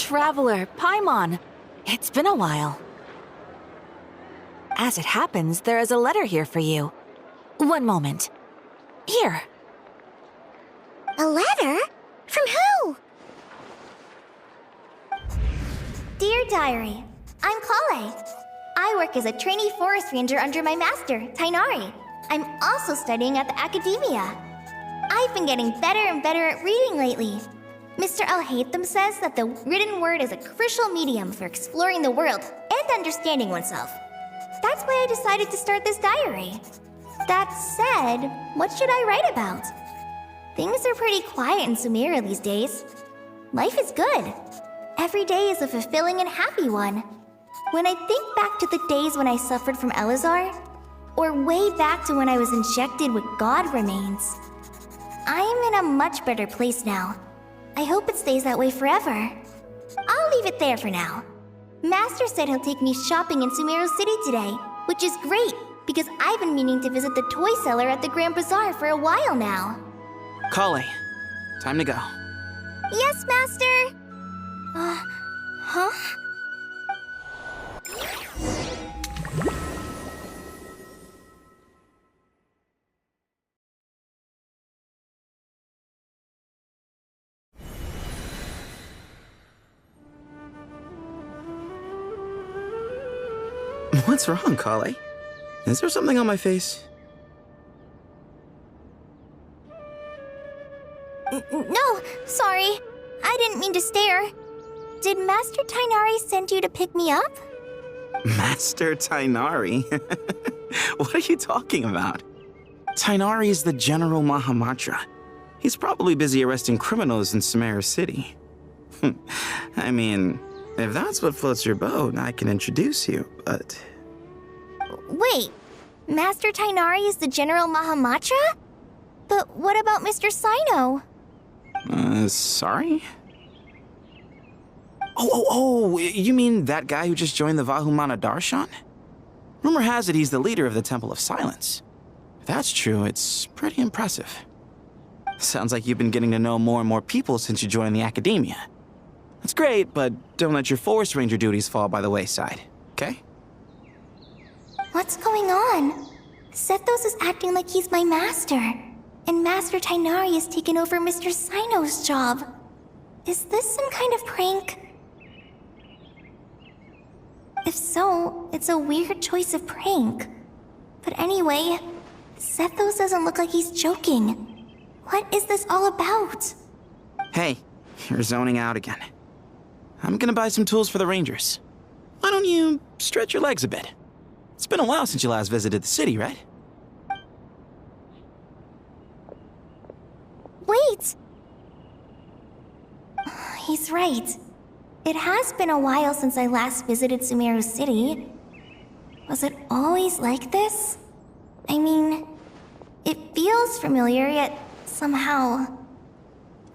Traveler, Paimon. It's been a while. As it happens, there is a letter here for you. One moment. Here. A letter? From who? Dear Diary, I'm Kale. I work as a trainee forest ranger under my master, Tainari. I'm also studying at the academia. I've been getting better and better at reading lately. Mr. Al-Haytham says that the written word is a crucial medium for exploring the world and understanding oneself. That's why I decided to start this diary. That said, what should I write about? Things are pretty quiet in Sumeria these days. Life is good. Every day is a fulfilling and happy one. When I think back to the days when I suffered from Elazar, or way back to when I was injected with God remains, I am in a much better place now. I hope it stays that way forever. I'll leave it there for now. Master said he'll take me shopping in Sumeru City today, which is great because I've been meaning to visit the toy seller at the Grand Bazaar for a while now. Kale, time to go. Yes, Master! Huh? What's wrong, Kale? Is there something on my face? No, sorry. I didn't mean to stare. Did Master Tainari send you to pick me up? Master Tainari? What are you talking about? Tainari is the General Mahamatra. He's probably busy arresting criminals in Sumeru City. I mean, if that's what floats your boat, I can introduce you, but... Wait, Master Tainari is the General Mahamatra? But what about Mr. Sino? Sorry? Oh, you mean that guy who just joined the Vahumana Darshan? Rumor has it he's the leader of the Temple of Silence. If that's true, it's pretty impressive. Sounds like you've been getting to know more and more people since you joined the academia. That's great, but don't let your forest ranger duties fall by the wayside, okay? What's going on? Sethos is acting like he's my master, and Master Tainari has taken over Mr. Sino's job. Is this some kind of prank? If so, it's a weird choice of prank. But anyway, Sethos doesn't look like he's joking. What is this all about? Hey, you're zoning out again. I'm gonna buy some tools for the rangers. Why don't you stretch your legs a bit? It's been a while since you last visited the city, right? Wait! He's right. It has been a while since I last visited Sumeru City. Was it always like this? I mean, it feels familiar, yet somehow...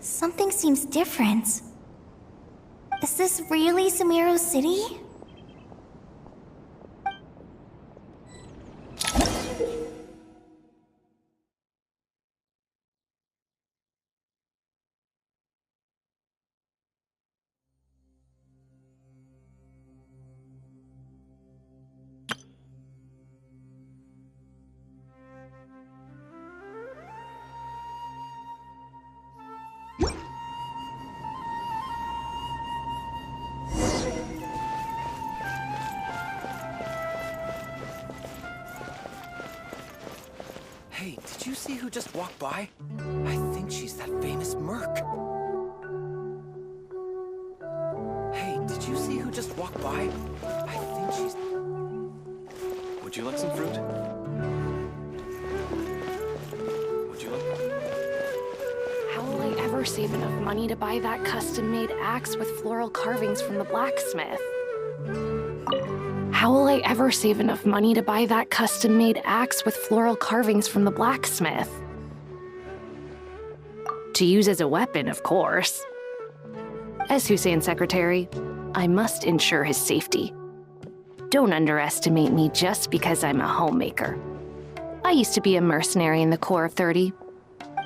something seems different. Is this really Sumeru City? Hey, did you see who just walked by? I think she's that famous merc. Hey, did you see who just walked by? I think she's... Would you like some fruit? Would you like... How will I ever save enough money to buy that custom-made axe with floral carvings from the blacksmith? How will I ever save enough money to buy that custom-made axe with floral carvings from the blacksmith? To use as a weapon, of course. As Hussein's secretary, I must ensure his safety. Don't underestimate me just because I'm a homemaker. I used to be a mercenary in the Corps of 30.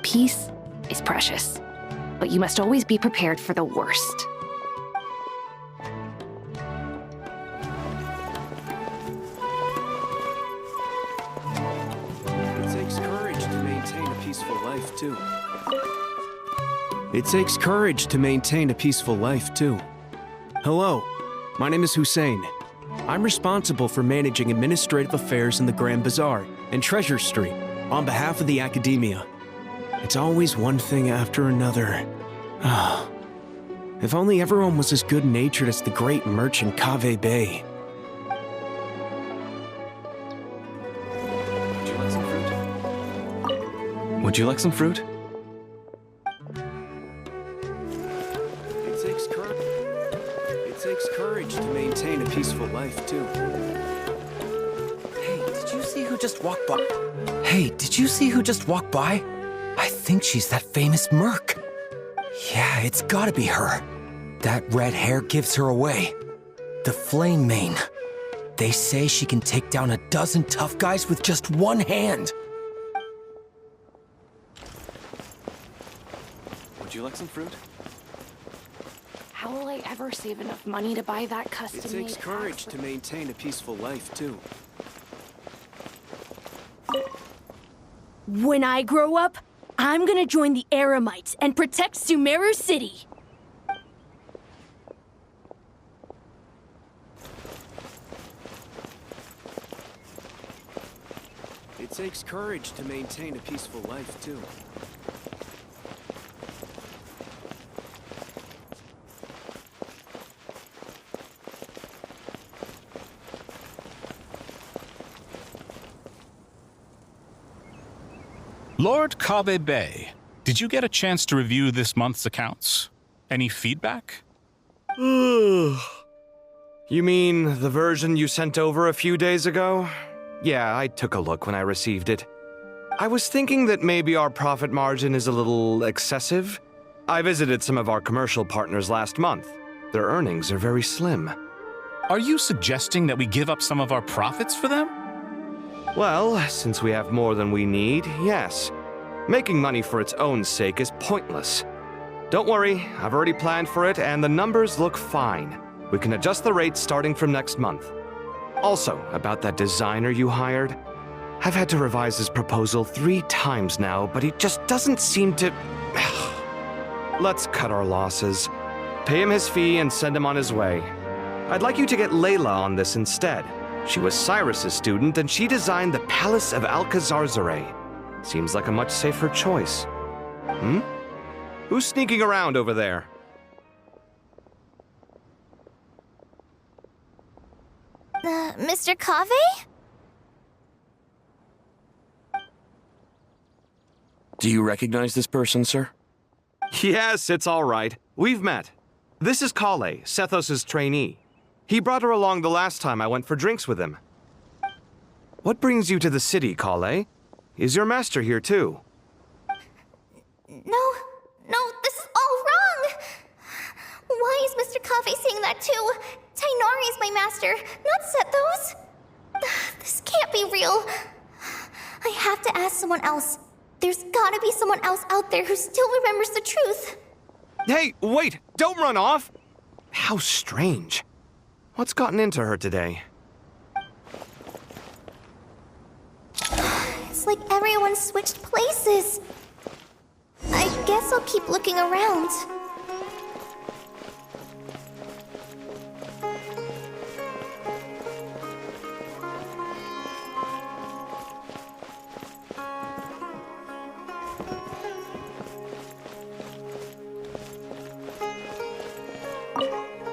Peace is precious, but you must always be prepared for the worst. peaceful life, too. It takes courage to maintain a peaceful life, too. Hello, my name is Hussein. I'm responsible for managing administrative affairs in the Grand Bazaar and Treasure Street on behalf of the Academia. It's always one thing after another. If only everyone was as good-natured as the great merchant Kaveh Bey. Would you like some fruit? It takes courage to maintain a peaceful life, too. Hey, did you see who just walked by? Hey, did you see who just walked by? I think she's that famous merc. Yeah, it's gotta be her. That red hair gives her away. The Flame Mane. They say she can take down a dozen tough guys with just one hand. Would you like some fruit? How will I ever save enough money to buy that custom-made? It takes courage to maintain a peaceful life, too. When I grow up, I'm gonna join the Eremites and protect Sumeru City. It takes courage to maintain a peaceful life, too. Lord Kaveh Bey, did you get a chance to review this month's accounts? Any feedback? You mean the version you sent over a few days ago? Yeah, I took a look when I received it. I was thinking that maybe our profit margin is a little excessive. I visited some of our commercial partners last month. Their earnings are very slim. Are you suggesting that we give up some of our profits for them? Well, since we have more than we need, yes. Making money for its own sake is pointless. Don't worry, I've already planned for it, and the numbers look fine. We can adjust the rates starting from next month. Also, about that designer you hired, I've had to revise his proposal 3 times now, but he just doesn't seem to... Let's cut our losses. Pay him his fee and send him on his way. I'd like you to get Layla on this instead. She was Cyrus's student, and she designed the Palace of Alcazarzaray. Seems like a much safer choice. Who's sneaking around over there? Mr. Kaveh? Do you recognize this person, sir? Yes, it's all right. We've met. This is Kale, Sethos' trainee. He brought her along the last time I went for drinks with him. What brings you to the city, Kale? Is your master here too? No, this is all wrong! Why is Mr. Kaveh saying that too? Tainari is my master, not Sethos. This can't be real. I have to ask someone else. There's gotta be someone else out there who still remembers the truth. Hey, wait! Don't run off! How strange. What's gotten into her today? It's like everyone switched places. I guess I'll keep looking around.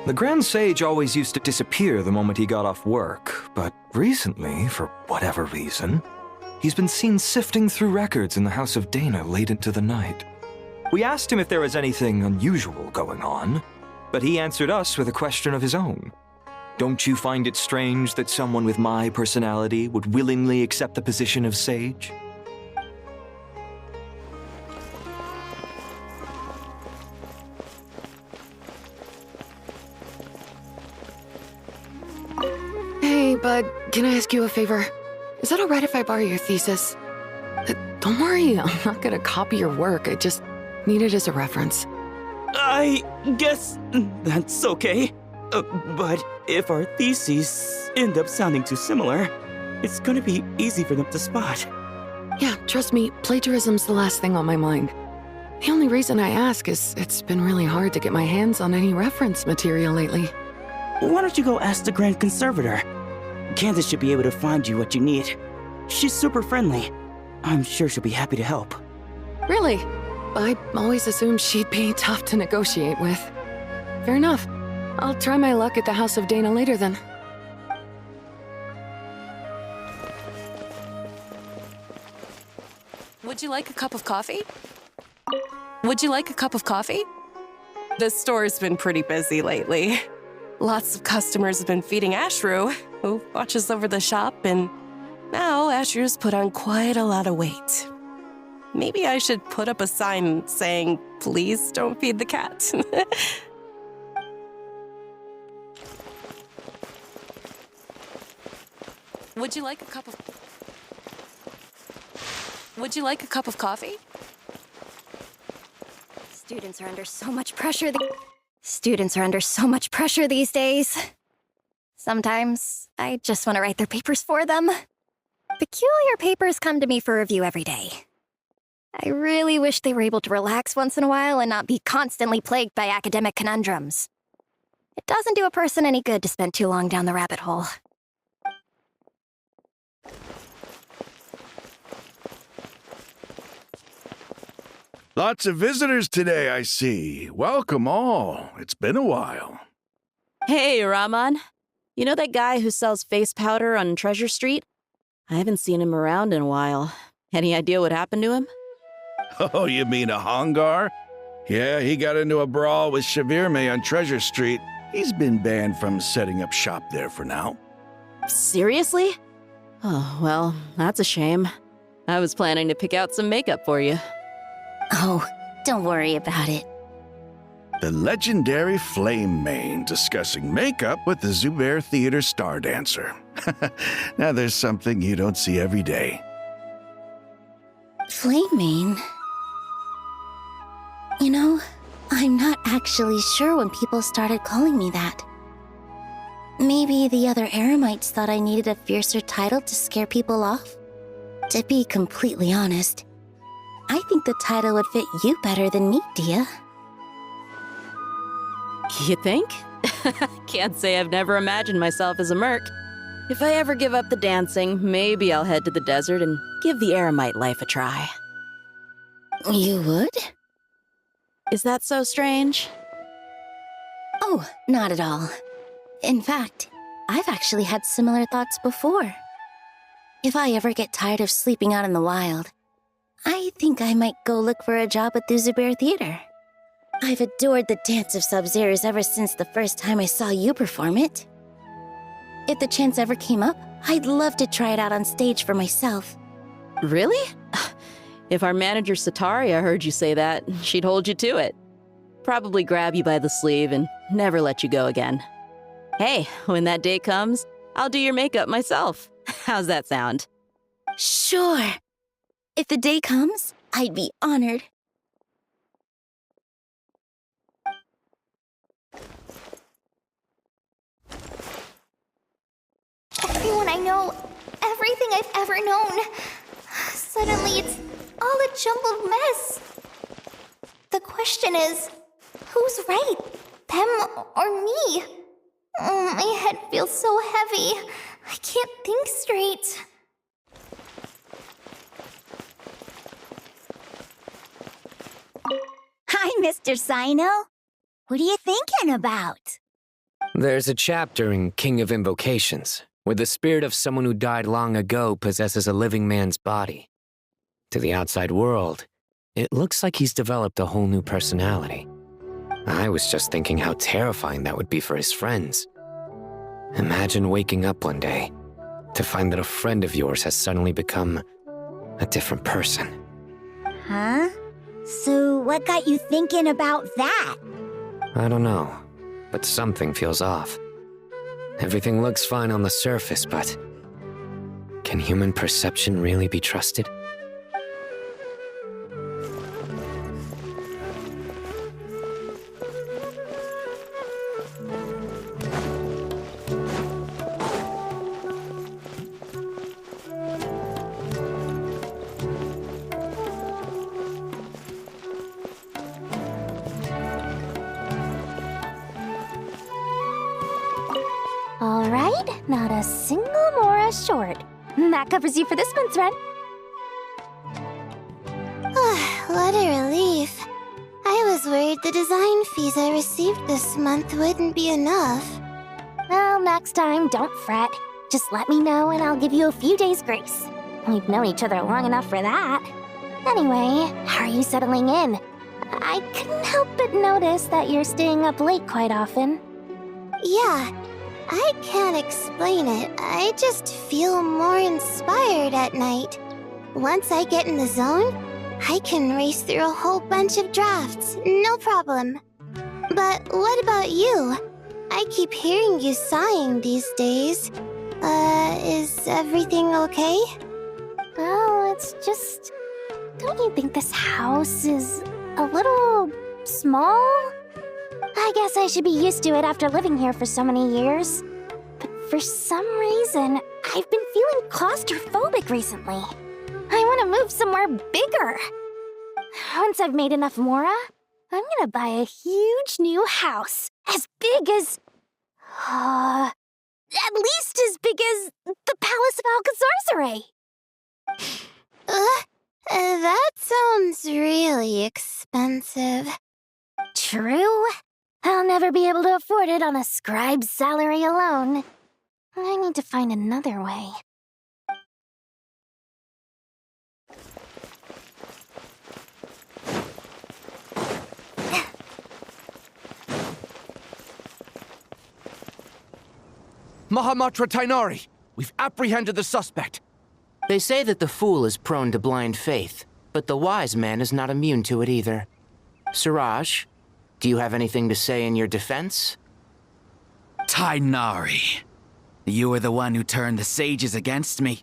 The Grand Sage always used to disappear the moment he got off work, but recently, for whatever reason, he's been seen sifting through records in the House of Dana late into the night. We asked him if there was anything unusual going on, but he answered us with a question of his own. Don't you find it strange that someone with my personality would willingly accept the position of sage? Hey, bud, can I ask you a favor? Is that alright if I borrow your thesis? Don't worry, I'm not gonna copy your work. I just need it as a reference. I guess that's okay. But if our theses end up sounding too similar, it's gonna be easy for them to spot. Yeah, trust me, plagiarism's the last thing on my mind. The only reason I ask is it's been really hard to get my hands on any reference material lately. Why don't you go ask the Grand Conservator? Candace should be able to find you what you need. She's super friendly. I'm sure she'll be happy to help. Really? I always assumed she'd be tough to negotiate with. Fair enough. I'll try my luck at the House of Dana later then. Would you like a cup of coffee? Would you like a cup of coffee? The store's been pretty busy lately. Lots of customers have been feeding Ashru, who watches over the shop, and now Ashru's put on quite a lot of weight. Maybe I should put up a sign saying, "Please don't feed the cat." Would you like a cup of... Would you like a cup of coffee? Students are under so much pressure. Students are under so much pressure these days. Sometimes I just want to write their papers for them. Peculiar papers come to me for review every day. I really wish they were able to relax once in a while and not be constantly plagued by academic conundrums. It doesn't do a person any good to spend too long down the rabbit hole. Lots of visitors today, I see. Welcome all. It's been a while. Hey, Rahman. You know that guy who sells face powder on Treasure Street? I haven't seen him around in a while. Any idea what happened to him? Oh, you mean a Hongar? Yeah, he got into a brawl with Shavirme on Treasure Street. He's been banned from setting up shop there for now. Seriously? Oh, well, that's a shame. I was planning to pick out some makeup for you. Oh, don't worry about it. The legendary Flame Mane discussing makeup with the Zubair Theater star dancer. Now there's something you don't see every day. Flame Mane? You know, I'm not actually sure when people started calling me that. Maybe the other Eremites thought I needed a fiercer title to scare people off? To be completely honest, I think the title would fit you better than me, Dia. You think? Can't say I've never imagined myself as a merc. If I ever give up the dancing, maybe I'll head to the desert and give the Eremite life a try. You would? Is that so strange? Oh, not at all. In fact, I've actually had similar thoughts before. If I ever get tired of sleeping out in the wild, I think I might go look for a job at the Zubair Theater. I've adored the dance of Sub-Zeros ever since the first time I saw you perform it. If the chance ever came up, I'd love to try it out on stage for myself. Really? If our manager Sataria heard you say that, she'd hold you to it. Probably grab you by the sleeve and never let you go again. Hey, when that day comes, I'll do your makeup myself. How's that sound? Sure. If the day comes, I'd be honored. Everyone I know, everything I've ever known. Suddenly it's all a jumbled mess. The question is, who's right? Them or me? My head feels so heavy. I can't think straight. Hi, Mr. Sino. What are you thinking about? There's a chapter in King of Invocations where the spirit of someone who died long ago possesses a living man's body. To the outside world, it looks like he's developed a whole new personality. I was just thinking how terrifying that would be for his friends. Imagine waking up one day to find that a friend of yours has suddenly become a different person. Huh? So what got you thinking about that? I don't know, but something feels off. Everything looks fine on the surface, but can human perception really be trusted? a single Mora short. That covers you for this month's rent. What a relief. I was worried the design fees I received this month wouldn't be enough. Well, next time, don't fret. Just let me know and I'll give you a few days' grace. We've known each other long enough for that. Anyway, how are you settling in? I couldn't help but notice that you're staying up late quite often. Yeah, I can't explain it. I just feel more inspired at night. Once I get in the zone, I can race through a whole bunch of drafts, no problem. But what about you? I keep hearing you sighing these days. Is everything okay? Well, it's just... Don't you think this house is a little small? I guess I should be used to it after living here for so many years. But for some reason, I've been feeling claustrophobic recently. I want to move somewhere bigger. Once I've made enough Mora, I'm gonna buy a huge new house. As big as... at least as big as the Palace of Alcazarzaray. That sounds really expensive. True. I'll never be able to afford it on a scribe's salary alone. I need to find another way. Mahamatra Tainari, we've apprehended the suspect. They say that the fool is prone to blind faith, but the wise man is not immune to it either. Suraj, do you have anything to say in your defense? Tainari, you were the one who turned the sages against me.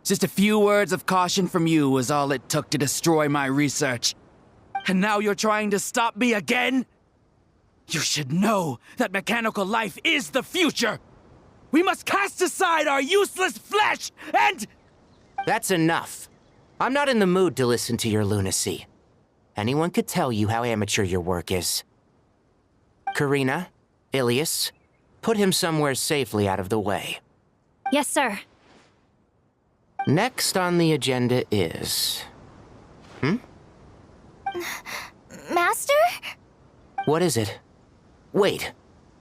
Just a few words of caution from you was all it took to destroy my research. And now you're trying to stop me again? You should know that mechanical life is the future! We must cast aside our useless flesh and... That's enough. I'm not in the mood to listen to your lunacy. Anyone could tell you how amateur your work is. Karina, Ilias, put him somewhere safely out of the way. Yes, sir. Next on the agenda is... Master? What is it? Wait,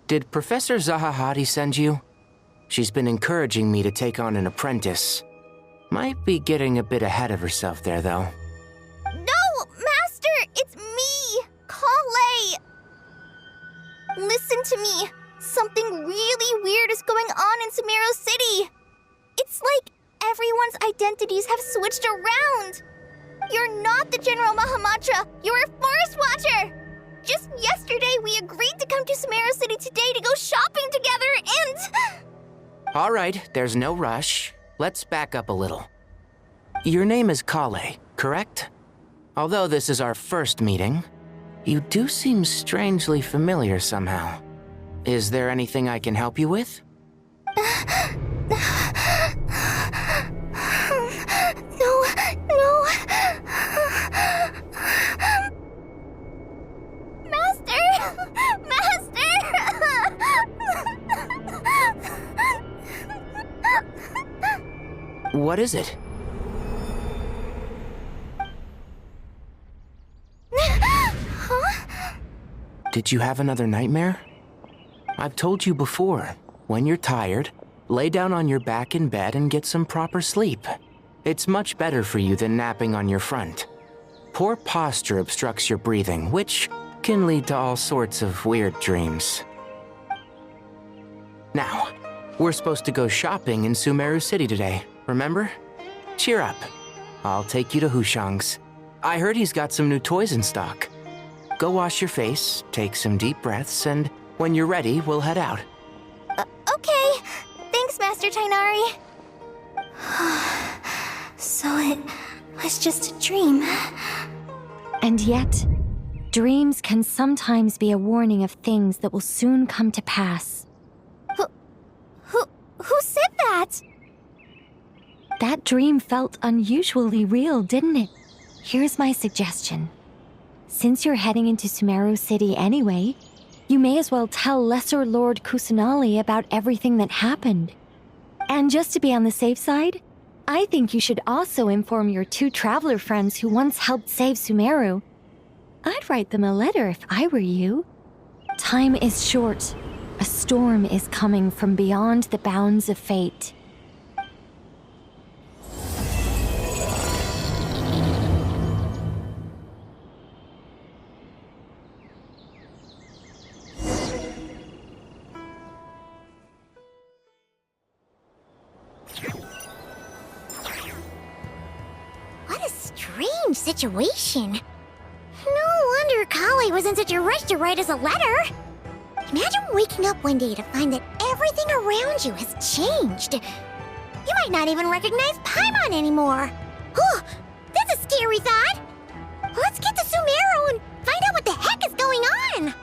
did Professor Zahahati send you? She's been encouraging me to take on an apprentice. Might be getting a bit ahead of herself there, though. No, Master! It's me! Kale! Listen to me. Something really weird is going on in Sumeru City. It's like everyone's identities have switched around. You're not the General Mahamatra. You're a Forest Watcher. Just yesterday, we agreed to come to Sumeru City today to go shopping together and... All right, there's no rush. Let's back up a little. Your name is Kale, correct? Although this is our first meeting, you do seem strangely familiar somehow. Is there anything I can help you with? No. What is it? Huh? Did you have another nightmare? I've told you before, when you're tired, lay down on your back in bed and get some proper sleep. It's much better for you than napping on your front. Poor posture obstructs your breathing, which can lead to all sorts of weird dreams. Now, we're supposed to go shopping in Sumeru City today, remember? Cheer up. I'll take you to Hushang's. I heard he's got some new toys in stock. Go wash your face, take some deep breaths, and when you're ready, we'll head out. Okay. Thanks, Master Tainari. So it was just a dream. And yet, dreams can sometimes be a warning of things that will soon come to pass. Who said that? That dream felt unusually real, didn't it? Here's my suggestion. Since you're heading into Sumeru City anyway, you may as well tell Lesser Lord Kusanali about everything that happened. And just to be on the safe side, I think you should also inform your 2 traveler friends who once helped save Sumeru. I'd write them a letter if I were you. Time is short. A storm is coming from beyond the bounds of fate. What a strange situation. No wonder Kale was in such a rush to write us a letter. Imagine waking up one day to find that everything around you has changed. You might not even recognize Paimon anymore. Oh, that's a scary thought. Let's get to Sumeru and find out what the heck is going on.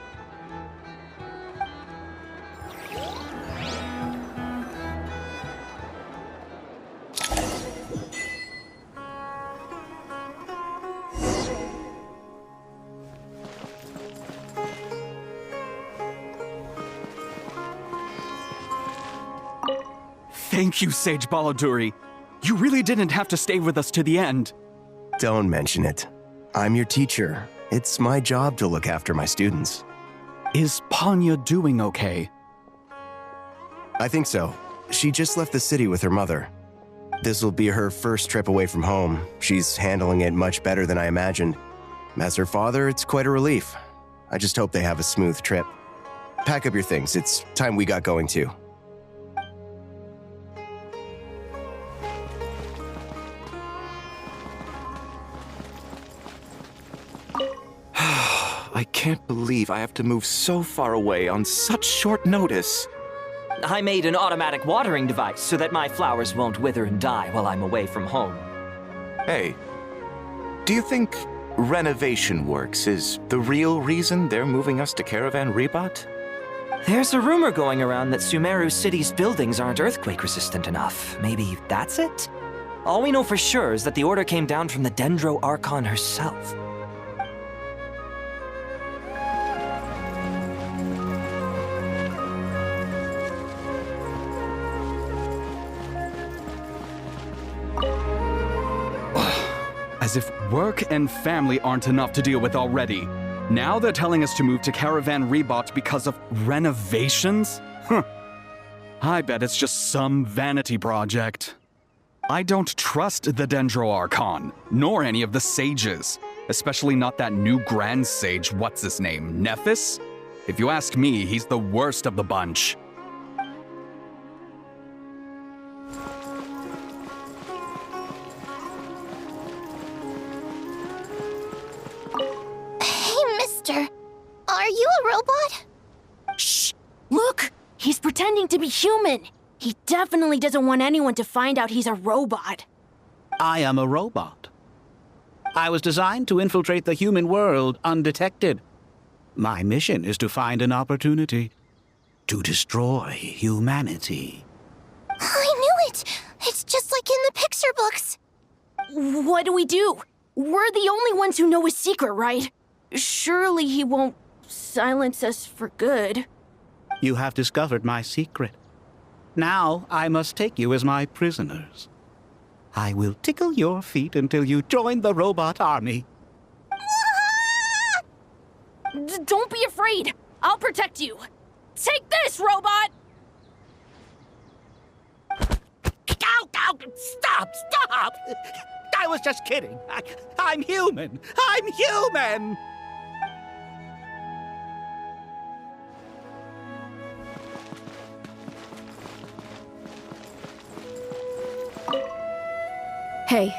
Thank you, Sage Baladuri. You really didn't have to stay with us to the end. Don't mention it. I'm your teacher. It's my job to look after my students. Is Panya doing okay? I think so. She just left the city with her mother. This will be her first trip away from home. She's handling it much better than I imagined. As her father, it's quite a relief. I just hope they have a smooth trip. Pack up your things. It's time we got going too. I can't believe I have to move so far away on such short notice. I made an automatic watering device so that my flowers won't wither and die while I'm away from home. Hey, do you think renovation works is the real reason they're moving us to Caravan Rebot? There's a rumor going around that Sumeru City's buildings aren't earthquake-resistant enough. Maybe that's it? All we know for sure is that the order came down from the Dendro Archon herself. As if work and family aren't enough to deal with already. Now they're telling us to move to Caravan Rebot because of renovations? Huh. I bet it's just some vanity project. I don't trust the Dendro Archon, nor any of the sages. Especially not that new Grand Sage, what's his name, Nephis? If you ask me, he's the worst of the bunch. Are you a robot? Shh! Look! He's pretending to be human! He definitely doesn't want anyone to find out he's a robot. I am a robot. I was designed to infiltrate the human world undetected. My mission is to find an opportunity to destroy humanity. I knew it! It's just like in the picture books. What do we do? We're the only ones who know his secret, right? Surely he won't silence us for good. You have discovered my secret. Now I must take you as my prisoners. I will tickle your feet until you join the robot army. Don't be afraid! I'll protect you! Take this, robot! Ow, ow, stop, stop! I was just kidding. I'm human. I'm human! Hey,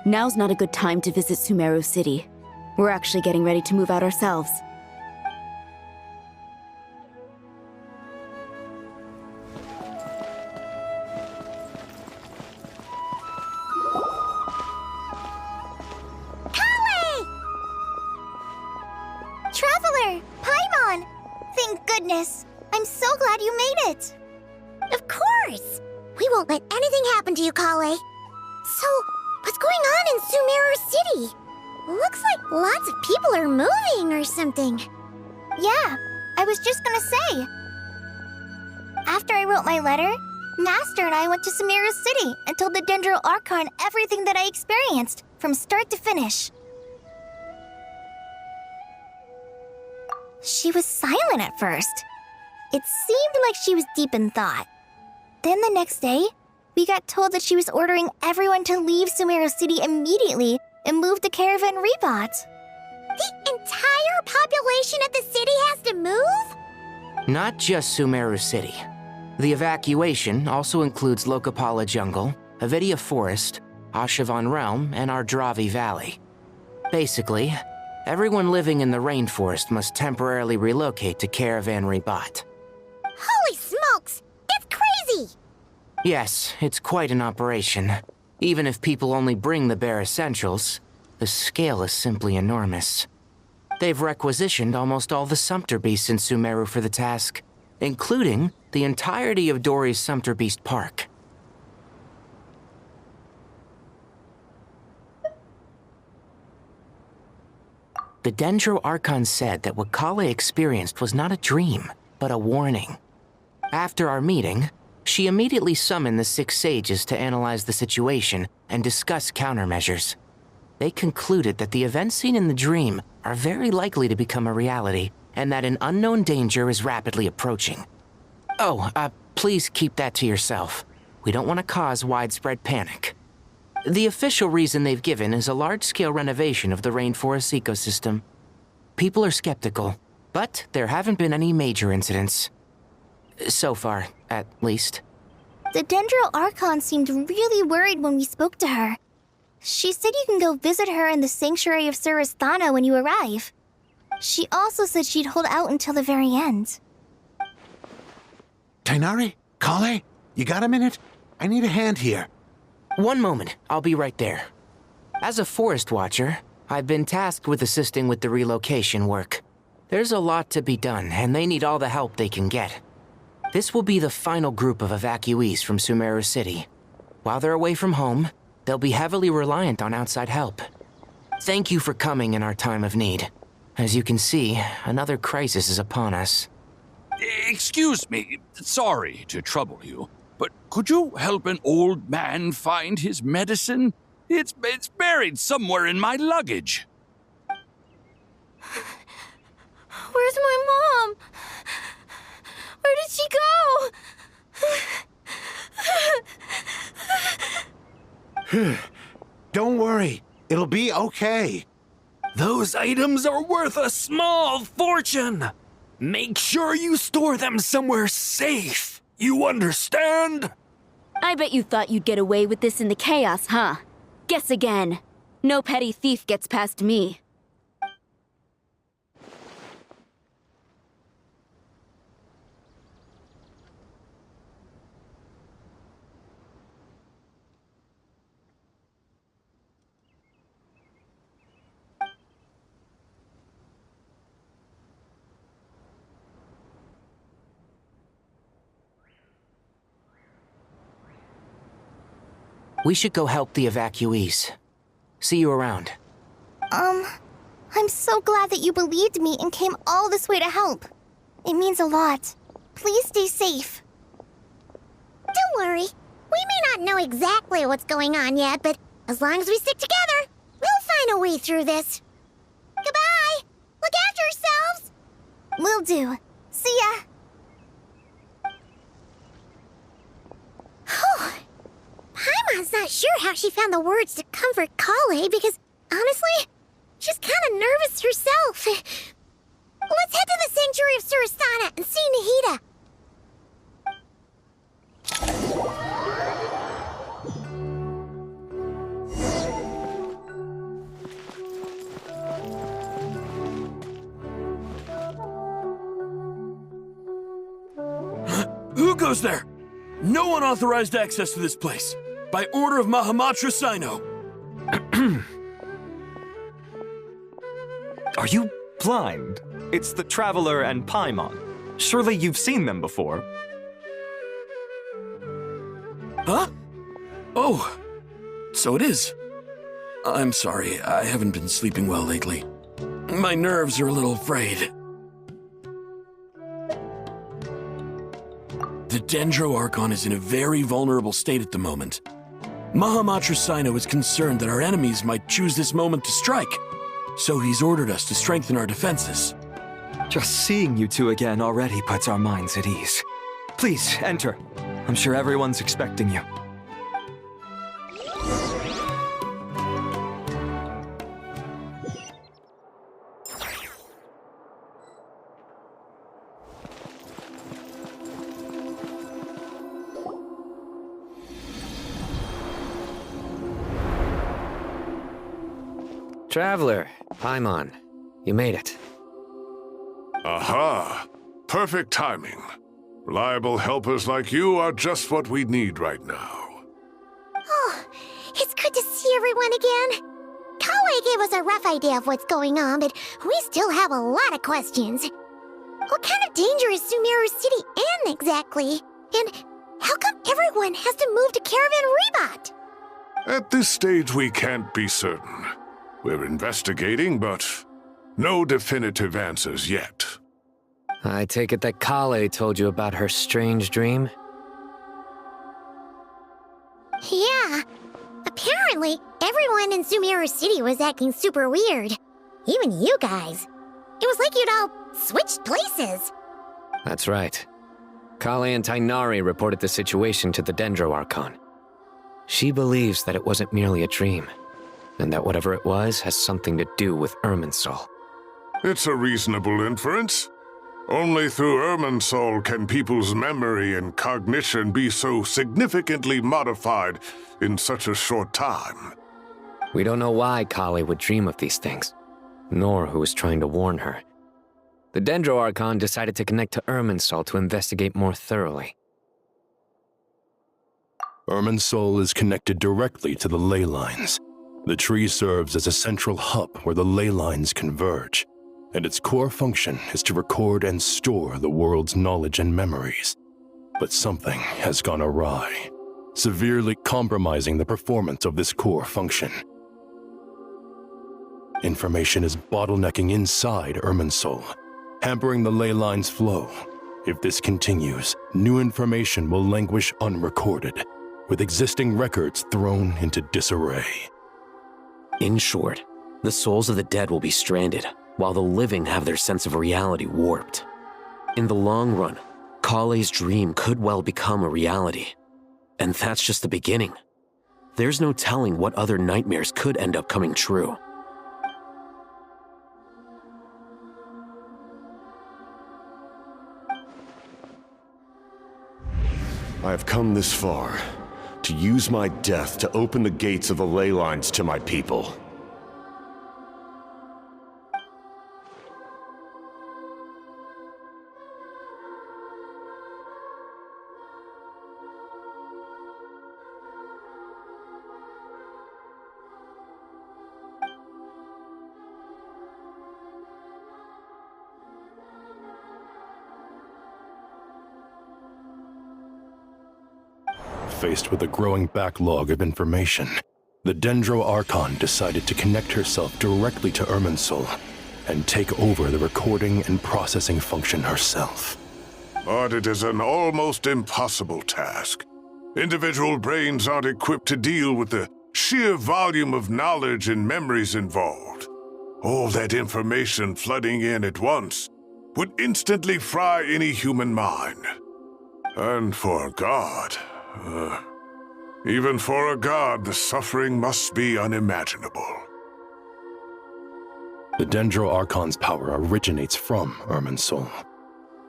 now's not a good time to visit Sumeru City. We're actually getting ready to move out ourselves. Traveler! Paimon! Thank goodness! I'm so glad you made it! Of course! We won't let anything happen to you, Kale. So, what's going on in Sumeru City? Looks like lots of people are moving or something. Yeah, I was just gonna say. After I wrote my letter, Master and I went to Sumeru City and told the Dendro Archon everything that I experienced, from start to finish. She was silent at first. It seemed like she was deep in thought. Then the next day, we got told that she was ordering everyone to leave Sumeru City immediately and move to Caravan Rebot. The entire population of the city has to move? Not just Sumeru City. The evacuation also includes Lokapala Jungle, Avidia Forest, Ashavan Realm, and Ardravi Valley. Basically, everyone living in the rainforest must temporarily relocate to Caravan Rebot. Holy smokes! That's crazy! Yes, it's quite an operation. Even if people only bring the bare essentials, the scale is simply enormous. They've requisitioned almost all the Sumpter Beasts in Sumeru for the task, including the entirety of Dori's Sumpter Beast Park. The Dendro Archon said that what Kale experienced was not a dream, but a warning. After our meeting, she immediately summoned the 6 sages to analyze the situation and discuss countermeasures. They concluded that the events seen in the dream are very likely to become a reality, and that an unknown danger is rapidly approaching. Oh, please keep that to yourself. We don't want to cause widespread panic. The official reason they've given is a large-scale renovation of the rainforest ecosystem. People are skeptical, but there haven't been any major incidents. So far, at least. The Dendro Archon seemed really worried when we spoke to her. She said you can go visit her in the Sanctuary of Surasthana when you arrive. She also said she'd hold out until the very end. Tainari? Kale? You got a minute? I need a hand here. One moment, I'll be right there. As a forest watcher, I've been tasked with assisting with the relocation work. There's a lot to be done, and they need all the help they can get. This will be the final group of evacuees from Sumeru City. While they're away from home, they'll be heavily reliant on outside help. Thank you for coming in our time of need. As you can see, another crisis is upon us. Excuse me, sorry to trouble you, but could you help an old man find his medicine? It's buried somewhere in my luggage. Where's my mom? Where did she go? Don't worry, it'll be okay. Those items are worth a small fortune. Make sure you store them somewhere safe. You understand? I bet you thought you'd get away with this in the chaos, huh? Guess again. No petty thief gets past me. We should go help the evacuees. See you around. I'm so glad that you believed me and came all this way to help. It means a lot. Please stay safe. Don't worry. We may not know exactly what's going on yet, but as long as we stick together, we'll find a way through this. Goodbye! Look after yourselves! Will do. See ya! Paimon's not sure how she found the words to comfort Kale because, honestly, she's kind of nervous herself. Let's head to the Sanctuary of Surasthana and see Nahida. Who goes there? No unauthorized access to this place. By order of Mahamatra Sino. Are you blind? It's the Traveler and Paimon. Surely you've seen them before. Huh? Oh, so it is. I'm sorry, I haven't been sleeping well lately. My nerves are a little frayed. The Dendro Archon is in a very vulnerable state at the moment. Mahamatra Sino is concerned that our enemies might choose this moment to strike, so he's ordered us to strengthen our defenses. Just seeing you two again already puts our minds at ease. Please, enter. I'm sure everyone's expecting you. Traveler, Paimon, you made it. Aha! Perfect timing. Reliable helpers like you are just what we need right now. Oh, it's good to see everyone again. Kawaii gave us a rough idea of what's going on, but we still have a lot of questions. What kind of danger is Sumeru City in exactly? And how come everyone has to move to Caravan Rebot? At this stage, we can't be certain. We're investigating, but no definitive answers yet. I take it that Kale told you about her strange dream? Yeah. Apparently, everyone in Sumeru City was acting super weird. Even you guys. It was like you'd all switched places. That's right. Kale and Tainari reported the situation to the Dendro Archon. She believes that it wasn't merely a dream, and that whatever it was has something to do with Irminsul. It's a reasonable inference. Only through Irminsul can people's memory and cognition be so significantly modified in such a short time. We don't know why Kale would dream of these things, nor who was trying to warn her. The Dendro Archon decided to connect to Irminsul to investigate more thoroughly. Irminsul is connected directly to the ley lines. The tree serves as a central hub where the ley lines converge, and its core function is to record and store the world's knowledge and memories. But something has gone awry, severely compromising the performance of this core function. Information is bottlenecking inside Irminsul, hampering the ley line's flow. If this continues, new information will languish unrecorded, with existing records thrown into disarray. In short, the souls of the dead will be stranded, while the living have their sense of reality warped. In the long run, Kale's dream could well become a reality. And that's just the beginning. There's no telling what other nightmares could end up coming true. I have come this far to use my death to open the gates of the ley lines to my people. Faced with a growing backlog of information, the Dendro Archon decided to connect herself directly to Irminsul and take over the recording and processing function herself. But it is an almost impossible task. Individual brains aren't equipped to deal with the sheer volume of knowledge and memories involved. All that information flooding in at once would instantly fry any human mind. And for a god, even for a god, the suffering must be unimaginable. The Dendro Archon's power originates from Irminsul.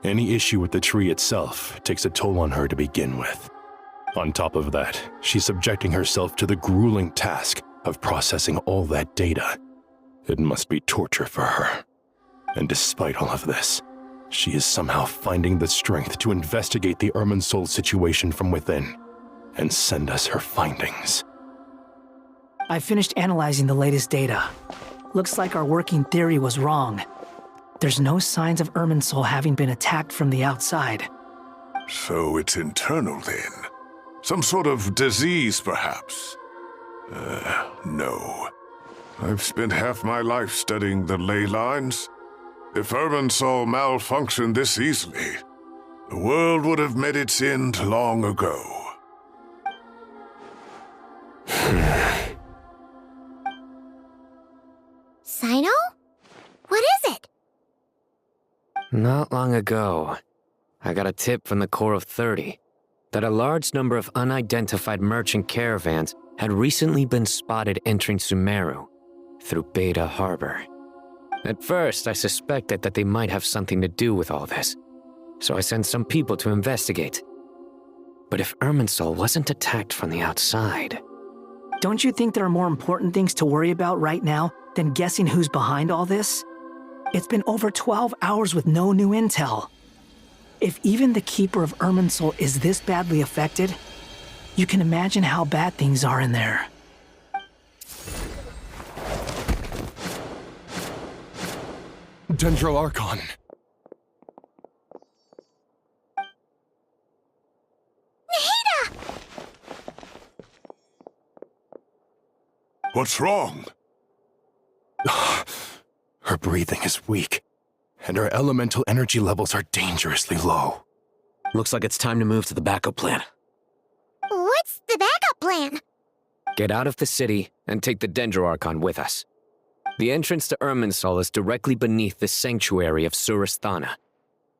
Any issue with the tree itself takes a toll on her to begin with. On top of that, she's subjecting herself to the grueling task of processing all that data. It must be torture for her. And despite all of this, she is somehow finding the strength to investigate the Irminsul situation from within and send us her findings. I finished analyzing the latest data. Looks like our working theory was wrong. There's no signs of Irminsul having been attacked from the outside. So it's internal then? Some sort of disease, perhaps? No. I've spent half my life studying the ley lines. If Irminsul malfunctioned this easily, the world would have met its end long ago. Sino? What is it? Not long ago, I got a tip from the Core of 30 that a large number of unidentified merchant caravans had recently been spotted entering Sumeru through Beta Harbor. At first, I suspected that they might have something to do with all this, so I sent some people to investigate. But if Irminsul wasn't attacked from the outside... Don't you think there are more important things to worry about right now than guessing who's behind all this? It's been over 12 hours with no new intel. If even the Keeper of Irminsul is this badly affected, you can imagine how bad things are in there. Dendro Archon. What's wrong? Her breathing is weak, and her elemental energy levels are dangerously low. Looks like it's time to move to the backup plan. What's the backup plan? Get out of the city and take the Dendro Archon with us. The entrance to Irminsul is directly beneath the sanctuary of Surasthana.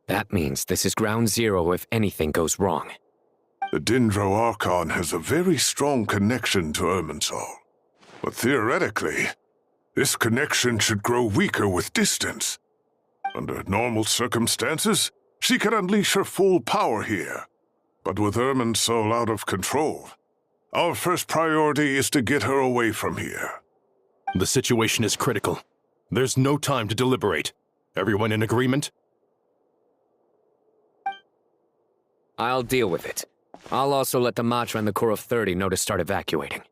That means this is ground zero if anything goes wrong. The Dendro Archon has a very strong connection to Irminsul. But theoretically, this connection should grow weaker with distance. Under normal circumstances, she can unleash her full power here. But with Irminsul out of control, our first priority is to get her away from here. The situation is critical. There's no time to deliberate. Everyone in agreement? I'll deal with it. I'll also let the Matra and the Core of 30 know to start evacuating.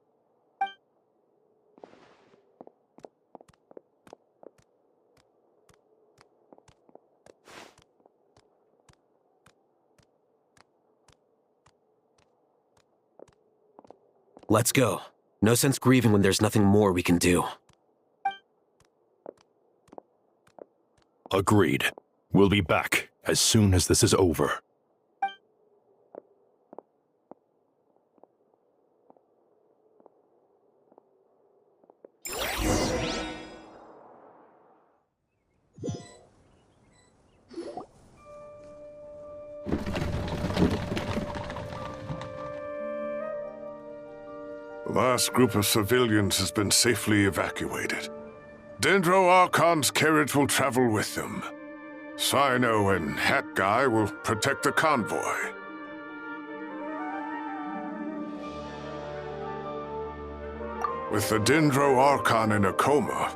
Let's go. No sense grieving when there's nothing more we can do. Agreed. We'll be back as soon as this is over. The last group of civilians has been safely evacuated. Dendro Archon's carriage will travel with them. Sino and Hat Guy will protect the convoy. With the Dendro Archon in a coma,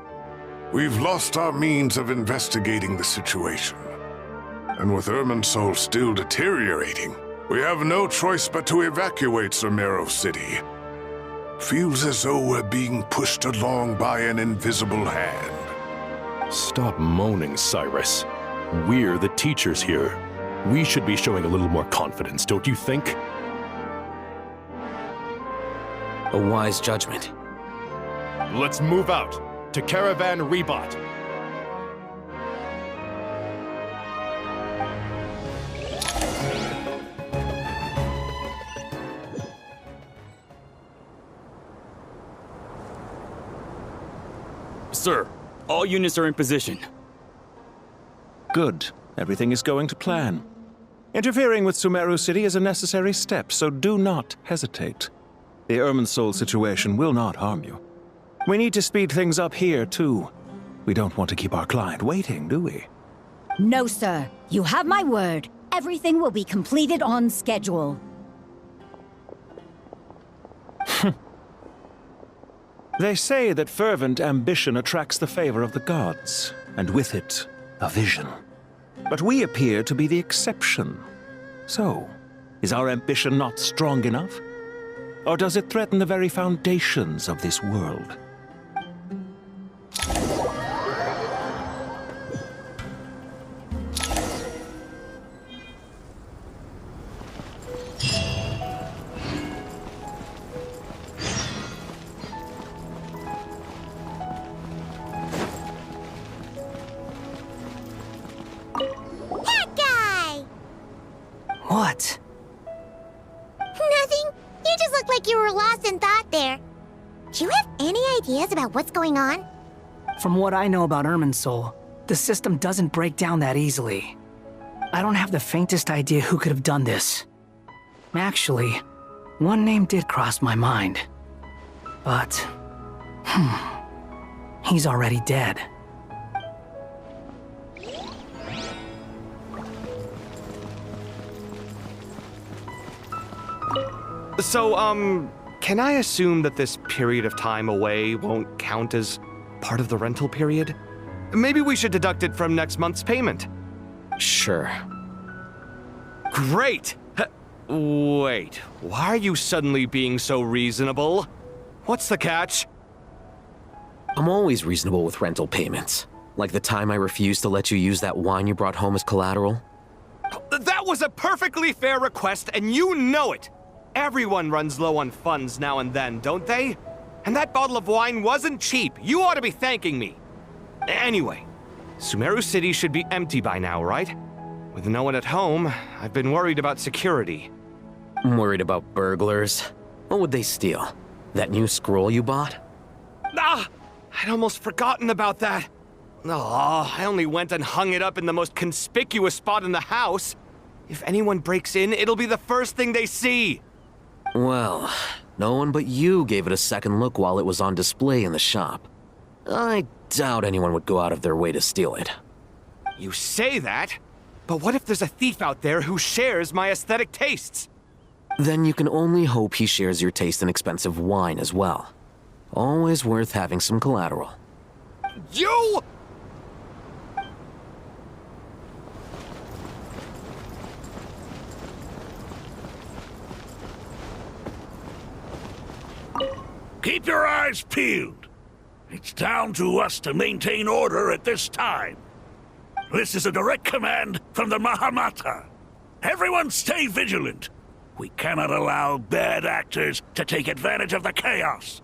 we've lost our means of investigating the situation. And with Irminsul still deteriorating, we have no choice but to evacuate Sumeru City. Feels as though we're being pushed along by an invisible hand. Stop moaning, Cyrus. We're the teachers here. We should be showing a little more confidence, don't you think? A wise judgment. Let's move out to Caravan Rebot. Sir, all units are in position. Good. Everything is going to plan. Interfering with Sumeru City is a necessary step, so do not hesitate. The Irminsul situation will not harm you. We need to speed things up here, too. We don't want to keep our client waiting, do we? No, sir. You have my word. Everything will be completed on schedule. They say that fervent ambition attracts the favor of the gods, and with it, a vision. But we appear to be the exception. So, is our ambition not strong enough? Or does it threaten the very foundations of this world? Do you have any ideas about what's going on? From what I know about Irminsul, the system doesn't break down that easily. I don't have the faintest idea who could have done this. Actually, one name did cross my mind. But, he's already dead. So, can I assume that this period of time away won't count as part of the rental period? Maybe we should deduct it from next month's payment. Sure. Great! Wait, why are you suddenly being so reasonable? What's the catch? I'm always reasonable with rental payments. Like the time I refused to let you use that wine you brought home as collateral. That was a perfectly fair request, and you know it! Everyone runs low on funds now and then, don't they? And that bottle of wine wasn't cheap. You ought to be thanking me. Anyway, Sumeru City should be empty by now, right? With no one at home, I've been worried about security. I'm worried about burglars. What would they steal? That new scroll you bought? Ah! I'd almost forgotten about that. Oh, I only went and hung it up in the most conspicuous spot in the house. If anyone breaks in, it'll be the first thing they see. Well, no one but you gave it a second look while it was on display in the shop. I doubt anyone would go out of their way to steal it. You say that? But what if there's a thief out there who shares my aesthetic tastes? Then you can only hope he shares your taste in expensive wine as well. Always worth having some collateral. You! Keep your eyes peeled. It's down to us to maintain order at this time. This is a direct command from the Mahamata. Everyone stay vigilant. We cannot allow bad actors to take advantage of the chaos.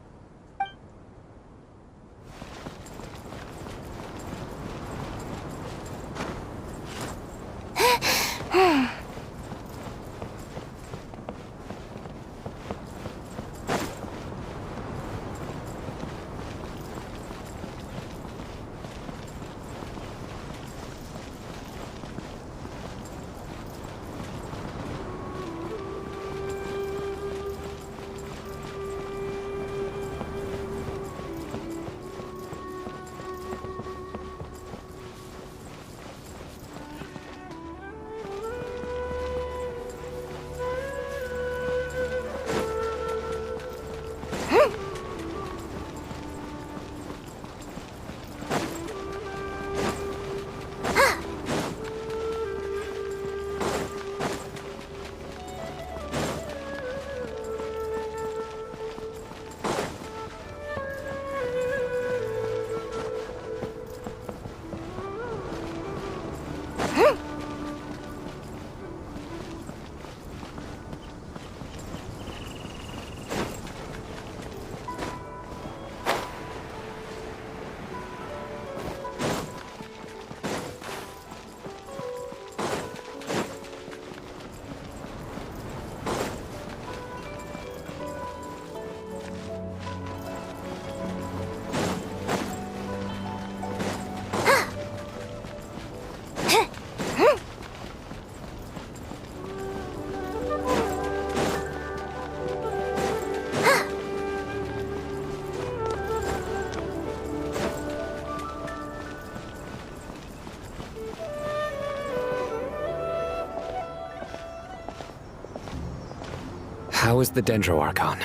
How is the Dendro Archon?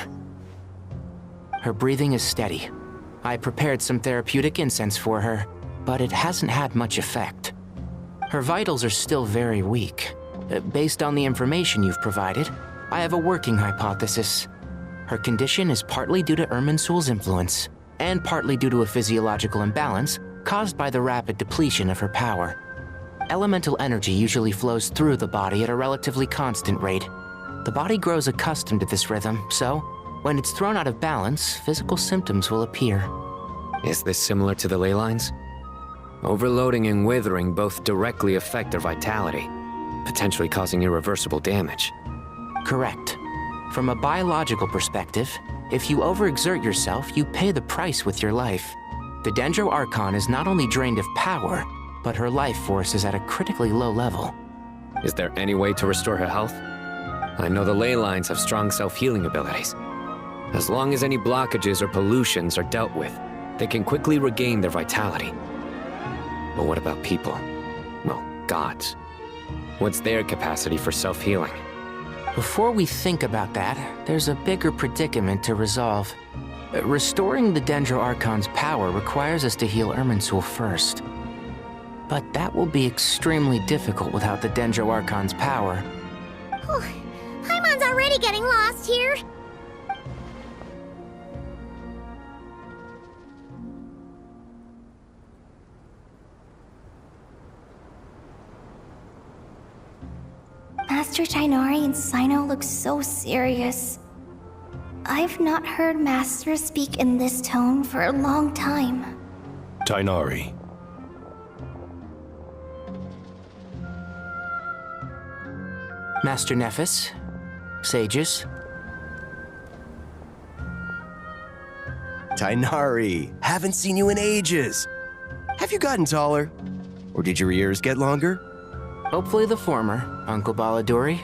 Her breathing is steady. I prepared some therapeutic incense for her, but it hasn't had much effect. Her vitals are still very weak. Based on the information you've provided, I have a working hypothesis. Her condition is partly due to Irminsul's influence, and partly due to a physiological imbalance caused by the rapid depletion of her power. Elemental energy usually flows through the body at a relatively constant rate. The body grows accustomed to this rhythm, so when it's thrown out of balance, physical symptoms will appear. Is this similar to the ley lines? Overloading and withering both directly affect their vitality, potentially causing irreversible damage. Correct. From a biological perspective, If you overexert yourself, you pay the price with your life. The Dendro Archon is not only drained of power, but her life force is at a critically low level. Is there any way to restore her health? I know the ley lines have strong self-healing abilities. As long as any blockages or pollutions are dealt with, they can quickly regain their vitality. But what about people? Well, gods. What's their capacity for self-healing? Before we think about that, there's a bigger predicament to resolve. Restoring the Dendro Archon's power requires us to heal Irminsul first. But that will be extremely difficult without the Dendro Archon's power. Paimon's already getting lost here. Master Tighnari and Cyno look so serious. I've not heard Master speak in this tone for a long time. Tighnari. Master Nephis, sages. Tighnari, haven't seen you in ages. Have you gotten taller? Or did your ears get longer? Hopefully the former, Uncle Baladuri.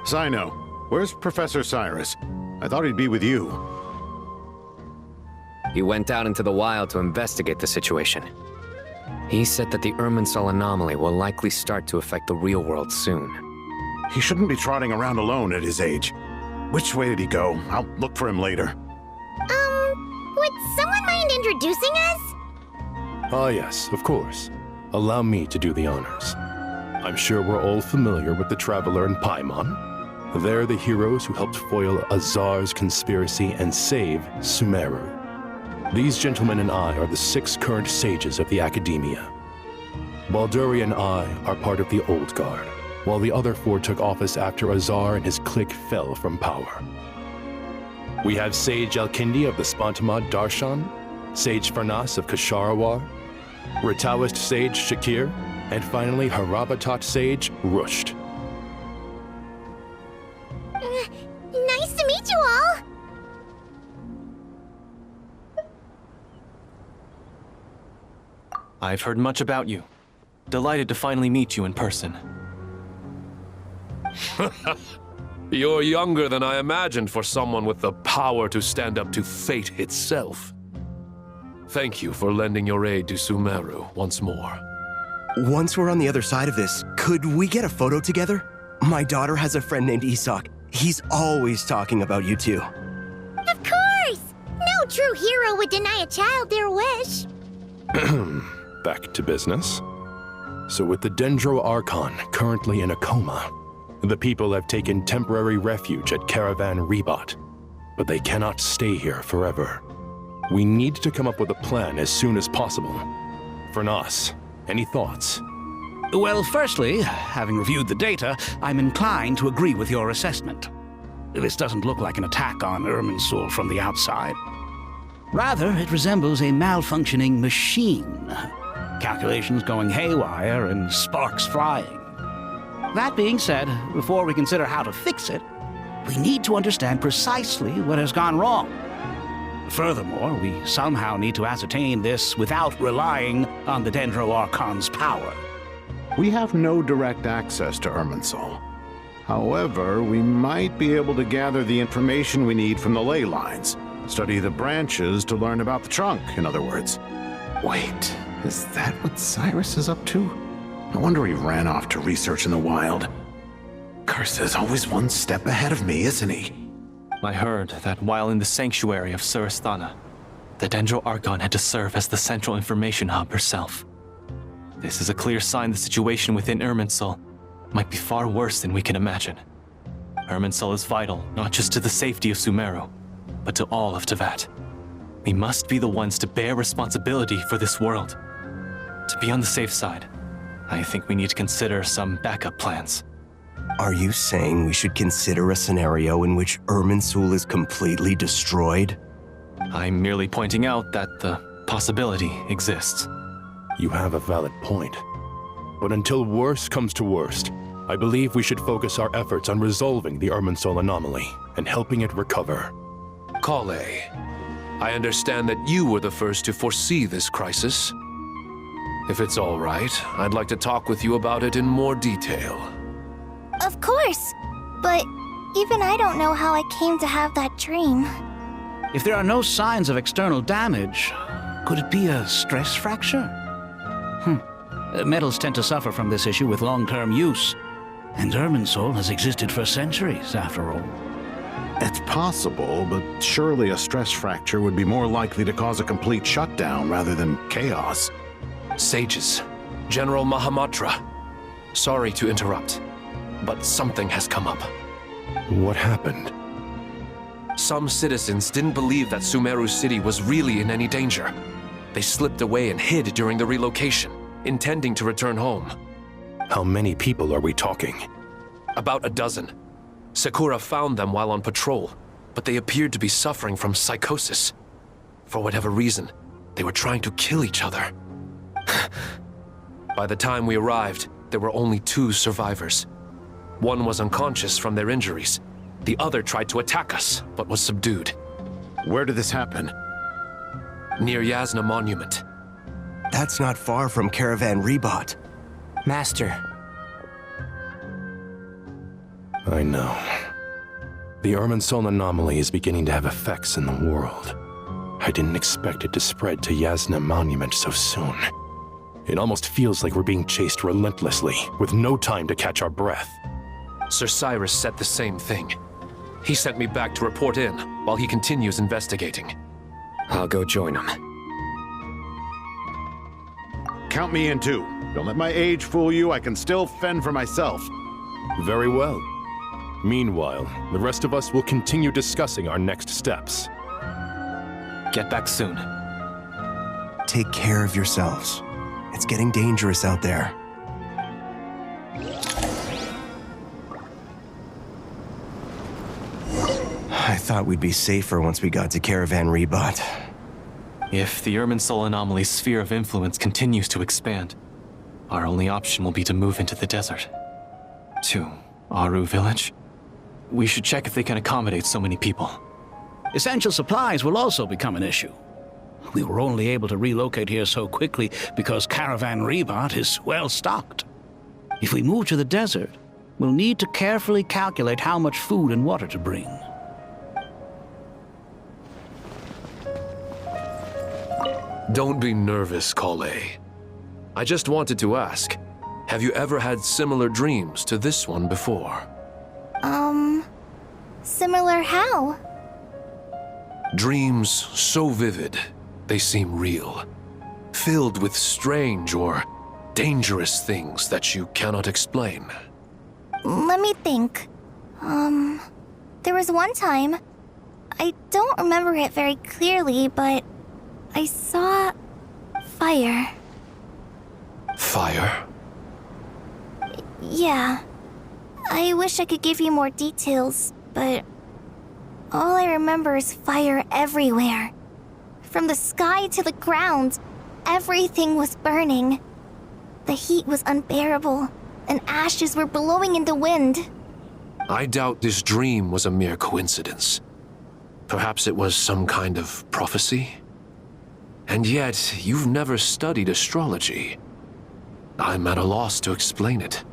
Cyno, where's Professor Cyrus? I thought he'd be with you. He went out into the wild to investigate the situation. He said that the Irminsul anomaly will likely start to affect the real world soon. He shouldn't be trotting around alone at his age. Which way did he go? I'll look for him later. Would someone mind introducing us? Ah yes, of course. Allow me to do the honors. I'm sure we're all familiar with the Traveler and Paimon. They're the heroes who helped foil Azar's conspiracy and save Sumeru. These gentlemen and I are the 6 current sages of the Academia. Balduri and I are part of the Old Guard, while the other 4 took office after Azar and his clique fell from power. We have Sage Alkindi of the Spantamad Darshan, Sage Farnas of Kasharawar, Ritaoist Sage Shakir, and finally Harabatot Sage Rusht. Nice to meet you all! I've heard much about you. Delighted to finally meet you in person. You're younger than I imagined for someone with the power to stand up to fate itself. Thank you for lending your aid to Sumeru once more. Once we're on the other side of this, could we get a photo together? My daughter has a friend named Isak. He's always talking about you two. Of course! No true hero would deny a child their wish. Back to business. So with the Dendro Archon currently in a coma, the people have taken temporary refuge at Caravan Rebot, but they cannot stay here forever. We need to come up with a plan as soon as possible. Farnas, any thoughts? Well, firstly, having reviewed the data, I'm inclined to agree with your assessment. This doesn't look like an attack on Irminsul from the outside. Rather, it resembles a malfunctioning machine. Calculations going haywire and sparks flying. That being said, before we consider how to fix it, we need to understand precisely what has gone wrong. Furthermore, we somehow need to ascertain this without relying on the Dendro Archon's power. We have no direct access to Irminsul. However, we might be able to gather the information we need from the ley lines. Study the branches to learn about the trunk, in other words. Wait, is that what Cyrus is up to? No wonder he ran off to research in the wild. Curse, always one step ahead of me, isn't he? I heard that while in the sanctuary of Surasthana, the Dendro Archon had to serve as the central information hub herself. This is a clear sign the situation within Irminsul might be far worse than we can imagine. Irminsul is vital not just to the safety of Sumeru, but to all of Teyvat. We must be the ones to bear responsibility for this world. To be on the safe side, I think we need to consider some backup plans. Are you saying we should consider a scenario in which Irminsul is completely destroyed? I'm merely pointing out that the possibility exists. You have a valid point. But until worst comes to worst, I believe we should focus our efforts on resolving the Irminsul anomaly and helping it recover. Kale, I understand that you were the first to foresee this crisis. If it's all right, I'd like to talk with you about it in more detail. Of course, but even I don't know how I came to have that dream. If there are no signs of external damage, could it be a stress fracture? Metals tend to suffer from this issue with long-term use, and Irminsul has existed for centuries, after all. It's possible, but surely a stress fracture would be more likely to cause a complete shutdown rather than chaos. Sages, General Mahamatra, sorry to interrupt, but something has come up. What happened? Some citizens didn't believe that Sumeru City was really in any danger. They slipped away and hid during the relocation, intending to return home. How many people are we talking? About a dozen. Sakura found them while on patrol, but they appeared to be suffering from psychosis. For whatever reason, they were trying to kill each other. By the time we arrived, there were only 2 survivors. One was unconscious from their injuries. The other tried to attack us, but was subdued. Where did this happen? Near Yasna Monument. That's not far from Caravan Rebot. Master. I know. The Irminsul anomaly is beginning to have effects in the world. I didn't expect it to spread to Yasna Monument so soon. It almost feels like we're being chased relentlessly, with no time to catch our breath. Sir Cyrus said the same thing. He sent me back to report in, while he continues investigating. I'll go join him. Count me in too. Don't let my age fool you, I can still fend for myself. Very well. Meanwhile, the rest of us will continue discussing our next steps. Get back soon. Take care of yourselves. It's getting dangerous out there. I thought we'd be safer once we got to Caravan Rebot. If the Irminsul anomaly's sphere of influence continues to expand, our only option will be to move into the desert. To Aru Village? We should check if they can accommodate so many people. Essential supplies will also become an issue. We were only able to relocate here so quickly because Caravan Rebot is well stocked. If we move to the desert, we'll need to carefully calculate how much food and water to bring. Don't be nervous, Kale. I just wanted to ask, have you ever had similar dreams to this one before? Similar how? Dreams so vivid, they seem real. Filled with strange or dangerous things that you cannot explain. Let me think. There was one time, I don't remember it very clearly, but I saw fire. Fire? Yeah. I wish I could give you more details, but all I remember is fire everywhere. From the sky to the ground, everything was burning. The heat was unbearable, and ashes were blowing in the wind. I doubt this dream was a mere coincidence. Perhaps it was some kind of prophecy? And yet, you've never studied astrology. I'm at a loss to explain it.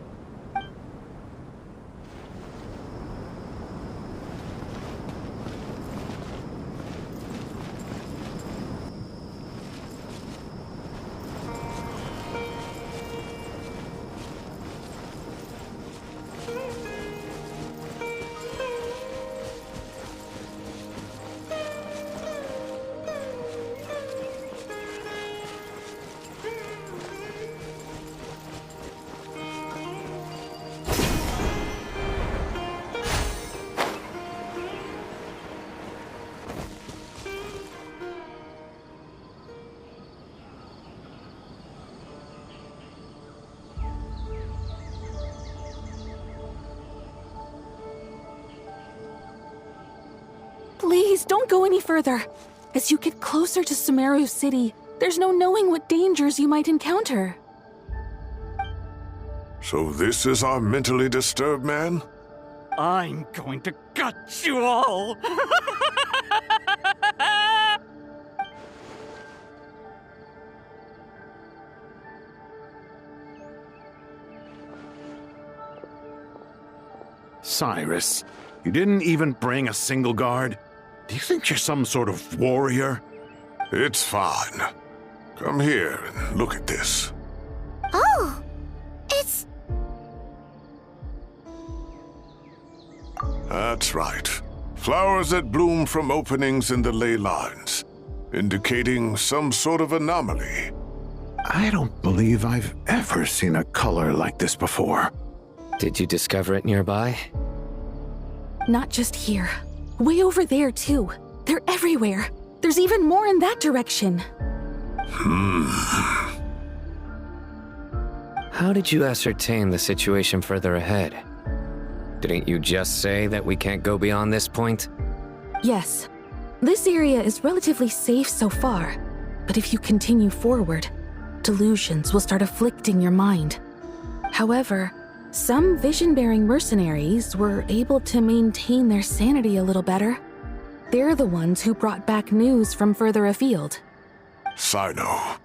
Please, don't go any further. As you get closer to Sumeru City, there's no knowing what dangers you might encounter. So this is our mentally disturbed man? I'm going to gut you all! Cyrus, you didn't even bring a single guard? Do you think you're some sort of warrior? It's fine. Come here and look at this. Oh, it's... That's right. Flowers that bloom from openings in the ley lines, indicating some sort of anomaly. I don't believe I've ever seen a color like this before. Did you discover it nearby? Not just here. Way over there, too. They're everywhere. There's even more in that direction. How did you ascertain the situation further ahead? Didn't you just say that we can't go beyond this point? Yes. This area is relatively safe so far, but if you continue forward, delusions will start afflicting your mind. However, some vision-bearing mercenaries were able to maintain their sanity a little better. They're the ones who brought back news from further afield. Sino,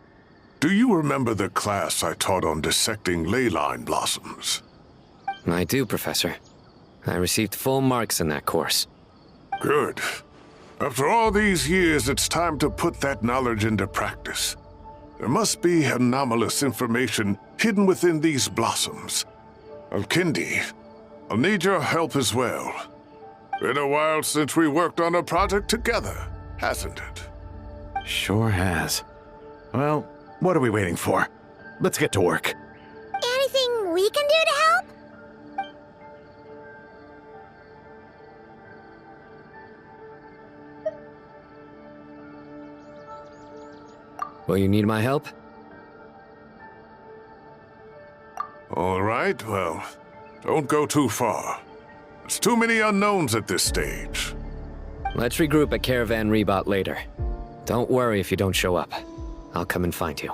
do you remember the class I taught on dissecting ley line blossoms? I do, Professor. I received full marks in that course. Good. After all these years, it's time to put that knowledge into practice. There must be anomalous information hidden within these blossoms. Alkindi, I'll need your help as well. Been a while since we worked on a project together, hasn't it? Sure has. Well, what are we waiting for? Let's get to work. Anything we can do to help? Will you need my help? All right, well, don't go too far. There's too many unknowns at this stage. Let's regroup at Caravan Rebot later. Don't worry if you don't show up. I'll come and find you.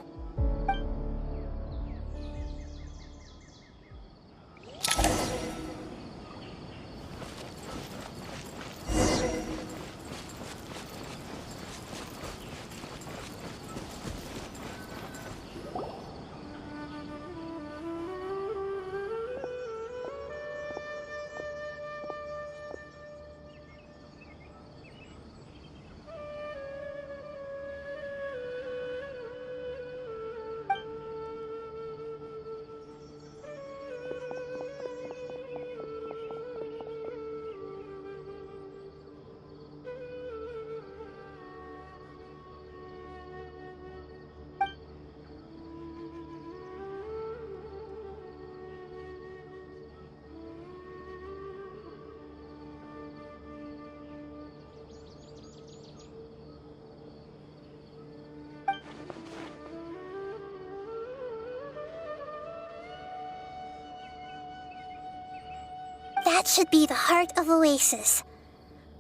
That should be the heart of Oasis.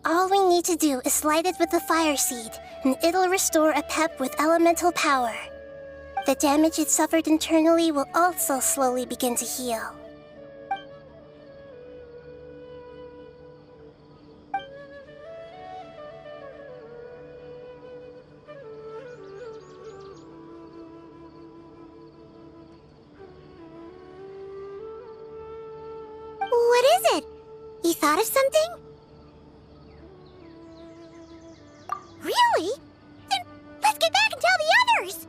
All we need to do is light it with the fire seed, and it'll restore a pep with elemental power. The damage it suffered internally will also slowly begin to heal. What is it? You thought of something? Really? Then let's get back and tell the others!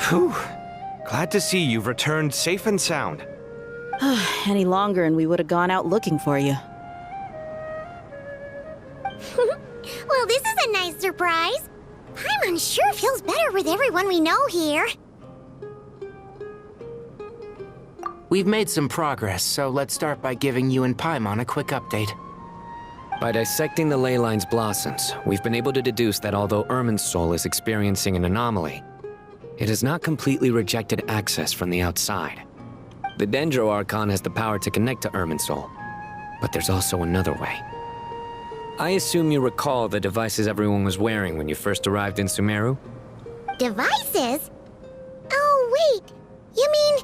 Whew. Glad to see you've returned safe and sound. Any longer and we would have gone out looking for you. Well, this is a nice surprise. I'm unsure it feels better with everyone we know here. We've made some progress, so let's start by giving you and Paimon a quick update. By dissecting the ley line's blossoms, we've been able to deduce that although Irminsul is experiencing an anomaly, it has not completely rejected access from the outside. The Dendro Archon has the power to connect to Irminsul, but there's also another way. I assume you recall the devices everyone was wearing when you first arrived in Sumeru? Devices? Wait, you mean...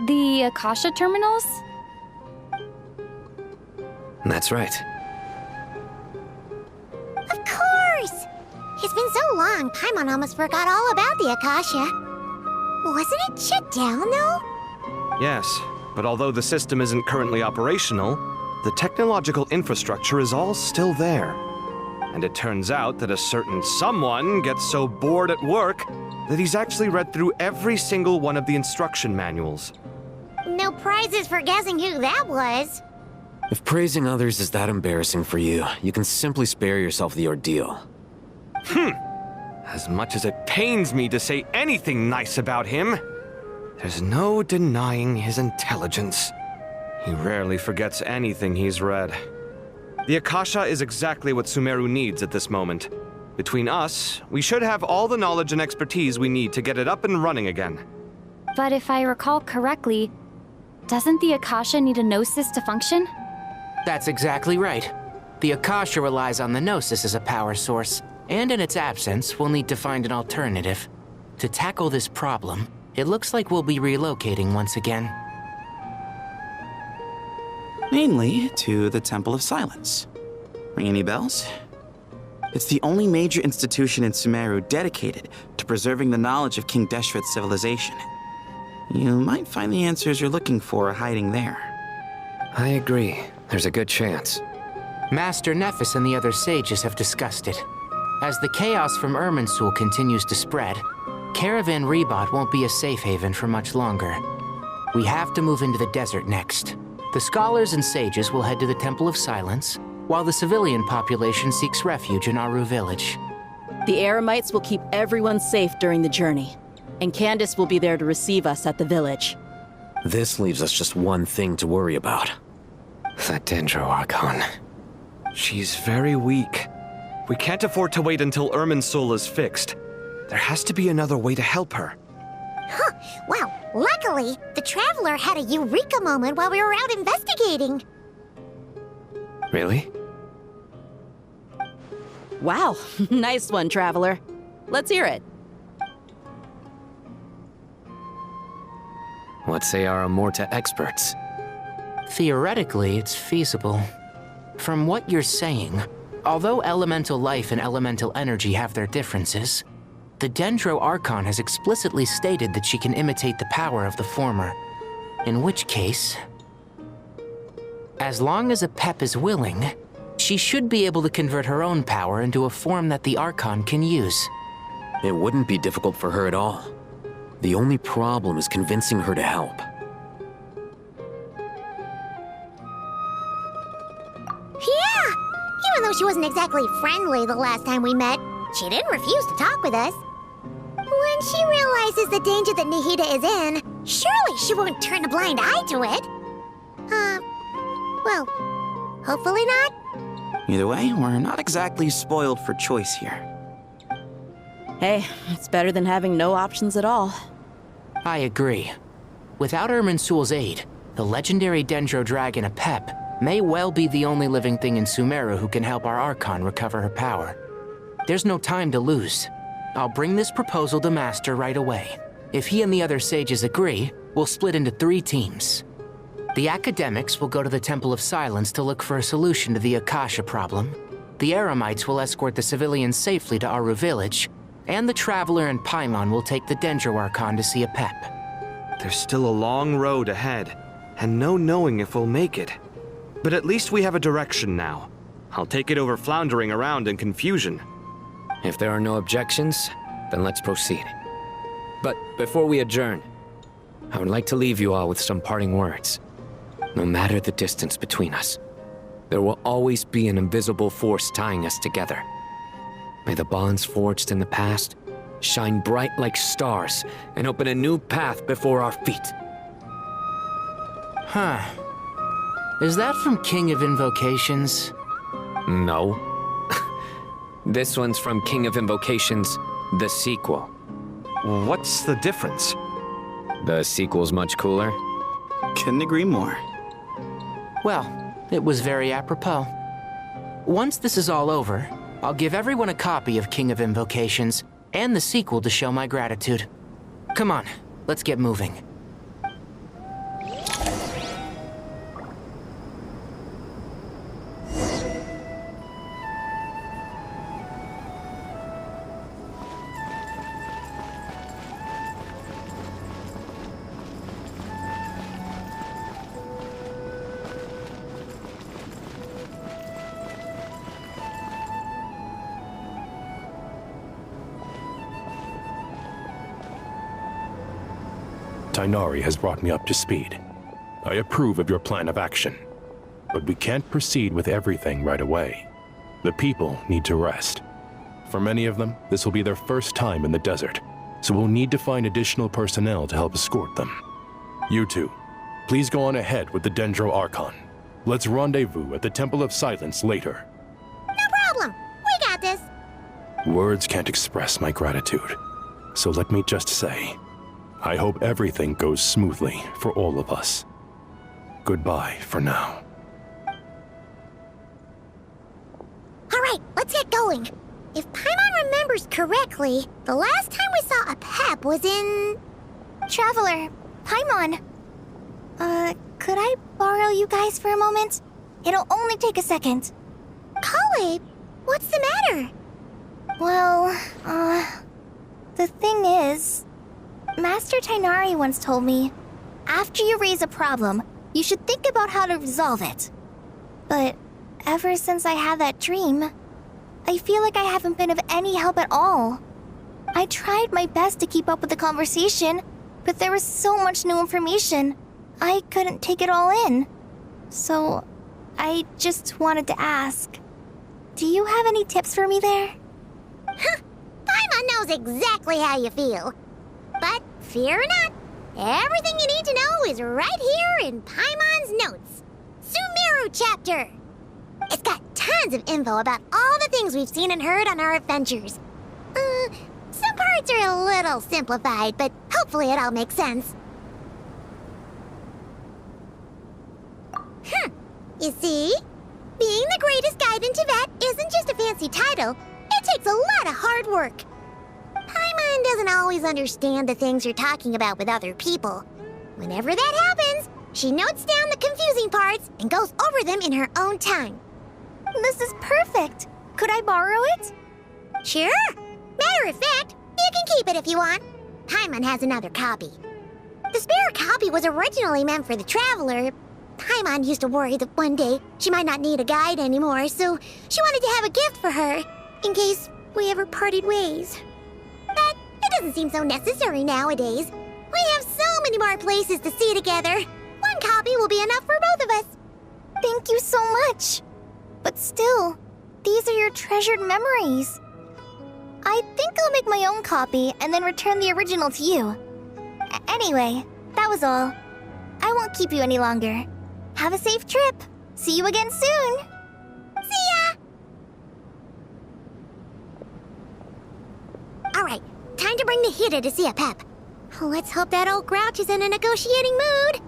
The Akasha terminals? That's right. Of course! It's been so long, Paimon almost forgot all about the Akasha. Wasn't it shut down, though? Yes, but although the system isn't currently operational, the technological infrastructure is all still there. And it turns out that a certain someone gets so bored at work that he's actually read through every single one of the instruction manuals. No prizes for guessing who that was. If praising others is that embarrassing for you, you can simply spare yourself the ordeal. As much as it pains me to say anything nice about him, there's no denying his intelligence. He rarely forgets anything he's read. The Akasha is exactly what Sumeru needs at this moment. Between us, we should have all the knowledge and expertise we need to get it up and running again. But if I recall correctly, doesn't the Akasha need a Gnosis to function? That's exactly right. The Akasha relies on the Gnosis as a power source, and in its absence, we'll need to find an alternative. To tackle this problem, it looks like we'll be relocating once again. Mainly to the Temple of Silence. Ring any bells? It's the only major institution in Sumeru dedicated to preserving the knowledge of King Deshret's civilization. You might find the answers you're looking for hiding there. I agree. There's a good chance. Master Nephis and the other sages have discussed it. As the chaos from Irminsul continues to spread, Caravan Rebot won't be a safe haven for much longer. We have to move into the desert next. The scholars and sages will head to the Temple of Silence, while the civilian population seeks refuge in Aru Village. The Eremites will keep everyone safe during the journey, and Candace will be there to receive us at the village. This leaves us just one thing to worry about. That Dendro Archon. She's very weak. We can't afford to wait until Irminsul is fixed. There has to be another way to help her. Huh, wow. Luckily, the Traveler had a eureka moment while we were out investigating. Really? Wow, nice one, Traveler. Let's hear it. What say our Amorta experts? Theoretically, it's feasible. From what you're saying, although elemental life and elemental energy have their differences, the Dendro Archon has explicitly stated that she can imitate the power of the former. In which case, as long as Apep is willing, she should be able to convert her own power into a form that the Archon can use. It wouldn't be difficult for her at all. The only problem is convincing her to help. Yeah! Even though she wasn't exactly friendly the last time we met, she didn't refuse to talk with us. When she realizes the danger that Nahida is in, surely she won't turn a blind eye to it. Well, hopefully not. Either way, we're not exactly spoiled for choice here. Hey, it's better than having no options at all. I agree. Without Irminsul's aid, the legendary Dendro Dragon Apep may well be the only living thing in Sumeru who can help our Archon recover her power. There's no time to lose. I'll bring this proposal to Master right away. If he and the other sages agree, we'll split into 3 teams. The academics will go to the Temple of Silence to look for a solution to the Akasha problem. The Eremites will escort the civilians safely to Aru Village, and the Traveler and Paimon will take the Dendro Archon to see Apep. There's still a long road ahead, and no knowing if we'll make it. But at least we have a direction now. I'll take it over floundering around in confusion. If there are no objections, then let's proceed. But before we adjourn, I would like to leave you all with some parting words. No matter the distance between us, there will always be an invisible force tying us together. May the bonds forged in the past shine bright like stars and open a new path before our feet. Huh. Is that from King of Invocations? No. This one's from King of Invocations, the sequel. What's the difference? The sequel's much cooler. Couldn't agree more. Well, it was very apropos. Once this is all over, I'll give everyone a copy of King of Invocations and the sequel to show my gratitude. Come on, let's let's get moving. Tighnari has brought me up to speed. I approve of your plan of action, but we can't proceed with everything right away. The people need to rest. For many of them, this will be their first time in the desert, so we'll need to find additional personnel to help escort them. You two, please go on ahead with the Dendro Archon. Let's rendezvous at the Temple of Silence later. No problem. We got this. Words can't express my gratitude, so let me just say, I hope everything goes smoothly for all of us. Goodbye for now. All right, let's get going. If Paimon remembers correctly, the last time we saw a Pep was in... Traveler, Paimon. Could I borrow you guys for a moment? It'll only take a second. Kale, what's the matter? Well, the thing is... Master Tighnari once told me, after you raise a problem, you should think about how to resolve it. But ever since I had that dream, I feel like I haven't been of any help at all. I tried my best to keep up with the conversation, but there was so much new information, I couldn't take it all in. So, I just wanted to ask, do you have any tips for me there? Paimon knows exactly how you feel. But fear not, everything you need to know is right here in Paimon's notes. Sumeru chapter. It's got tons of info about all the things we've seen and heard on our adventures. Some parts are a little simplified, but hopefully it all makes sense. You see? Being the greatest guide in Tibet isn't just a fancy title. It takes a lot of hard work. Paimon doesn't always understand the things you're talking about with other people. Whenever that happens, she notes down the confusing parts and goes over them in her own time. This is perfect. Could I borrow it? Sure. Matter of fact, you can keep it if you want. Paimon has another copy. The spare copy was originally meant for the Traveler. Paimon used to worry that one day she might not need a guide anymore, so she wanted to have a gift for her, in case we ever parted ways. But it doesn't seem so necessary nowadays. We have so many more places to see together. One copy will be enough for both of us. Thank you so much. But still, these are your treasured memories. I think I'll make my own copy and then return the original to you. Anyway, that was all. I won't keep you any longer. Have a safe trip. See you again soon. See ya! Alright, time to bring Nahida to see a Pep. Let's hope that old grouch is in a negotiating mood.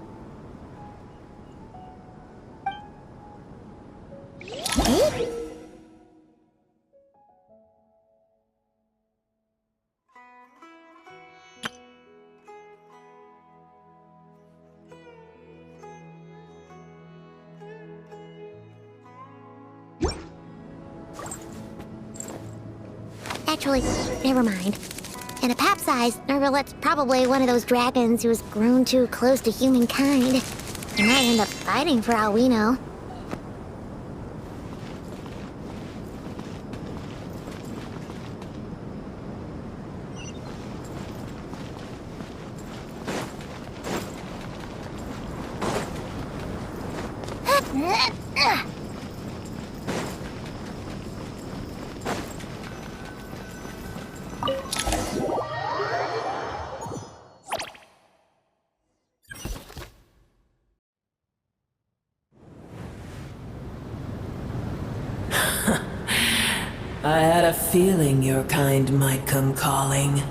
Hey? Actually, never mind. In a Pap size, Nervalet's probably one of those dragons who has grown too close to humankind. They might end up fighting for all we know. I had a feeling your kind might come calling.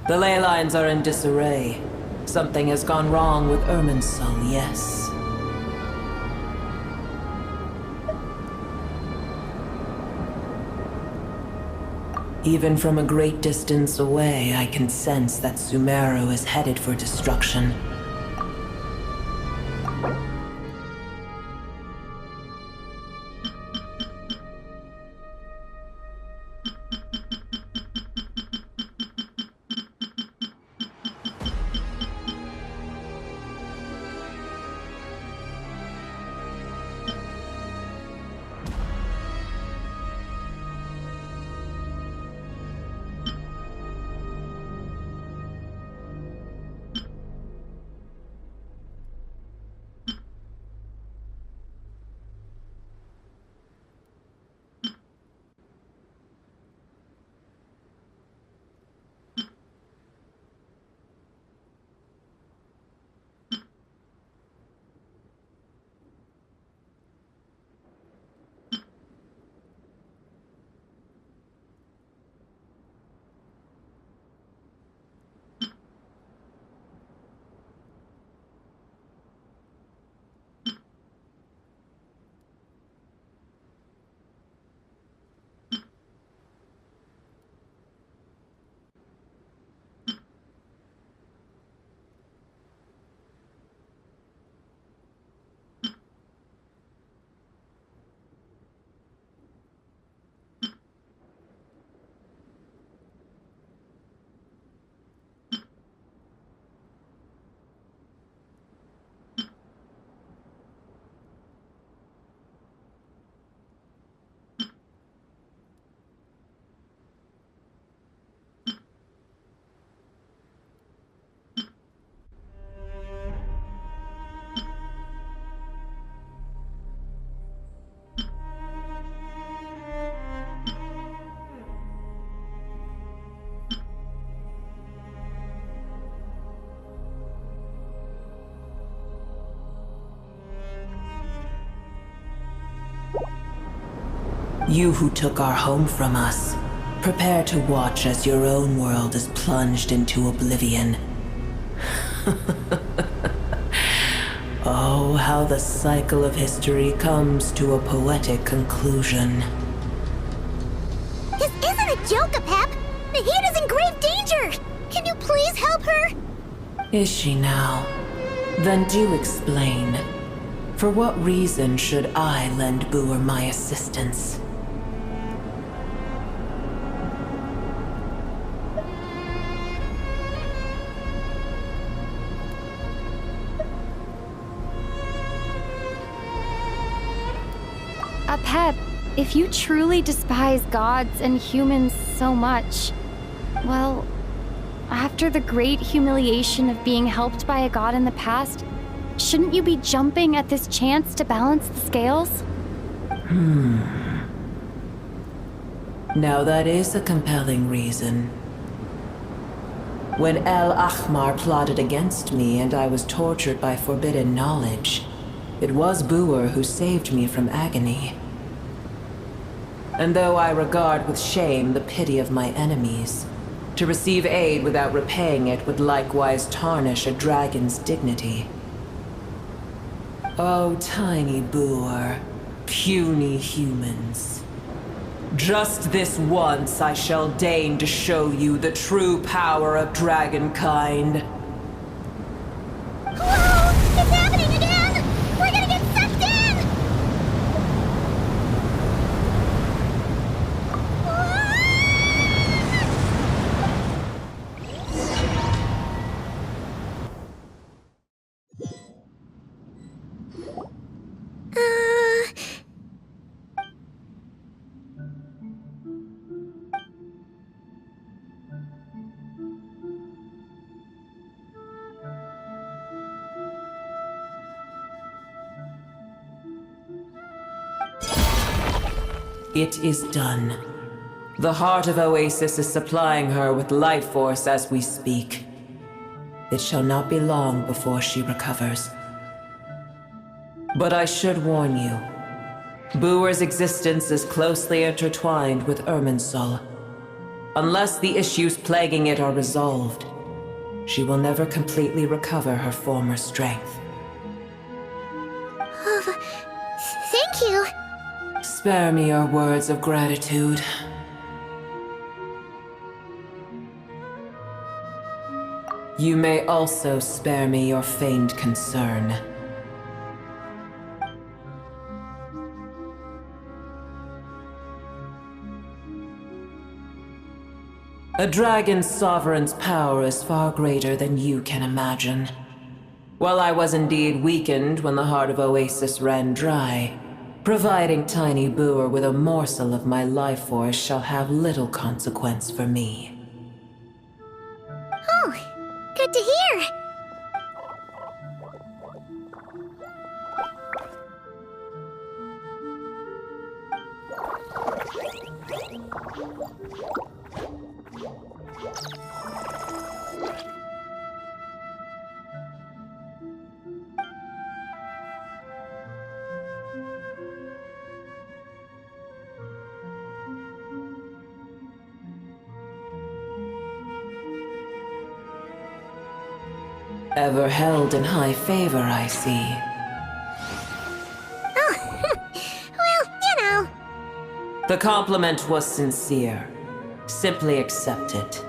The ley lines are in disarray. Something has gone wrong with Irminsul, yes. Even from a great distance away, I can sense that Sumeru is headed for destruction. You who took our home from us, prepare to watch as your own world is plunged into oblivion. Oh, how the cycle of history comes to a poetic conclusion. This isn't a joke, Pep! Nahida's in grave danger! Can you please help her? Is she now? Then do explain. For what reason should I lend Boer my assistance? Pep, if you truly despise gods and humans so much, well, after the great humiliation of being helped by a god in the past, shouldn't you be jumping at this chance to balance the scales? Now that is a compelling reason. When El Ahmar plotted against me and I was tortured by forbidden knowledge, it was Boer who saved me from agony. And though I regard with shame the pity of my enemies, to receive aid without repaying it would likewise tarnish a dragon's dignity. Oh, tiny Boer, puny humans. Just this once I shall deign to show you the true power of dragonkind. Whoa! It's happening again! We're gonna get sucked in! It is done. The heart of Oasis is supplying her with life force as we speak. It shall not be long before she recovers. But I should warn you. Boer's existence is closely intertwined with Irminsul. Unless the issues plaguing it are resolved, she will never completely recover her former strength. Thank you. Spare me your words of gratitude. You may also spare me your feigned concern. A dragon's sovereign's power is far greater than you can imagine. While I was indeed weakened when the heart of Oasis ran dry, providing Tiny Booer with a morsel of my life force shall have little consequence for me. Oh, good to hear. Ever held in high favor, I see. Oh, well, you know. The compliment was sincere. Simply accept it.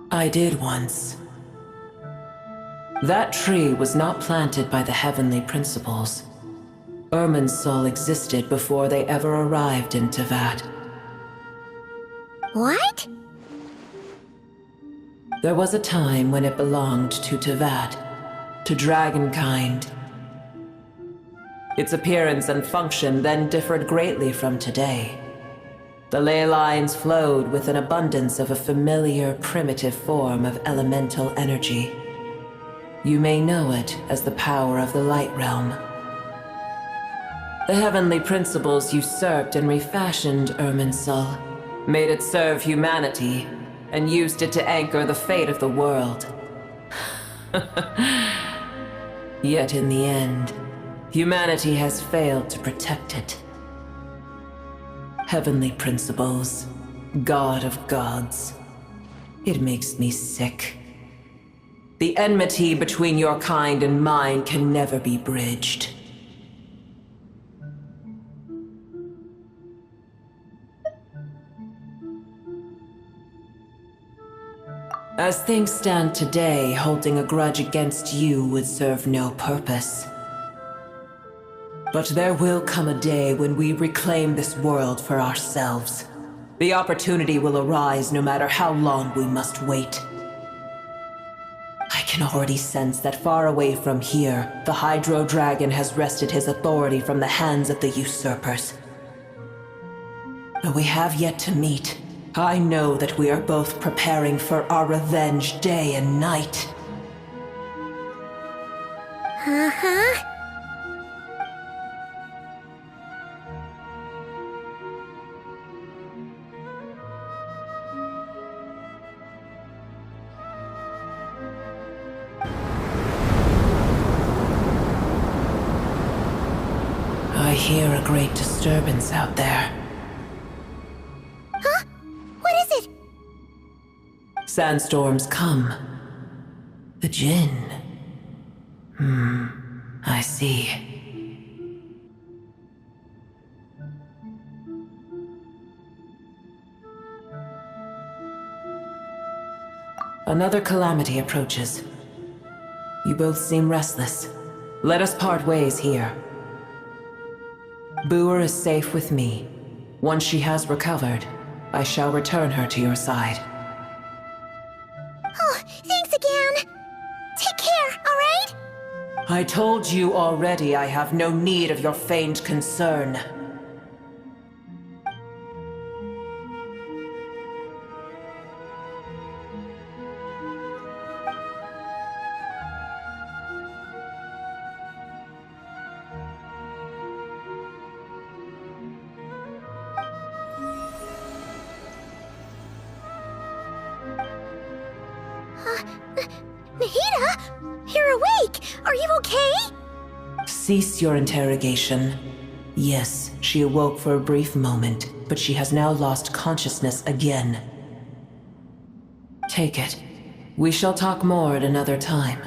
I did once. That tree was not planted by the heavenly principles. Irminsul existed before they ever arrived in Tevat. What? There was a time when it belonged to Tevat, to dragonkind. Its appearance and function then differed greatly from today. The ley lines flowed with an abundance of a familiar, primitive form of elemental energy. You may know it as the power of the Light Realm. The heavenly principles usurped and refashioned Irminsul, made it serve humanity, and used it to anchor the fate of the world. Yet in the end, humanity has failed to protect it. Heavenly principles, God of gods. It makes me sick. The enmity between your kind and mine can never be bridged. As things stand today, holding a grudge against you would serve no purpose. But there will come a day when we reclaim this world for ourselves. The opportunity will arise no matter how long we must wait. I can already sense that far away from here, the Hydro Dragon has wrested his authority from the hands of the usurpers. Though we have yet to meet, I know that we are both preparing for our revenge day and night. Uh-huh. I hear a great disturbance out there. Huh? What is it? Sandstorms come. The Jinn. I see. Another calamity approaches. You both seem restless. Let us part ways here. Booer is safe with me. Once she has recovered, I shall return her to your side. Oh, thanks again. Take care, alright? I told you already I have no need of your feigned concern. Nahida? You're awake! Are you okay? Cease your interrogation. Yes, she awoke for a brief moment, but she has now lost consciousness again. Take it. We shall talk more at another time.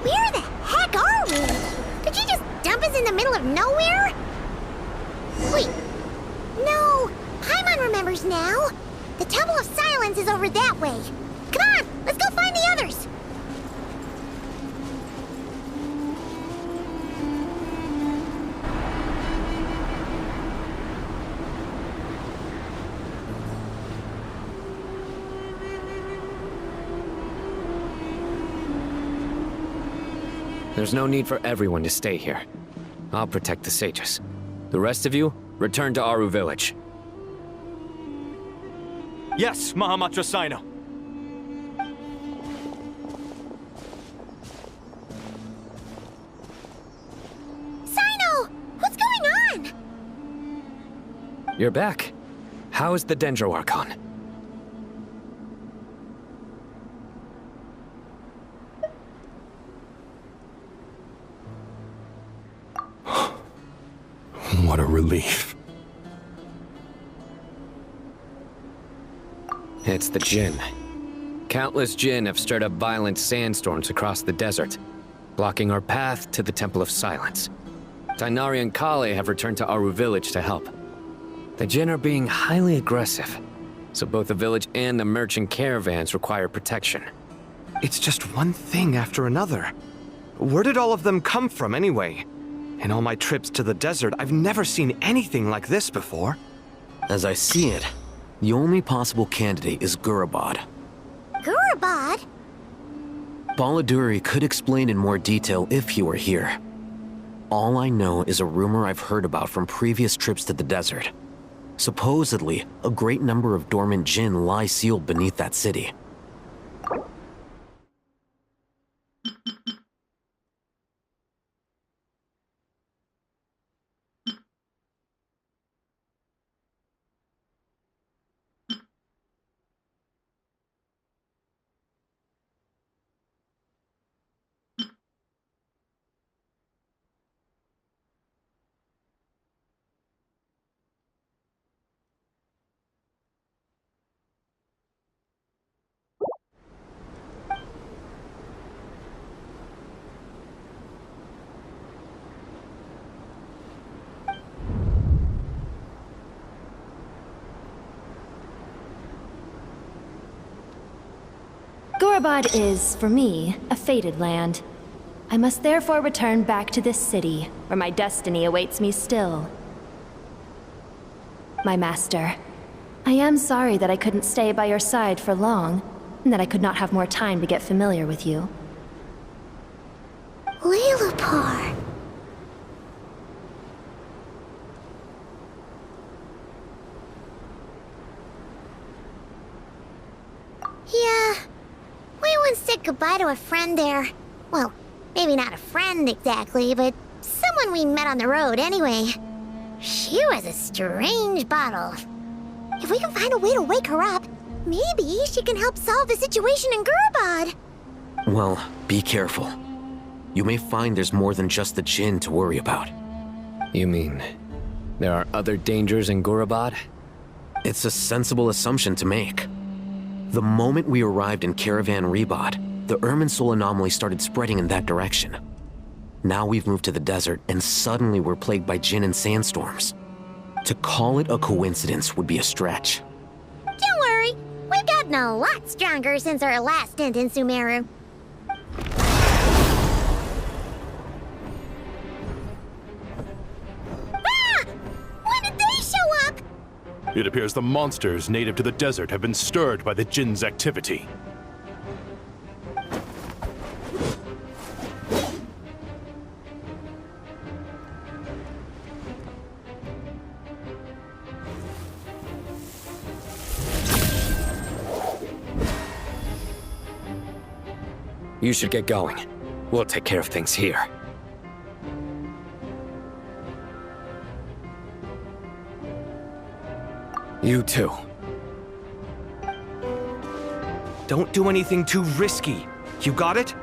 Where the heck are we? Did you just dump us in the middle of nowhere? Wait. No. Paimon remembers now. The Temple of Silence is over that way. Come on, let's go find the others. There's no need for everyone to stay here. I'll protect the sages. The rest of you, return to Aru village. Yes, Mahamatra Sino. Sino! What's going on? You're back. How is the Dendro Archon? What a relief. It's the Jinn. Countless Jinn have stirred up violent sandstorms across the desert, blocking our path to the Temple of Silence. Tighnari and Kale have returned to Aru village to help. The Jinn are being highly aggressive, so both the village and the merchant caravans require protection. It's just one thing after another. Where did all of them come from anyway? In all my trips to the desert, I've never seen anything like this before. As I see it, the only possible candidate is Gurabad. Gurabad? Baladuri could explain in more detail if he were here. All I know is a rumor I've heard about from previous trips to the desert. Supposedly, a great number of dormant Jinn lie sealed beneath that city. Gurabad is, for me, a fated land. I must therefore return back to this city, where my destiny awaits me still. My master, I am sorry that I couldn't stay by your side for long, and that I could not have more time to get familiar with you. Lilipar. Yeah. We once said goodbye to a friend there. Well, maybe not a friend exactly, but someone we met on the road anyway. She was a strange bottle. If we can find a way to wake her up, maybe she can help solve the situation in Gurabad. Well, be careful. You may find there's more than just the Jinn to worry about. You mean, there are other dangers in Gurabad? It's a sensible assumption to make. The moment we arrived in Caravan Rebad, the Irminsul anomaly started spreading in that direction. Now we've moved to the desert, and suddenly we're plagued by Jinn and sandstorms. To call it a coincidence would be a stretch. Don't worry, we've gotten a lot stronger since our last stint in Sumeru. Ah! When did they show up? It appears the monsters native to the desert have been stirred by the Jinn's activity. You should get going. We'll take care of things here. You too. Don't do anything too risky. You got it?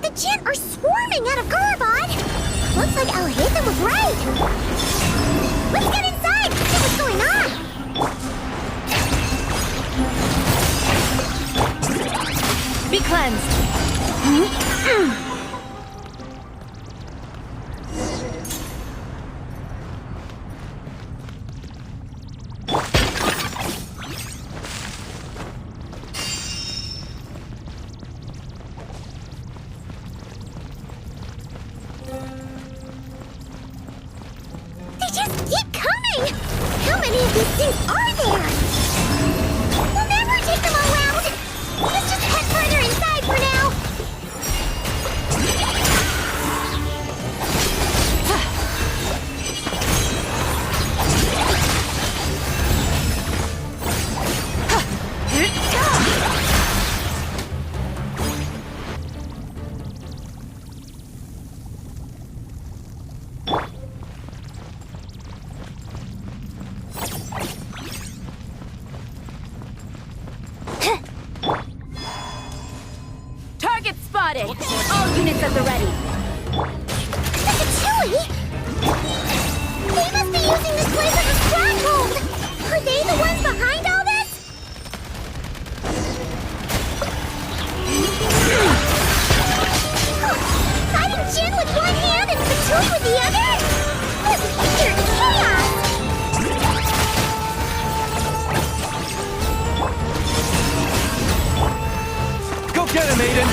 The Jinn are swarming out of Gurabad! Looks like Al-Haytham was right! Let's get inside and see what's going on! Be cleansed. They just keep coming! How many of these things are there? We'll never take them all out! Let's just head further inside for now! Target spotted! All units at the ready. Chili? They must be using this place as a stronghold! Are they the ones behind all this? Fighting Jinn with one hand and Fatui with the other? This is pure chaos! Go get him, Aiden!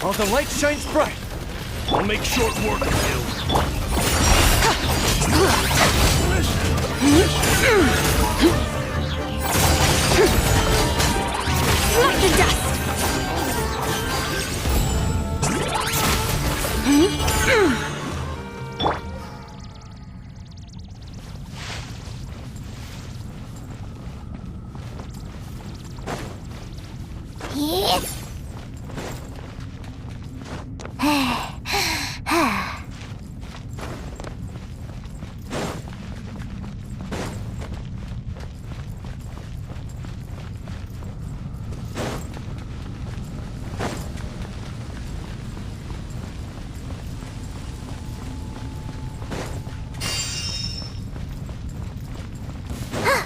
Oh, the light shines bright. We'll make short work of you. Like the dust! Yes.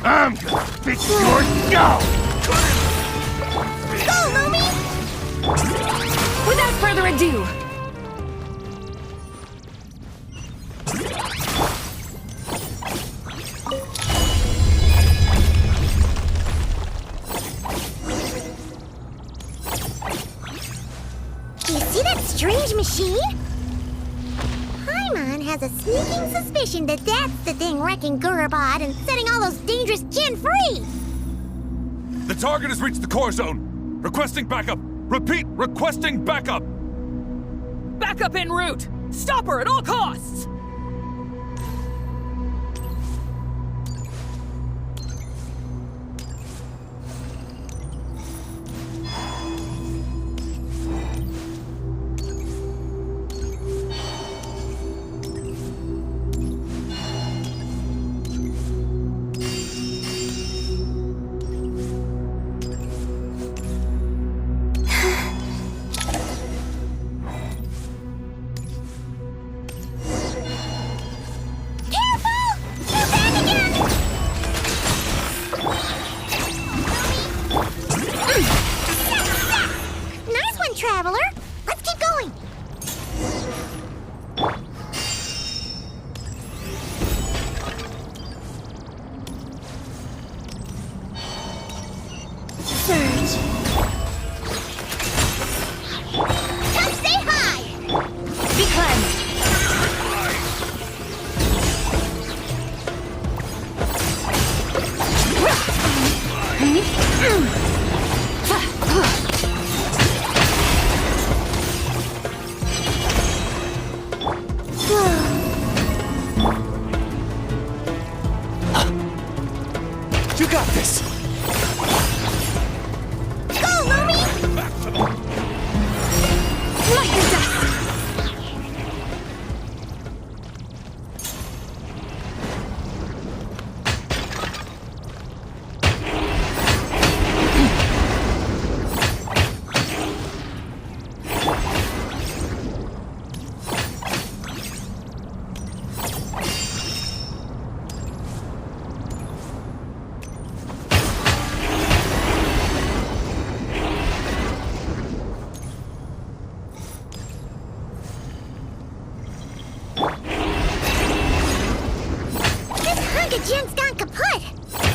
I'm gonna fix your skull! Go, Lumi! Without further ado, storage machine? Paimon has a sneaking suspicion that that's the thing wrecking Gurabad and setting all those dangerous Jinn free! The target has reached the core zone. Requesting backup. Repeat, requesting backup. Backup en route! Stop her at all costs! You got this! Go, Lumi! Light your dust! Jin's gone kaput!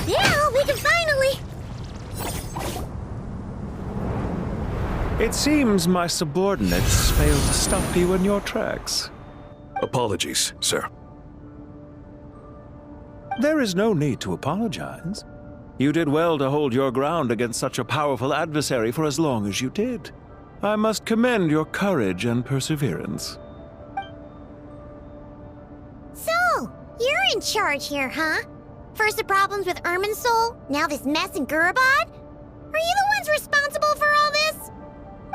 Now we can finally... It seems my subordinates failed to stop you in your tracks. Apologies, sir. There is no need to apologize. You did well to hold your ground against such a powerful adversary for as long as you did. I must commend your courage and perseverance. So, you're in charge here, huh? First the problems with Irminsul, now this mess in Gurabad? Are you the ones responsible for all this?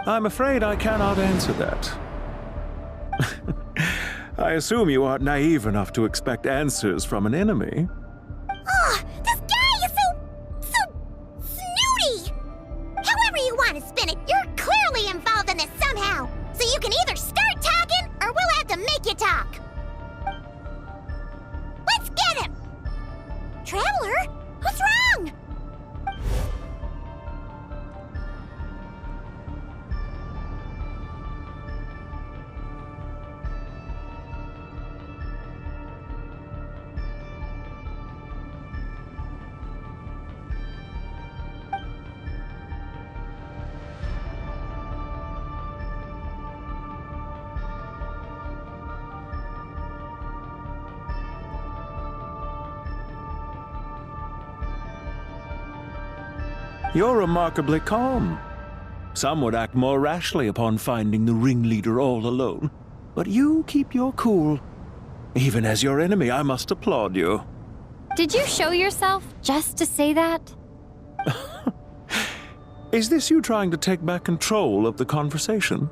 I'm afraid I cannot answer that. I assume you aren't naive enough to expect answers from an enemy. Oh, this guy is so snooty! However you want to spin it, you're clearly involved in this somehow. So you can either start talking, or we'll have to make you talk. Let's get him! Traveler, what's wrong? You're remarkably calm. Some would act more rashly upon finding the ringleader all alone. But you keep your cool. Even as your enemy, I must applaud you. Did you show yourself just to say that? Is this you trying to take back control of the conversation?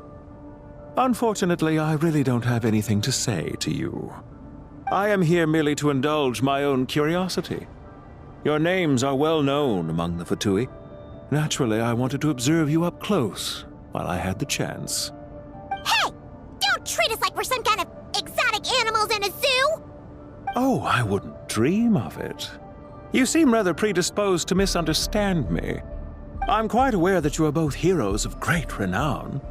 Unfortunately, I really don't have anything to say to you. I am here merely to indulge my own curiosity. Your names are well known among the Fatui. Naturally, I wanted to observe you up close while I had the chance. Hey! Don't treat us like we're some kind of exotic animals in a zoo! Oh, I wouldn't dream of it. You seem rather predisposed to misunderstand me. I'm quite aware that you are both heroes of great renown.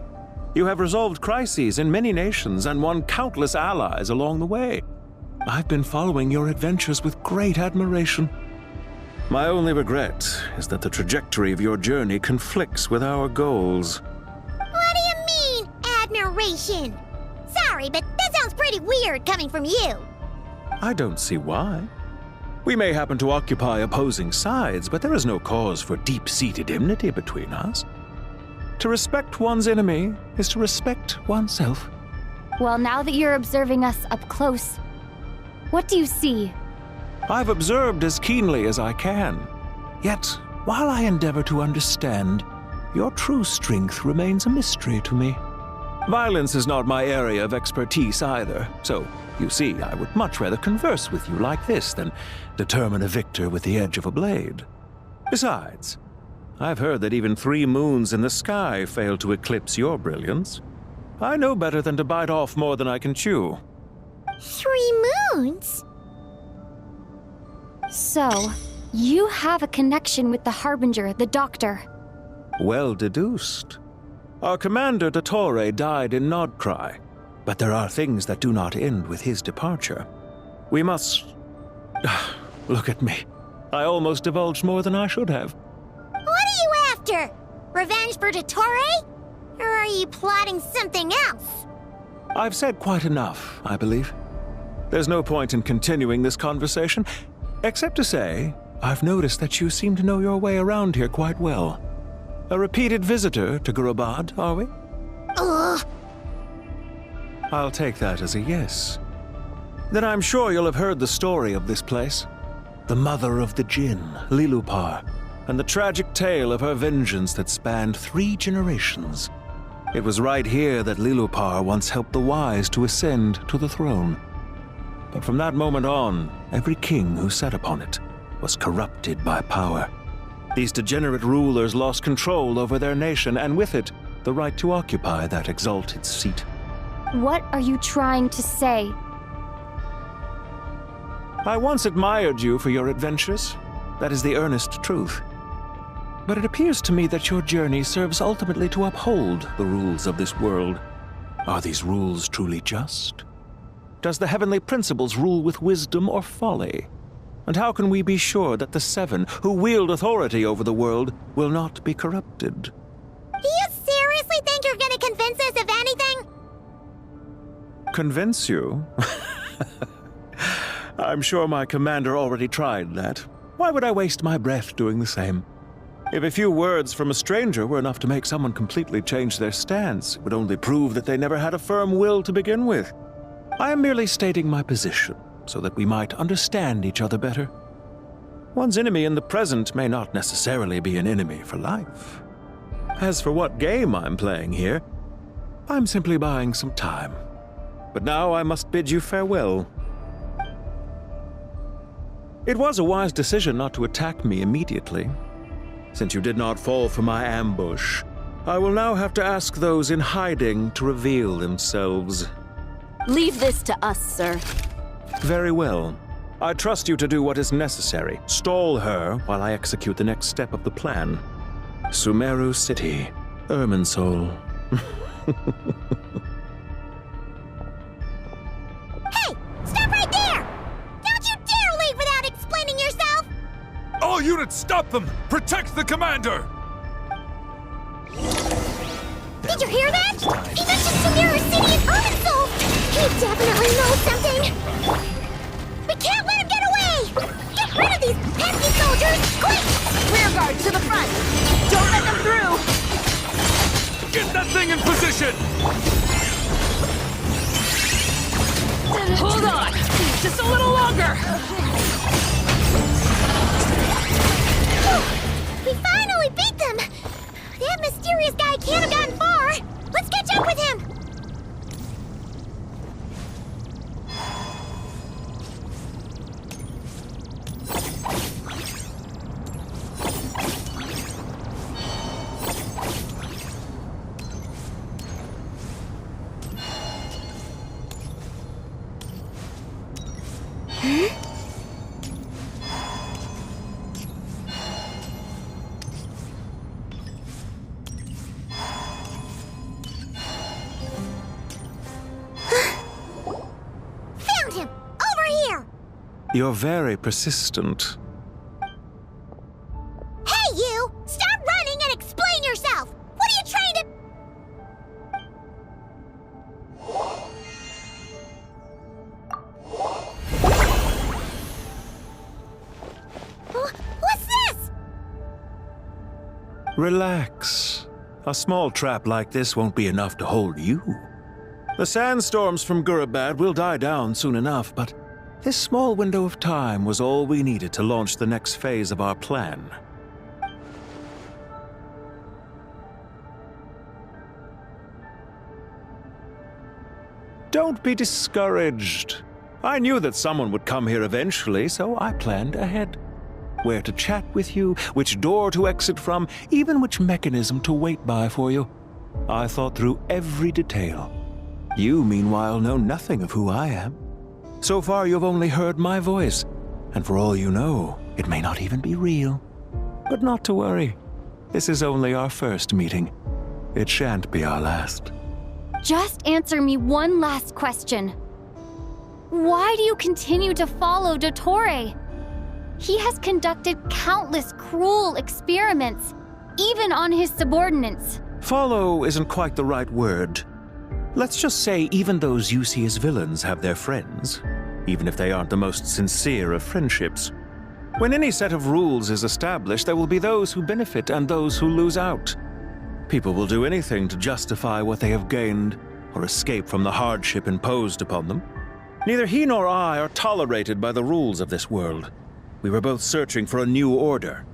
You have resolved crises in many nations and won countless allies along the way. I've been following your adventures with great admiration. My only regret is that the trajectory of your journey conflicts with our goals. What do you mean, admiration? situation. Sorry, but that sounds pretty weird coming from you. I don't see why. We may happen to occupy opposing sides, but there is no cause for deep-seated enmity between us. To respect one's enemy is to respect oneself. Well, now that you're observing us up close, what do you see? I've observed as keenly as I can. Yet, while I endeavor to understand, your true strength remains a mystery to me. Violence is not my area of expertise either, so, you see, I would much rather converse with you like this than determine a victor with the edge of a blade. Besides, I've heard that even 3 moons in the sky fail to eclipse your brilliance. I know better than to bite off more than I can chew. 3 moons? So, you have a connection with the Harbinger, the Doctor. Well deduced. Our commander, Dottore, died in Nodcry, but there are things that do not end with his departure. We must... Look at me. I almost divulged more than I should have. What are you after? Revenge for Dottore? Or are you plotting something else? I've said quite enough, I believe. There's no point in continuing this conversation, except to say, I've noticed that you seem to know your way around here quite well. A repeated visitor to Gurabad, are we? Ugh. I'll take that as a yes. Then I'm sure you'll have heard the story of this place. The mother of the Jinn, Lilupar, and the tragic tale of her vengeance that spanned 3 generations. It was right here that Lilupar once helped the wise to ascend to the throne. But from that moment on, every king who sat upon it was corrupted by power. These degenerate rulers lost control over their nation, and with it, the right to occupy that exalted seat. What are you trying to say? I once admired you for your adventures. That is the earnest truth. But it appears to me that your journey serves ultimately to uphold the rules of this world. Are these rules truly just? Does the heavenly principles rule with wisdom or folly? And how can we be sure that the 7 who wield authority over the world will not be corrupted? Do you seriously think you're gonna convince us of anything? Convince you? I'm sure my commander already tried that. Why would I waste my breath doing the same? If a few words from a stranger were enough to make someone completely change their stance, it would only prove that they never had a firm will to begin with. I am merely stating my position, so that we might understand each other better. One's enemy in the present may not necessarily be an enemy for life. As for what game I'm playing here, I'm simply buying some time. But now I must bid you farewell. It was a wise decision not to attack me immediately. Since you did not fall for my ambush, I will now have to ask those in hiding to reveal themselves. Leave this to us, sir. Very well. I trust you to do what is necessary. Stall her while I execute the next step of the plan. Sumeru City, Irminsul. Hey! Stop right there! Don't you dare leave without explaining yourself! All units, stop them! Protect the commander! Did you hear that? He mentioned Sumeru City and Irminsul! He definitely knows something! We can't let him get away! Get rid of these pesky soldiers, quick! Rear guard to the front! Don't let them through! Get that thing in position! Hold on! Just a little longer! We finally beat them! That mysterious guy can't have gotten far! Let's catch up with him! Found him! Over here! You're very persistent. Hey, you! Stop running and explain yourself! What are you trying to... Relax. A small trap like this won't be enough to hold you. The sandstorms from Gurabad will die down soon enough, but this small window of time was all we needed to launch the next phase of our plan. Don't be discouraged. I knew that someone would come here eventually, so I planned ahead. Where to chat with you, which door to exit from, even which mechanism to wait by for you. I thought through every detail. You, meanwhile, know nothing of who I am. So far, you've only heard my voice, and for all you know, it may not even be real. But not to worry. This is only our first meeting. It shan't be our last. Just answer me one last question. Why do you continue to follow Dottore? He has conducted countless cruel experiments, even on his subordinates. Follow isn't quite the right word. Let's just say even those you see as villains have their friends, even if they aren't the most sincere of friendships. When any set of rules is established, there will be those who benefit and those who lose out. People will do anything to justify what they have gained or escape from the hardship imposed upon them. Neither he nor I are tolerated by the rules of this world. We were both searching for a new order.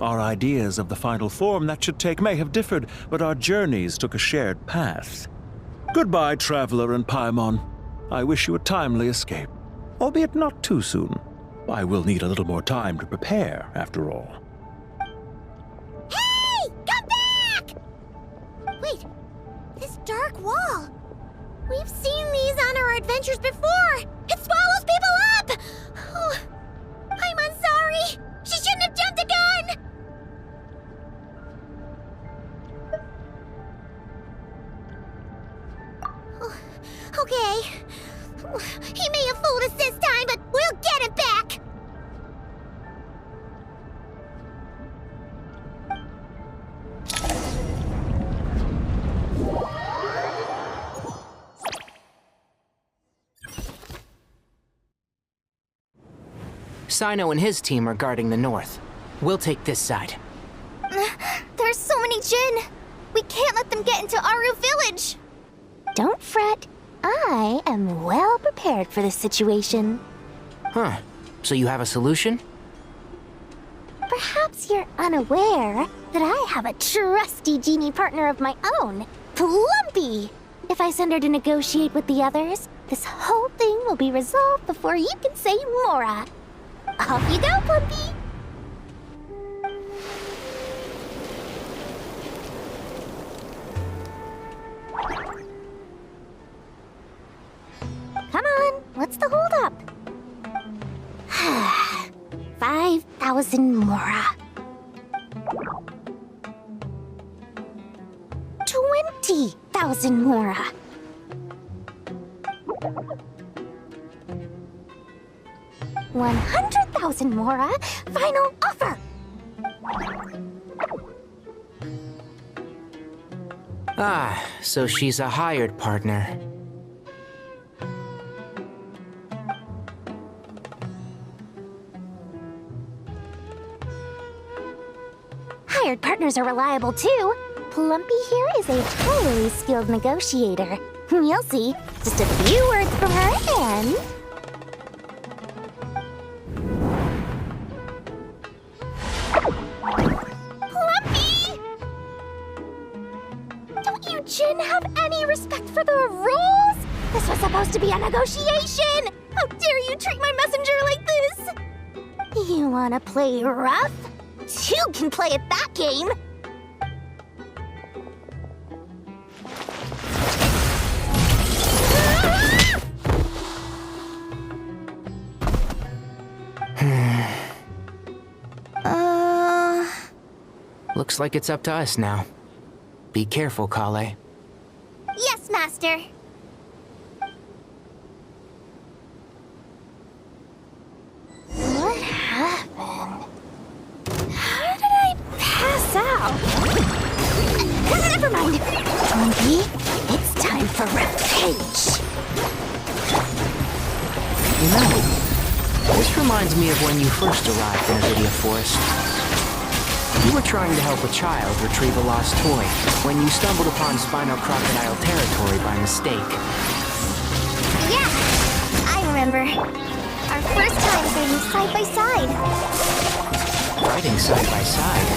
Our ideas of the final form that should take may have differed, but our journeys took a shared path. Goodbye, Traveler and Paimon. I wish you a timely escape, albeit not too soon. I will need a little more time to prepare, after all. Hey! Come back! Wait, this dark wall. We've seen these on our adventures before. It swallows people up! Oh, I'm sorry. She shouldn't have jumped the gun! Okay. He may have fooled us this time, but we'll get it back! Sino and his team are guarding the north. We'll take this side. There's so many Jinn! We can't let them get into Aru Village! Don't fret. I am well prepared for this situation. Huh. So you have a solution? Perhaps you're unaware that I have a trusty genie partner of my own, Plumpy. If I send her to negotiate with the others, this whole thing will be resolved before you can say Mora. Off you go, Plumpy! Come on, what's the holdup? 5,000 Mora. 20,000 Mora. 100,000 Mora. Final offer. Ah, so she's a hired partner. Hired partners are reliable too. Plumpy here is a totally skilled negotiator. You'll see. Just a few words from her and... Plumpy! Don't you Jinn have any respect for the rules? This was supposed to be a negotiation! How dare you treat my messenger like this? You wanna play rough? Two can play at that game! Looks like it's up to us now. Be careful, Kale. Yes, Master. What happened? How did I pass out? Never mind. Plumpy, it's time for revenge. You know, this reminds me of when you first arrived in Avidia Forest. You were trying to help a child retrieve a lost toy when you stumbled upon Spinal Crocodile territory by mistake. Yeah, I remember. Our first time fighting side by side. Fighting side by side?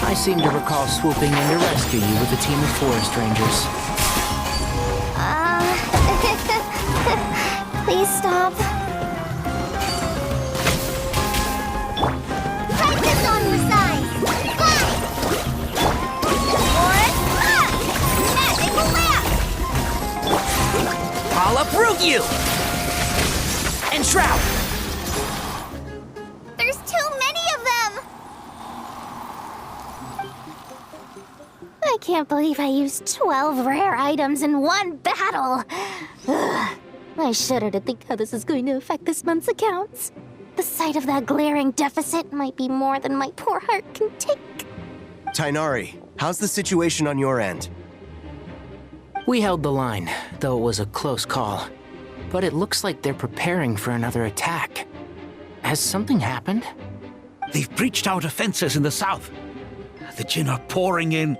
I seem to recall swooping in to rescue you with a team of forest rangers. Please stop. Practice on the side. Fly! One, magic lap! I'll uproot you! And Shroud! There's too many of them! I can't believe I used 12 rare items in one battle. Ugh. I shudder to think how this is going to affect this month's accounts. The sight of that glaring deficit might be more than my poor heart can take. Tighnari, how's the situation on your end? We held the line, though it was a close call. But it looks like they're preparing for another attack. Has something happened? They've breached our defenses in the south. The Jinn are pouring in.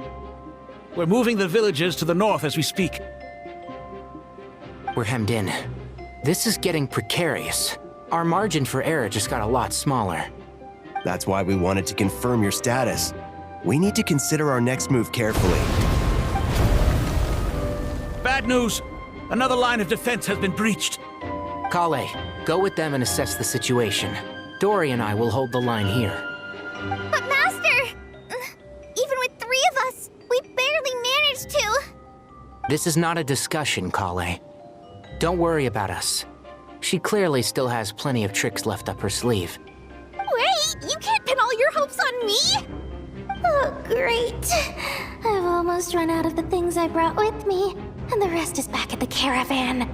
We're moving the villagers to the north as we speak. We're hemmed in. This is getting precarious. Our margin for error just got a lot smaller. That's why we wanted to confirm your status. We need to consider our next move carefully. Bad news! Another line of defense has been breached. Kale, go with them and assess the situation. Dory and I will hold the line here. But Master! Even with 3 of us, we barely managed to. This is not a discussion, Kale. Don't worry about us. She clearly still has plenty of tricks left up her sleeve. Wait, you can't pin all your hopes on me? Oh, great. I've almost run out of the things I brought with me, and the rest is back at the caravan.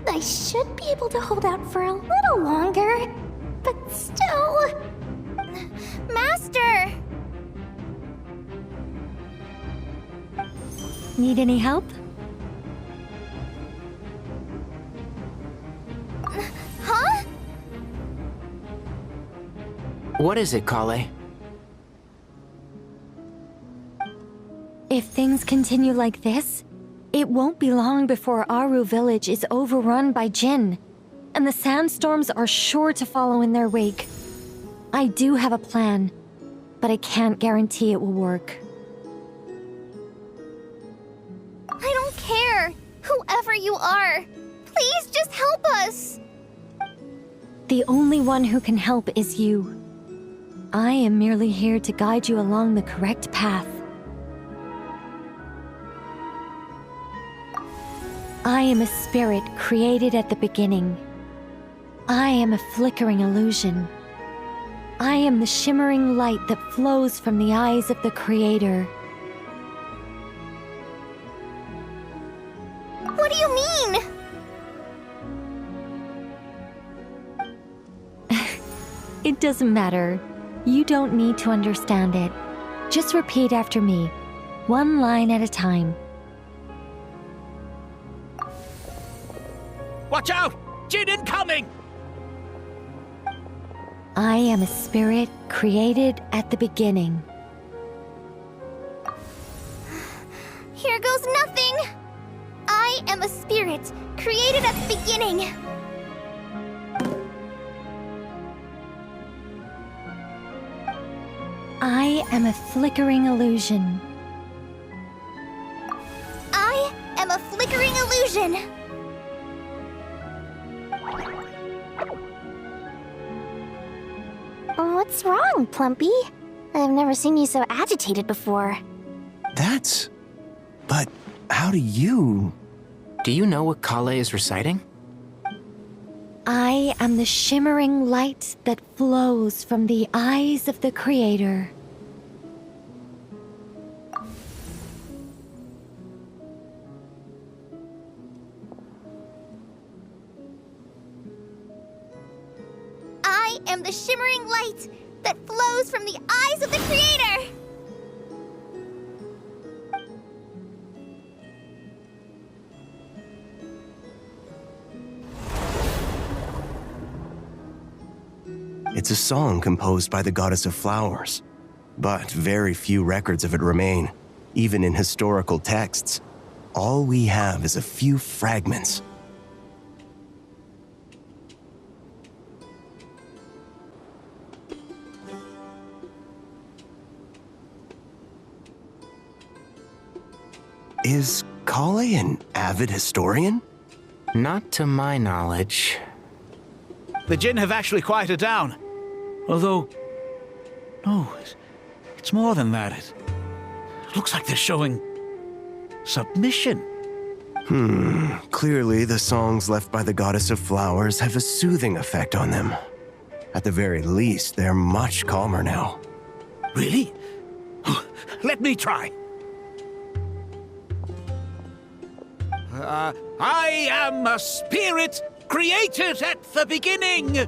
I should be able to hold out for a little longer, but still... Master! Need any help? Huh? What is it, Kale? If things continue like this, it won't be long before Aru village is overrun by Jinn, and the sandstorms are sure to follow in their wake. I do have a plan, but I can't guarantee it will work. I don't care, whoever you are. Please just help us. The only one who can help is you. I am merely here to guide you along the correct path. I am a spirit created at the beginning. I am a flickering illusion. I am the shimmering light that flows from the eyes of the Creator. What do you mean? It doesn't matter. You don't need to understand it. Just repeat after me, one line at a time. Watch out! Jinn incoming! I am a spirit created at the beginning. Here goes nothing. I am a spirit created at the beginning. I am a flickering illusion. I am a flickering illusion. What's wrong, Plumpy? I've never seen you so agitated before. But how do you... Do you know what Kale is reciting? I am the shimmering light that flows from the eyes of the Creator. I am the shimmering light that flows from the eyes of the Creator! It's a song composed by the goddess of flowers. but very few records of it remain, even in historical texts. All we have is a few fragments. Is Kale an avid historian? Not to my knowledge. The Jinn have actually quieted down. Although, no, it's more than that. It looks like they're showing submission. Clearly the songs left by the Goddess of Flowers have a soothing effect on them. At the very least, they're much calmer now. Really? Let me try. I am a spirit created at the beginning.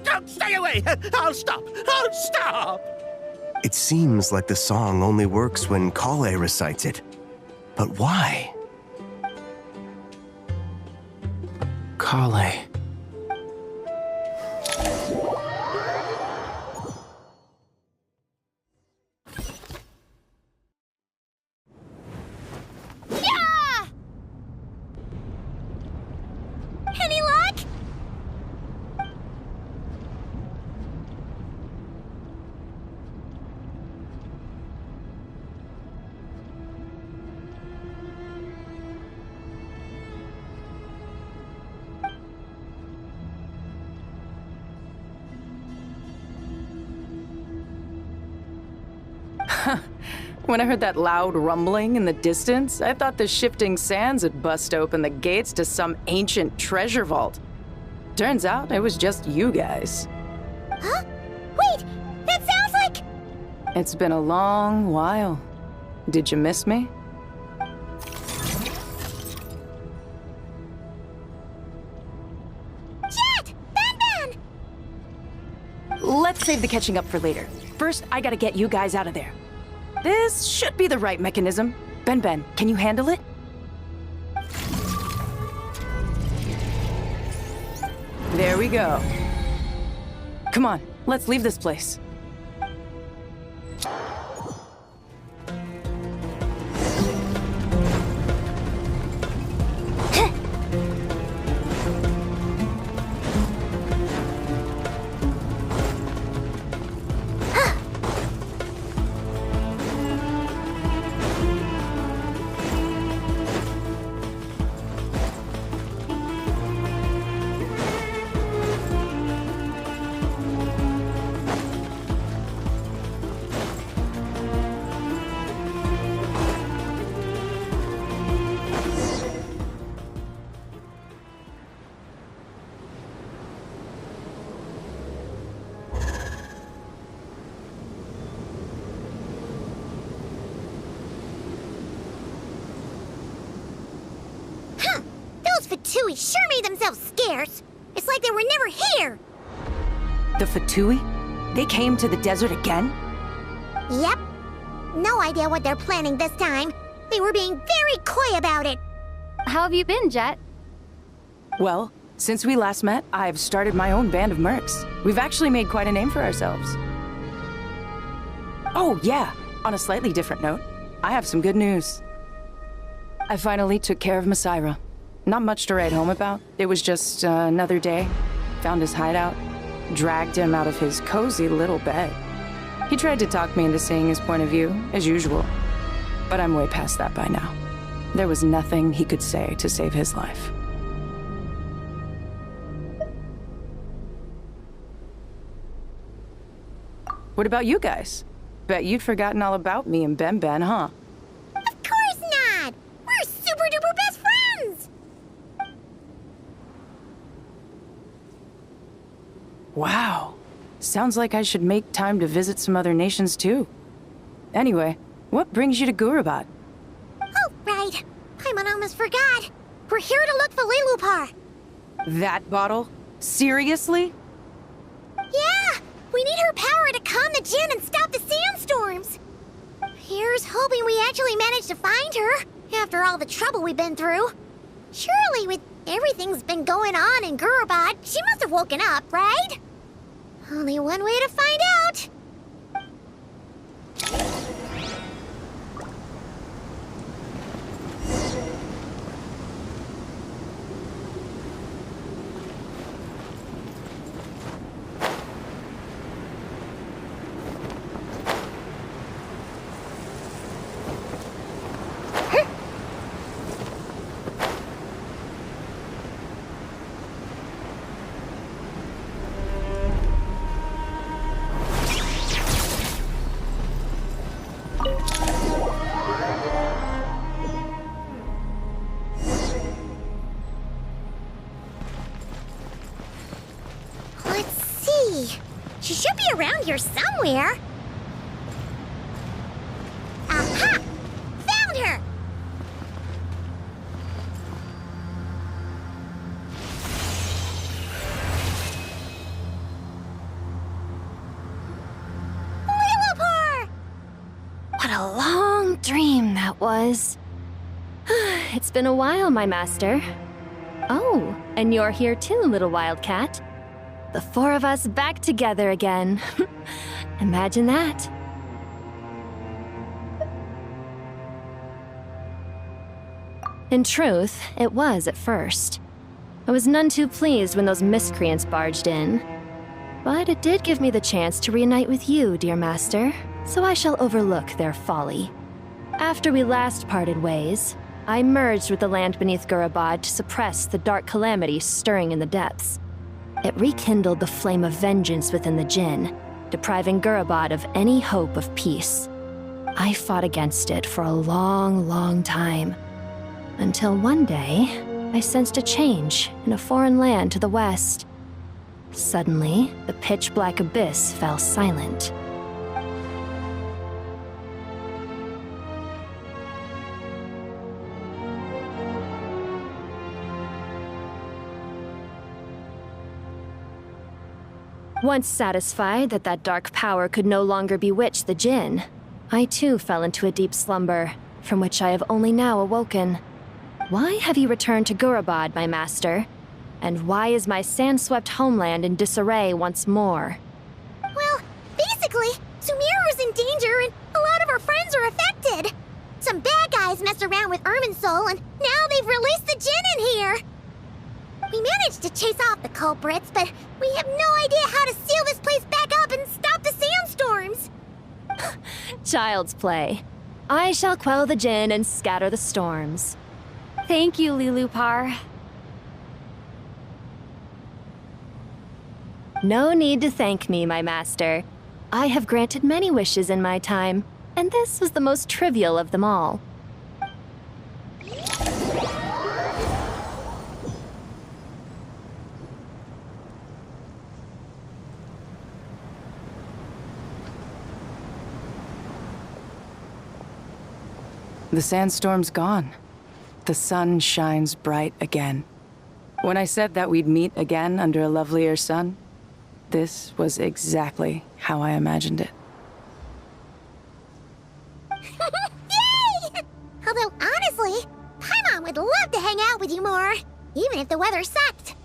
Don't stay away! I'll stop! I'll stop! It seems like the song only works when Kale recites it. But why? Kale. Any luck? When I heard that loud rumbling in the distance, I thought the shifting sands had bust open the gates to some ancient treasure vault. Turns out it was just you guys. Huh? Wait! That sounds like... It's been a long while. Did you miss me? Jet! Ben! Let's save the catching up for later. First, I gotta get you guys out of there. This should be the right mechanism. Ben, can you handle it? There we go. Come on, let's leave this place. Fatui sure made themselves scarce. It's like they were never here. The Fatui? They came to the desert again? Yep. No idea what they're planning this time. They were being very coy about it. How have you been, Jet? Well, since we last met, I've started my own band of mercs. We've actually made quite a name for ourselves. Oh, yeah. On a slightly different note, I have some good news. I finally took care of Masaira. Not much to write home about. It was just another day. Found his hideout. Dragged him out of his cozy little bed. He tried to talk me into seeing his point of view, as usual. But I'm way past that by now. There was nothing he could say to save his life. What about you guys? Bet you'd forgotten all about me and Ben, huh? Of course not! We're super duper best friends! Wow. Sounds like I should make time to visit some other nations too. Anyway, what brings you to Gurabat? Oh, right. I almost forgot. We're here to look for Lelupar. That bottle? Seriously? Yeah! We need her power to calm the Jinn and stop the sandstorms. Here's hoping we actually manage to find her, after all the trouble we've been through. Surely with everything's been going on in Gurubad, she must have woken up, right? Only one way to find out. She should be around here somewhere. Aha! Found her! Lillipar! What a long dream that was. It's been a while, my master. Oh, and you're here too, little wildcat. The four of us back together again. Imagine that. In truth, it was at first. I was none too pleased when those miscreants barged in. But it did give me the chance to reunite with you, dear master, so I shall overlook their folly. After we last parted ways, I merged with the land beneath Gurubad to suppress the dark calamity stirring in the depths. It rekindled the flame of vengeance within the Jinn, depriving Gurubad of any hope of peace. I fought against it for a long, long time, until one day, I sensed a change in a foreign land to the west. Suddenly, the pitch-black abyss fell silent. Once satisfied that that dark power could no longer bewitch the Jinn, I too fell into a deep slumber, from which I have only now awoken. Why have you returned to Gurubad, my master? And why is my sand-swept homeland in disarray once more? Well, basically, Sumeru's in danger and a lot of our friends are affected. Some bad guys messed around with Irminsul and now they've released the Jinn in here. We managed to chase off the culprits, but we have no idea how to seal this place back up and stop the sandstorms. Child's play. I shall quell the Jinn and scatter the storms. Thank you, Lillipar. No need to thank me, my master. I have granted many wishes in my time, and this was the most trivial of them all. The sandstorm's gone. The sun shines bright again. When I said that we'd meet again under a lovelier sun, this was exactly how I imagined it. Yay! Although, honestly, Paimon would love to hang out with you more, even if the weather sucked.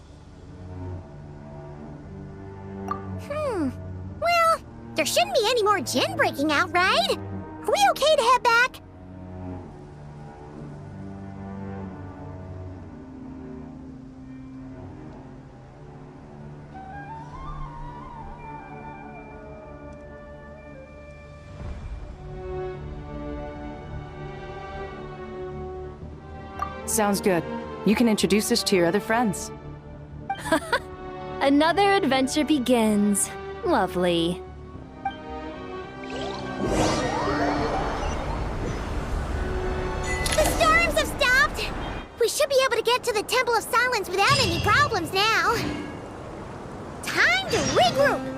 Well, there shouldn't be any more Jinn breaking out, right? Are we okay to head back? Sounds good. You can introduce us to your other friends. Another adventure begins. Lovely. The storms have stopped! We should be able to get to the Temple of Silence without any problems now. Time to regroup!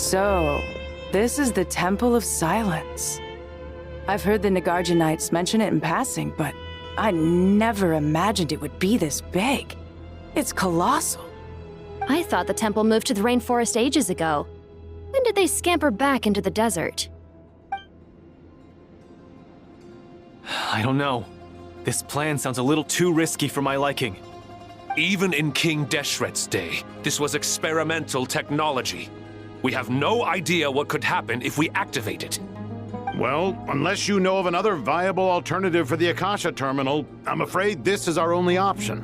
So, this is the Temple of Silence. I've heard the Nagarjanites mention it in passing, but I never imagined it would be this big. It's colossal. I thought the temple moved to the rainforest ages ago. When did they scamper back into the desert? I don't know. This plan sounds a little too risky for my liking. Even in King Deshret's day, this was experimental technology. We have no idea what could happen if we activate it. Well, unless you know of another viable alternative for the Akasha terminal, I'm afraid this is our only option.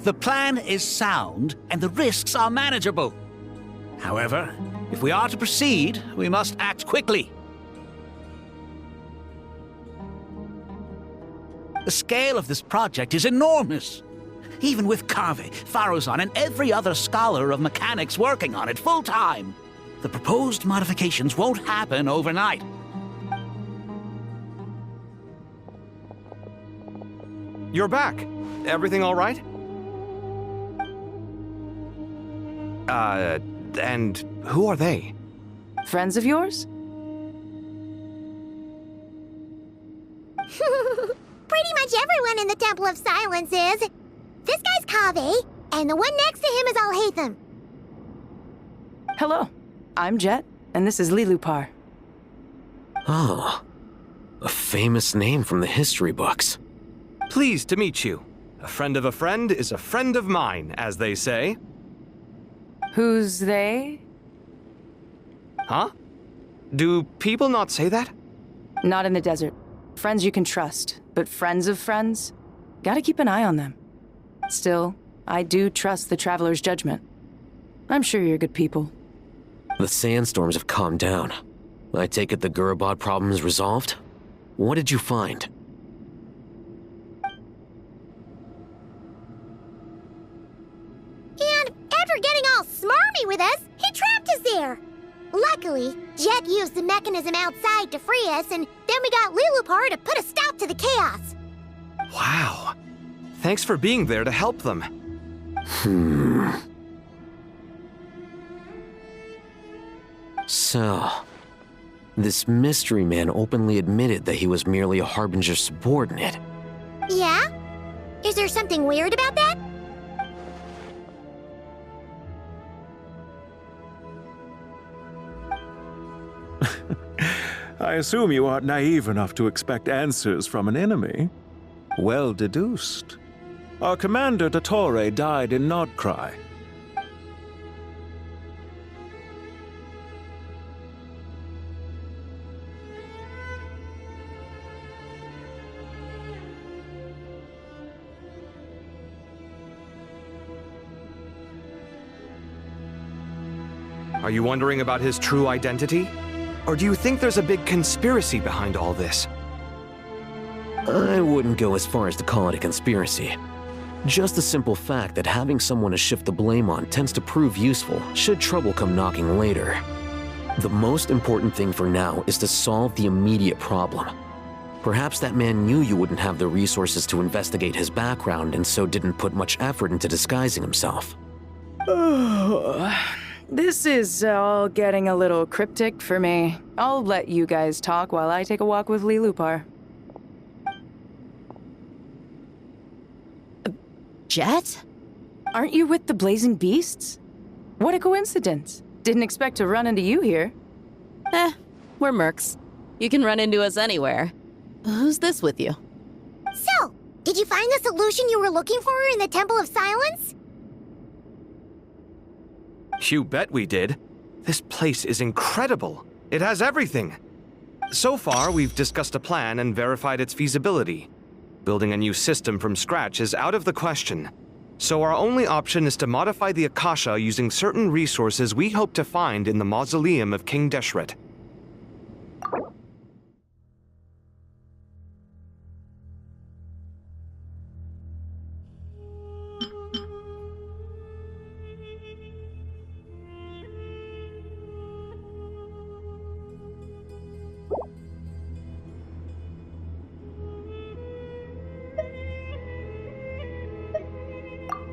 The plan is sound, and the risks are manageable. However, if we are to proceed, we must act quickly. The scale of this project is enormous. Even with Kaveh, Faruzan, and every other scholar of mechanics working on it full-time, the proposed modifications won't happen overnight. You're back. Everything all right? And who are they? Friends of yours? Pretty much everyone in the Temple of Silence is. This guy's Kaveh, and the one next to him is Alhaitham. Hello, I'm Jet, and this is Lilupar. Oh, a famous name from the history books. Pleased to meet you. A friend of a friend is a friend of mine, as they say. Who's they? Huh? Do people not say that? Not in the desert. Friends you can trust, but friends of friends? Gotta keep an eye on them. Still, I do trust the Traveler's judgment. I'm sure you're good people. The sandstorms have calmed down. I take it the Gurabad problem is resolved? What did you find? And after getting all smarmy with us, he trapped us there. Luckily, Jet used the mechanism outside to free us, and then we got Lilupar to put a stop to the chaos. Wow. Thanks for being there to help them. So, this mystery man openly admitted that he was merely a Harbinger subordinate. Yeah? Is there something weird about that? I assume you aren't naive enough to expect answers from an enemy. Well deduced. Our commander, Dottore, died in Nordkrai. Are you wondering about his true identity? Or do you think there's a big conspiracy behind all this? I wouldn't go as far as to call it a conspiracy. Just the simple fact that having someone to shift the blame on tends to prove useful should trouble come knocking later. The most important thing for now is to solve the immediate problem. Perhaps that man knew you wouldn't have the resources to investigate his background and so didn't put much effort into disguising himself. This is all getting a little cryptic for me. I'll let you guys talk while I take a walk with Lilupar. Jet? Aren't you with the Blazing Beasts? What a coincidence. Didn't expect to run into you here. We're mercs. You can run into us anywhere. Who's this with you? So, did you find the solution you were looking for in the Temple of Silence? You bet we did. This place is incredible. It has everything. So far, we've discussed a plan and verified its feasibility. Building a new system from scratch is out of the question. So our only option is to modify the Akasha using certain resources we hope to find in the mausoleum of King Deshret.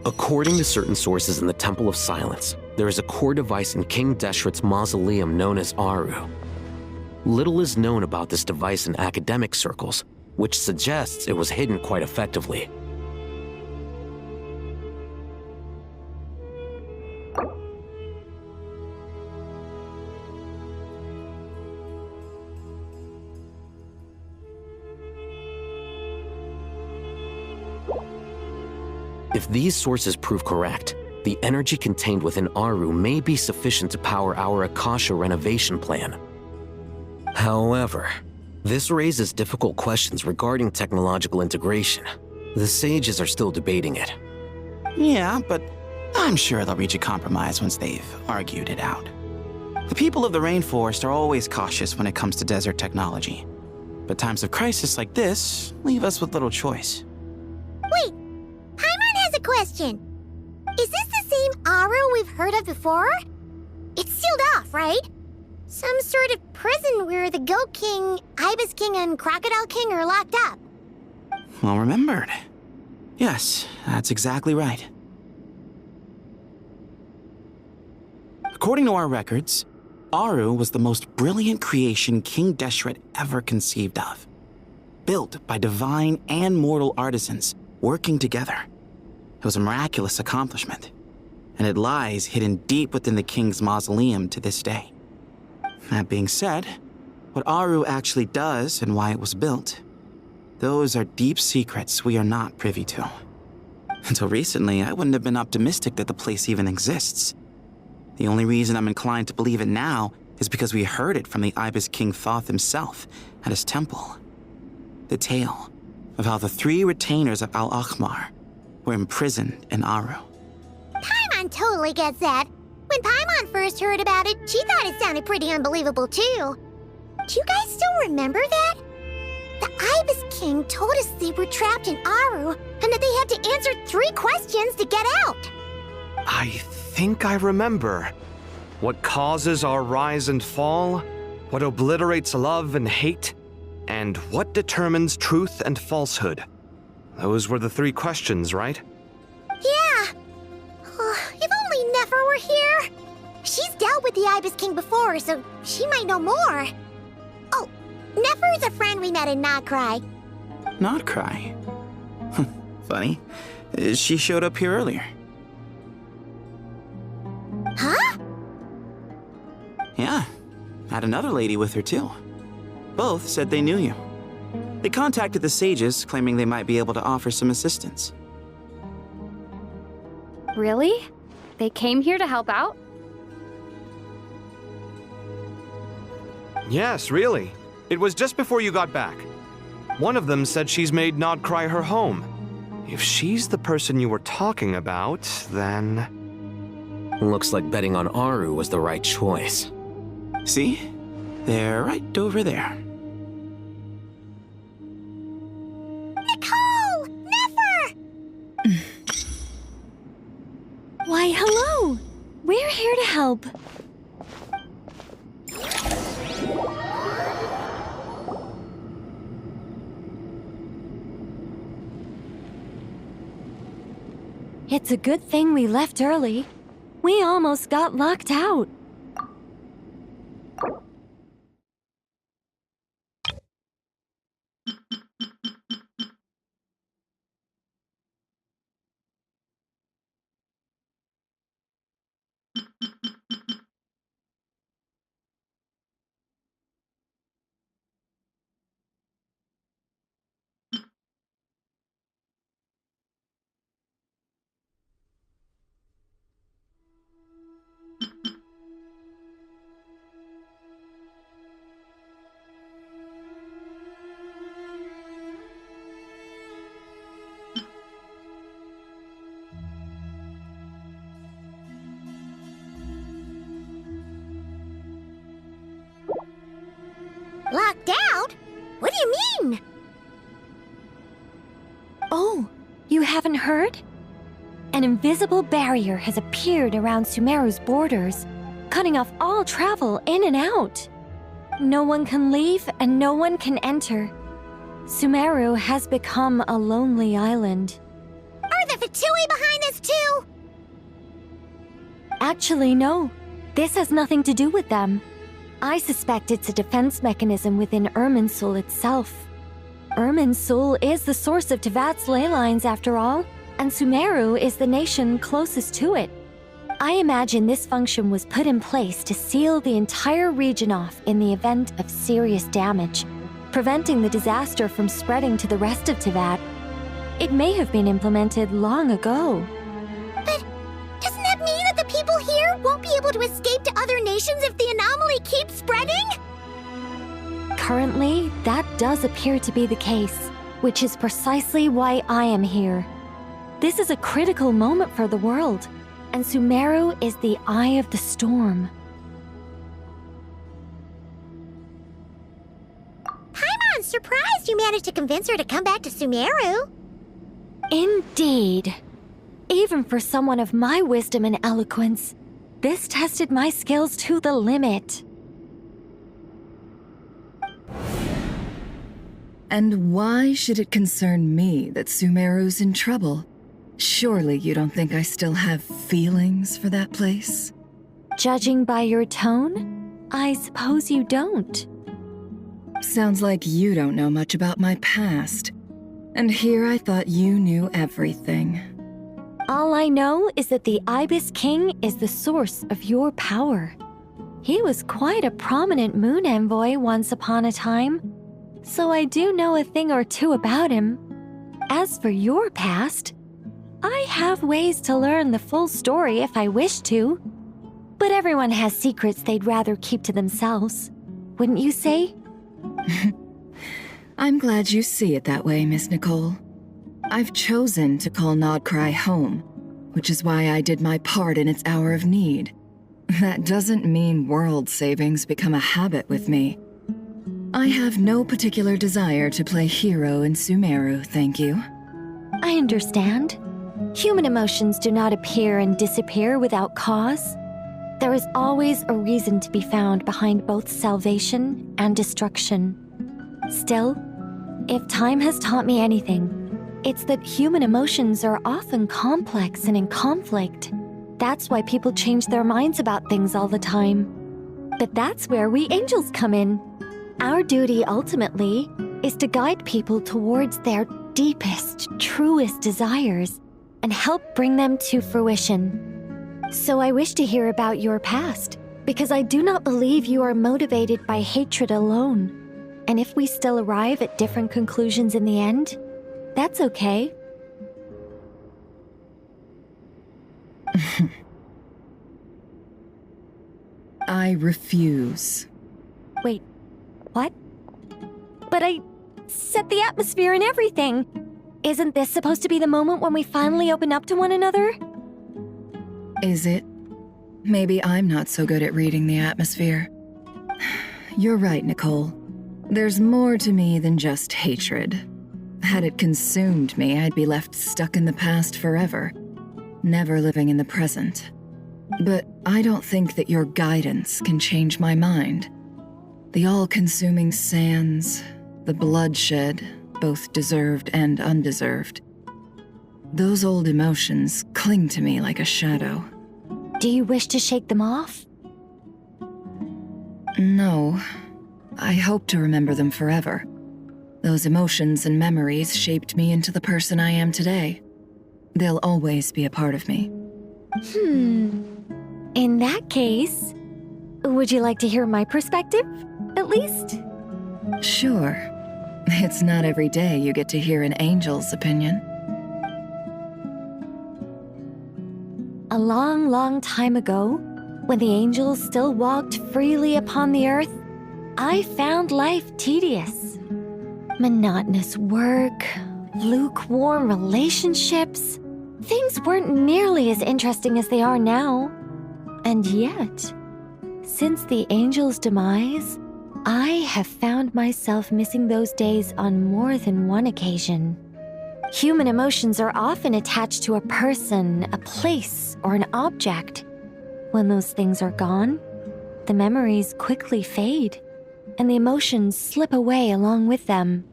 According to certain sources in the Temple of Silence, there is a core device in King Deshret's mausoleum known as Aru. Little is known about this device in academic circles, which suggests it was hidden quite effectively. If these sources prove correct, the energy contained within Aru may be sufficient to power our Akasha renovation plan. However, this raises difficult questions regarding technological integration. The sages are still debating it. Yeah, but I'm sure they'll reach a compromise once they've argued it out. The people of the rainforest are always cautious when it comes to desert technology. But times of crisis like this leave us with little choice. Wait, Paimon has a question. Is this the same Aru we've heard of before? It's sealed off, right? Some sort of prison where the Goat King, Ibis King, and Crocodile King are locked up. Well remembered. Yes, that's exactly right. According to our records, Aru was the most brilliant creation King Deshret ever conceived of. Built by divine and mortal artisans working together. It was a miraculous accomplishment, and it lies hidden deep within the king's mausoleum to this day. That being said, what Aru actually does and why it was built, those are deep secrets we are not privy to. Until recently, I wouldn't have been optimistic that the place even exists. The only reason I'm inclined to believe it now is because we heard it from the Ibis King Thoth himself at his temple. The tale of how the 3 retainers of Al-Akhmar were imprisoned in Aru. Paimon totally gets that. When Paimon first heard about it, she thought it sounded pretty unbelievable too. Do you guys still remember that? The Ibis King told us they were trapped in Aru and that they had to answer 3 questions to get out. I think I remember. What causes our rise and fall? What obliterates love and hate? And what determines truth and falsehood? Those were the 3 questions, right? Yeah. If only Nefer were here. She's dealt with the Ibis King before, so she might know more. Oh, Nefer is a friend we met in Notcry. Notcry? Funny. She showed up here earlier. Huh? Yeah. Had another lady with her too. Both said they knew you. They contacted the sages, claiming they might be able to offer some assistance. Really? They came here to help out? Yes, really. It was just before you got back. One of them said she's made Nodcry her home. If she's the person you were talking about, then... Looks like betting on Aru was the right choice. See? They're right over there. Nicole! Nefer! Why, hello! We're here to help. It's a good thing we left early. We almost got locked out. Locked out? What do you mean? Oh, you haven't heard? An invisible barrier has appeared around Sumeru's borders, cutting off all travel in and out. No one can leave and no one can enter. Sumeru has become a lonely island. Are the Fatui behind this too? Actually, no. This has nothing to do with them. I suspect it's a defense mechanism within Irminsul itself. Irminsul is the source of Tevat's ley lines, after all, and Sumeru is the nation closest to it. I imagine this function was put in place to seal the entire region off in the event of serious damage, preventing the disaster from spreading to the rest of Tevat. It may have been implemented long ago. But doesn't that mean that the people here won't be able to escape to other nations if the anomaly keeps spreading? Currently, that does appear to be the case, which is precisely why I am here. This is a critical moment for the world, and Sumeru is the eye of the storm. Paimon's surprised you managed to convince her to come back to Sumeru. Indeed. Even for someone of my wisdom and eloquence, this tested my skills to the limit. And why should it concern me that Sumeru's in trouble? Surely you don't think I still have feelings for that place? Judging by your tone, I suppose you don't. Sounds like you don't know much about my past. And here I thought you knew everything. All I know is that the Ibis King is the source of your power. He was quite a prominent moon envoy once upon a time, so I do know a thing or two about him. As for your past, I have ways to learn the full story if I wish to. But everyone has secrets they'd rather keep to themselves, wouldn't you say? I'm glad you see it that way, Miss Nicole. I've chosen to call Nodcry home, which is why I did my part in its hour of need. That doesn't mean world savings become a habit with me. I have no particular desire to play hero in Sumeru, thank you. I understand. Human emotions do not appear and disappear without cause. There is always a reason to be found behind both salvation and destruction. Still, if time has taught me anything, it's that human emotions are often complex and in conflict. That's why people change their minds about things all the time. But that's where we angels come in. Our duty, ultimately, is to guide people towards their deepest, truest desires and help bring them to fruition. So I wish to hear about your past, because I do not believe you are motivated by hatred alone. And if we still arrive at different conclusions in the end, that's okay. I refuse. Wait, what? But I set the atmosphere and everything. Isn't this supposed to be the moment when we finally open up to one another? Is it? Maybe I'm not so good at reading the atmosphere. You're right, Nicole. There's more to me than just hatred. Had it consumed me, I'd be left stuck in the past forever, never living in the present. But I don't think that your guidance can change my mind. The all-consuming sands, the bloodshed, both deserved and undeserved. Those old emotions cling to me like a shadow. Do you wish to shake them off? No. I hope to remember them forever. Those emotions and memories shaped me into the person I am today. They'll always be a part of me. In that case, would you like to hear my perspective, at least? Sure. It's not every day you get to hear an angel's opinion. A long, long time ago, when the angels still walked freely upon the earth, I found life tedious. Monotonous work, lukewarm relationships. Things weren't nearly as interesting as they are now. And yet, since the angels' demise, I have found myself missing those days on more than one occasion. Human emotions are often attached to a person, a place, or an object. When those things are gone, the memories quickly fade, and the emotions slip away along with them.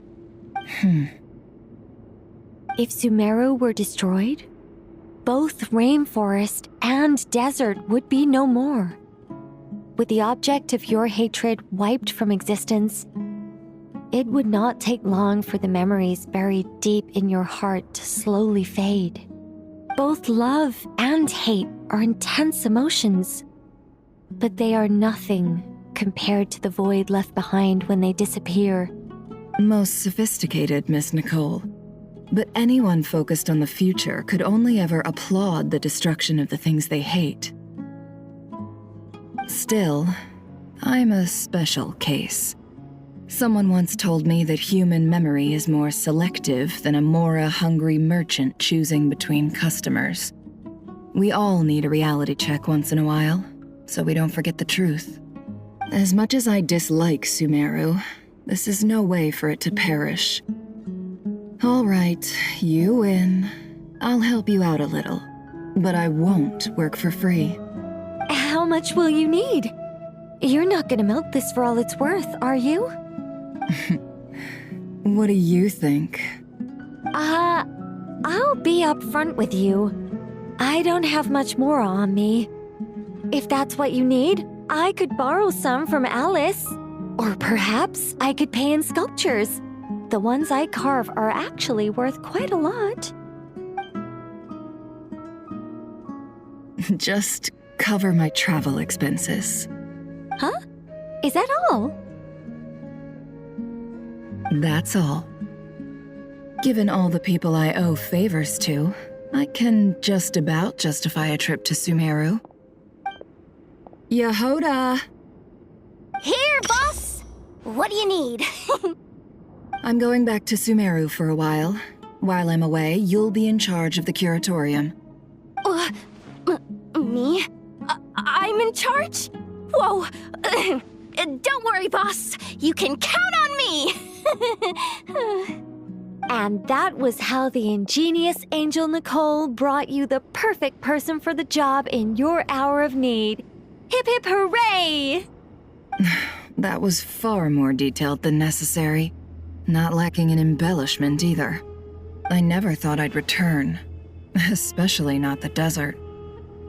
If Sumeru were destroyed, both rainforest and desert would be no more. With the object of your hatred wiped from existence, it would not take long for the memories buried deep in your heart to slowly fade. Both love and hate are intense emotions, but they are nothing compared to the void left behind when they disappear. Most sophisticated, Miss Nicole. But anyone focused on the future could only ever applaud the destruction of the things they hate. Still, I'm a special case. Someone once told me that human memory is more selective than a Mora-hungry merchant choosing between customers. We all need a reality check once in a while, so we don't forget the truth. As much as I dislike Sumeru, this is no way for it to perish. All right, you win. I'll help you out a little, but I won't work for free. How much will you need? You're not gonna milk this for all it's worth, are you? What do you think? I'll be upfront with you. I don't have much more on me. If that's what you need, I could borrow some from Alice. Or perhaps I could pay in sculptures. The ones I carve are actually worth quite a lot. Just cover my travel expenses. Huh? Is that all? That's all. Given all the people I owe favors to, I can just about justify a trip to Sumeru. Yehoda! Here, boss! What do you need? I'm going back to Sumeru for a while. While I'm away, you'll be in charge of the curatorium. Me? I'm in charge? Whoa! Don't worry, boss. You can count on me! And that was how the ingenious Angel Nicole brought you the perfect person for the job in your hour of need. Hip hip hooray! That was far more detailed than necessary. Not lacking in embellishment either. I never thought I'd return. Especially not the desert.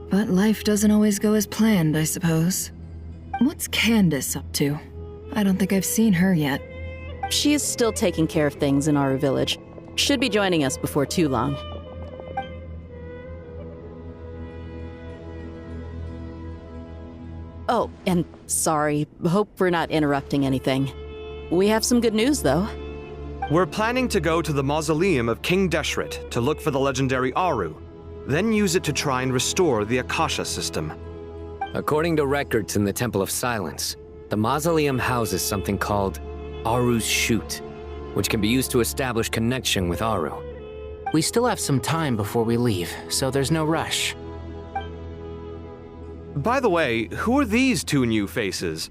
But life doesn't always go as planned, I suppose. What's Candace up to? I don't think I've seen her yet. She is still taking care of things in our village. Should be joining us before too long. Oh, and sorry. Hope we're not interrupting anything. We have some good news, though. We're planning to go to the mausoleum of King Deshret to look for the legendary Aru, then use it to try and restore the Akasha system. According to records in the Temple of Silence, the mausoleum houses something called Aru's Chute, which can be used to establish connection with Aru. We still have some time before we leave, so there's no rush. By the way, who are these two new faces?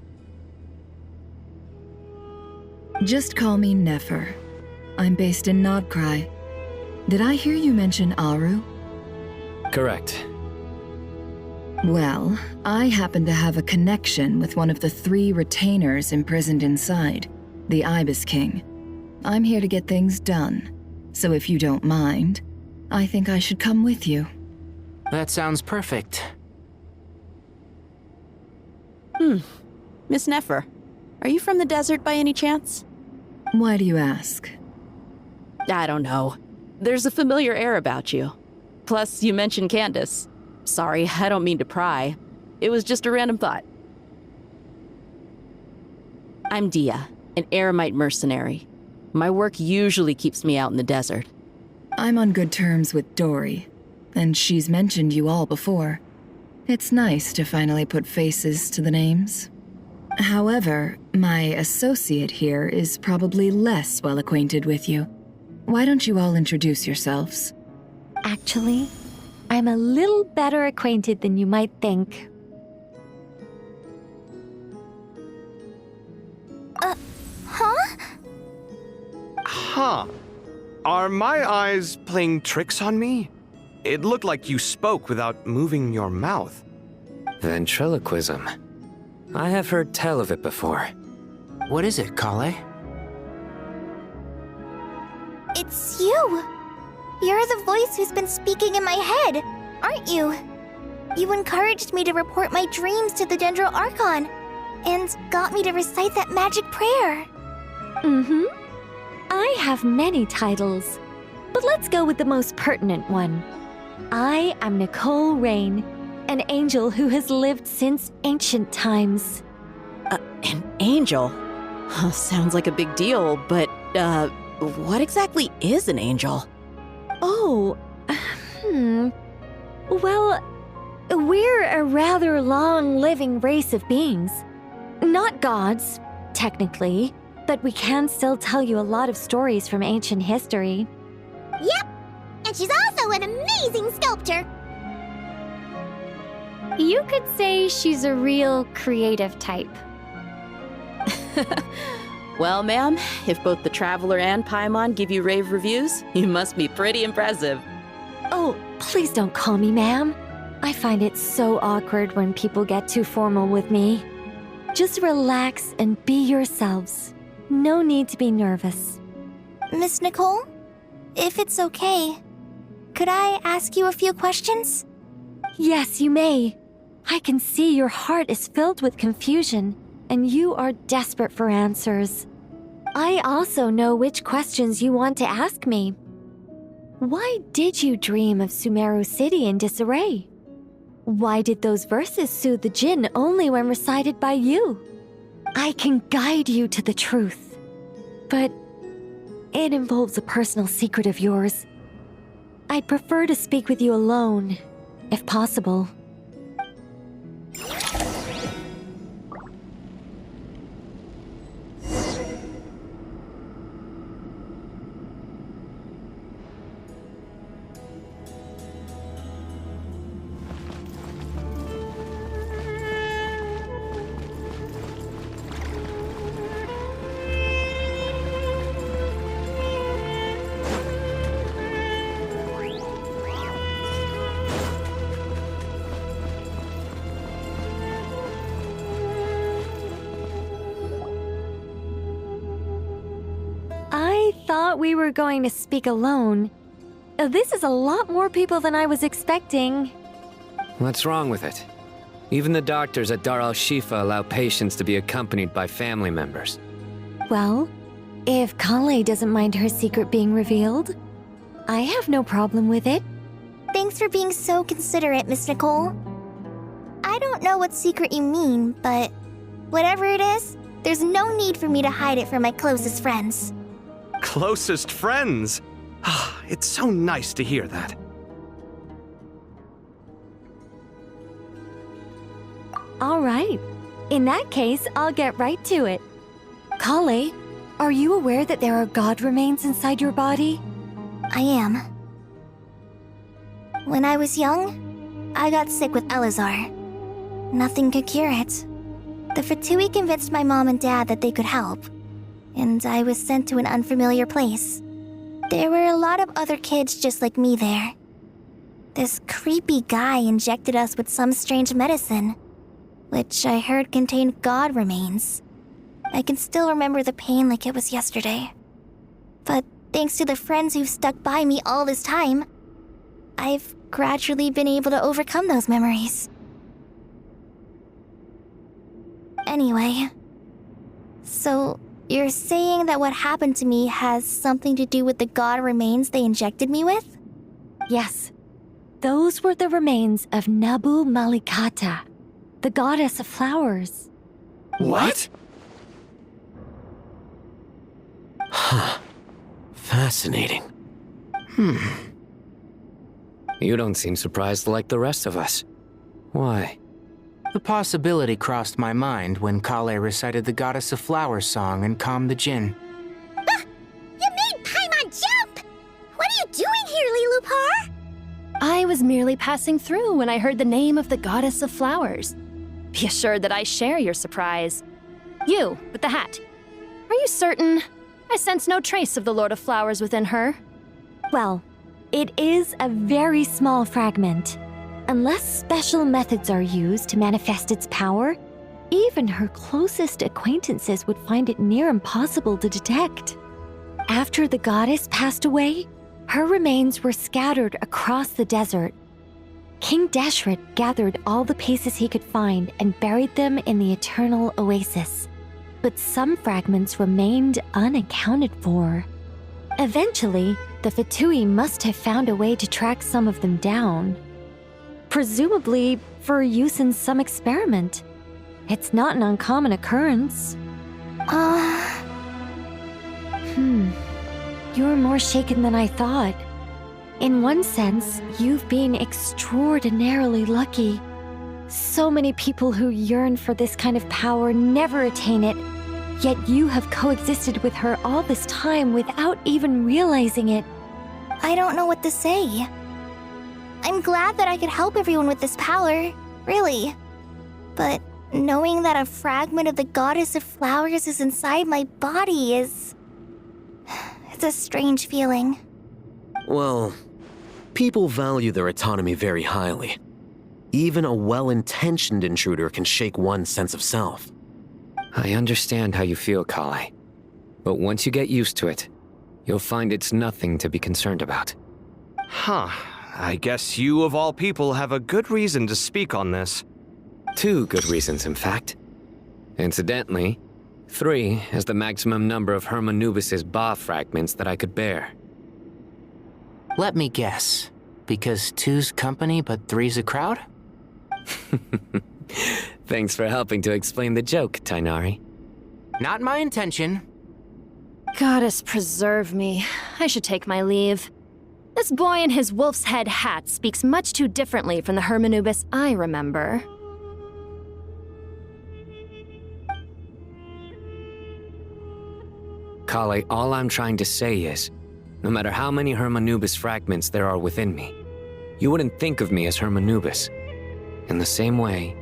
Just call me Nefer. I'm based in Nodcry. Did I hear you mention Aru? Correct. Well, I happen to have a connection with one of the 3 retainers imprisoned inside, the Ibis King. I'm here to get things done, so if you don't mind, I think I should come with you. That sounds perfect. Miss Nefer, are you from the desert by any chance? Why do you ask? I don't know. There's a familiar air about you. Plus, you mentioned Candace. Sorry, I don't mean to pry. It was just a random thought. I'm Dia, an Eremite mercenary. My work usually keeps me out in the desert. I'm on good terms with Dory, and she's mentioned you all before. It's nice to finally put faces to the names. However, my associate here is probably less well acquainted with you. Why don't you all introduce yourselves? Actually, I'm a little better acquainted than you might think. Huh? Huh. Are my eyes playing tricks on me? It looked like you spoke without moving your mouth. Ventriloquism. I have heard tell of it before. What is it, Kale? It's you! You're the voice who's been speaking in my head, aren't you? You encouraged me to report my dreams to the Dendro Archon, and got me to recite that magic prayer. Mm-hmm. I have many titles, but let's go with the most pertinent one. I am Nicole Rain, an angel who has lived since ancient times. An angel? Sounds like a big deal, but, what exactly is an angel? Oh, Well, we're a rather long-living race of beings. Not gods, technically, but we can still tell you a lot of stories from ancient history. Yep, and she's also an amazing sculptor. You could say she's a real creative type. Well, ma'am, if both the Traveler and Paimon give you rave reviews, you must be pretty impressive. Oh, please don't call me ma'am. I find it so awkward when people get too formal with me. Just relax and be yourselves. No need to be nervous. Miss Nicole, if it's okay, could I ask you a few questions? Yes, you may. I can see your heart is filled with confusion, and you are desperate for answers. I also know which questions you want to ask me. Why did you dream of Sumeru City in disarray? Why did those verses soothe the Jinn only when recited by you? I can guide you to the truth, but it involves a personal secret of yours. I'd prefer to speak with you alone, if possible. I thought we were going to speak alone. This is a lot more people than I was expecting. What's wrong with it? Even the doctors at Dar al-Shifa allow patients to be accompanied by family members. Well, if Kale doesn't mind her secret being revealed, I have no problem with it. Thanks for being so considerate, Miss Nicole. I don't know what secret you mean, but whatever it is, there's no need for me to hide it from my closest friends. Closest friends? It's so nice to hear that. All right. In that case, I'll get right to it. Kale, are you aware that there are god remains inside your body? I am. When I was young, I got sick with Elazar. Nothing could cure it. The Fatui convinced my mom and dad that they could help, and I was sent to an unfamiliar place. There were a lot of other kids just like me there. This creepy guy injected us with some strange medicine, which I heard contained god remains. I can still remember the pain like it was yesterday. But thanks to the friends who've stuck by me all this time, I've gradually been able to overcome those memories. Anyway, so you're saying that what happened to me has something to do with the god remains they injected me with? Yes. Those were the remains of Nabu Malikata, the goddess of flowers. What? Huh. Fascinating. You don't seem surprised like the rest of us. Why? The possibility crossed my mind when Kale recited the Goddess of Flowers song and calmed the Jinn. You made Paimon jump! What are you doing here, Lilupar? I was merely passing through when I heard the name of the Goddess of Flowers. Be assured that I share your surprise. You, with the hat. Are you certain? I sense no trace of the Lord of Flowers within her. Well, it is a very small fragment. Unless special methods are used to manifest its power, even her closest acquaintances would find it near impossible to detect. After the goddess passed away, Her remains were scattered across the desert. King Deshret gathered all the pieces he could find and buried them in the Eternal Oasis. But some fragments remained unaccounted for. Eventually, the Fatui must have found a way to track some of them down. Presumably for use in some experiment. It's not an uncommon occurrence. You're more shaken than I thought. In one sense, you've been extraordinarily lucky. So many people who yearn for this kind of power never attain it, yet you have coexisted with her all this time without even realizing it. I don't know what to say. I'm glad that I could help everyone with this power, really. But knowing that a fragment of the Goddess of Flowers is inside my body is... it's a strange feeling. Well, people value their autonomy very highly. Even a well-intentioned intruder can shake one's sense of self. I understand how you feel, Kale. But once you get used to it, you'll find it's nothing to be concerned about. Huh. I guess you, of all people, have a good reason to speak on this. 2 good reasons, in fact. Incidentally, 3 is the maximum number of Hermanubis's Ba fragments that I could bear. Let me guess. Because 2's company, but 3's a crowd? Thanks for helping to explain the joke, Tainari. Not my intention. Goddess preserve me. I should take my leave. This boy in his wolf's head hat speaks much too differently from the Hermanubis I remember. Kale, all I'm trying to say is, no matter how many Hermanubis fragments there are within me, you wouldn't think of me as Hermanubis. In the same way,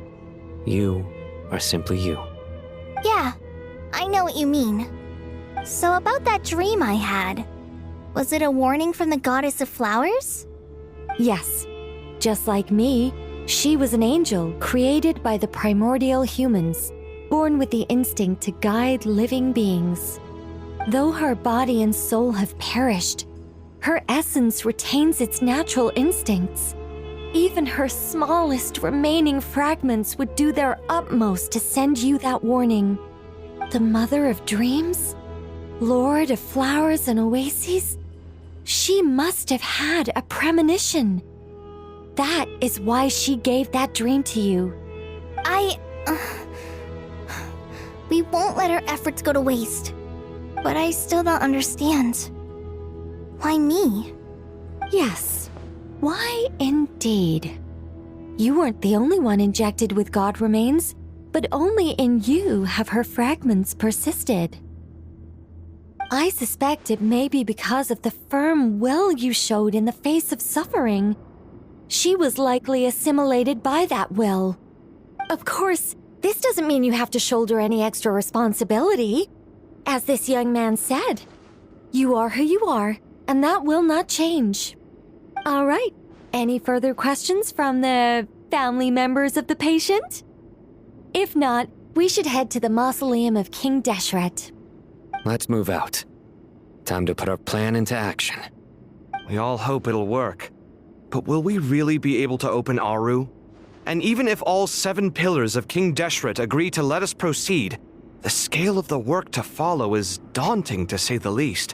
you are simply you. Yeah, I know what you mean. So about that dream I had, was it a warning from the Goddess of Flowers? Yes. Just like me, she was an angel created by the primordial humans, born with the instinct to guide living beings. Though her body and soul have perished, her essence retains its natural instincts. Even her smallest remaining fragments would do their utmost to send you that warning. The Mother of Dreams? Lord of Flowers and Oases? She must have had a premonition. That is why she gave that dream to you. We won't let our efforts go to waste. But I still don't understand. Why me? Yes. Why indeed? You weren't the only one injected with God remains, but only in you have her fragments persisted. I suspect it may be because of the firm will you showed in the face of suffering. She was likely assimilated by that will. Of course, this doesn't mean you have to shoulder any extra responsibility. As this young man said, you are who you are, and that will not change. All right, any further questions from the family members of the patient? If not, we should head to the mausoleum of King Deshret. Let's move out. Time to put our plan into action. We all hope it'll work. But will we really be able to open Aru? And even if all 7 pillars of King Deshret agree to let us proceed, the scale of the work to follow is daunting, to say the least.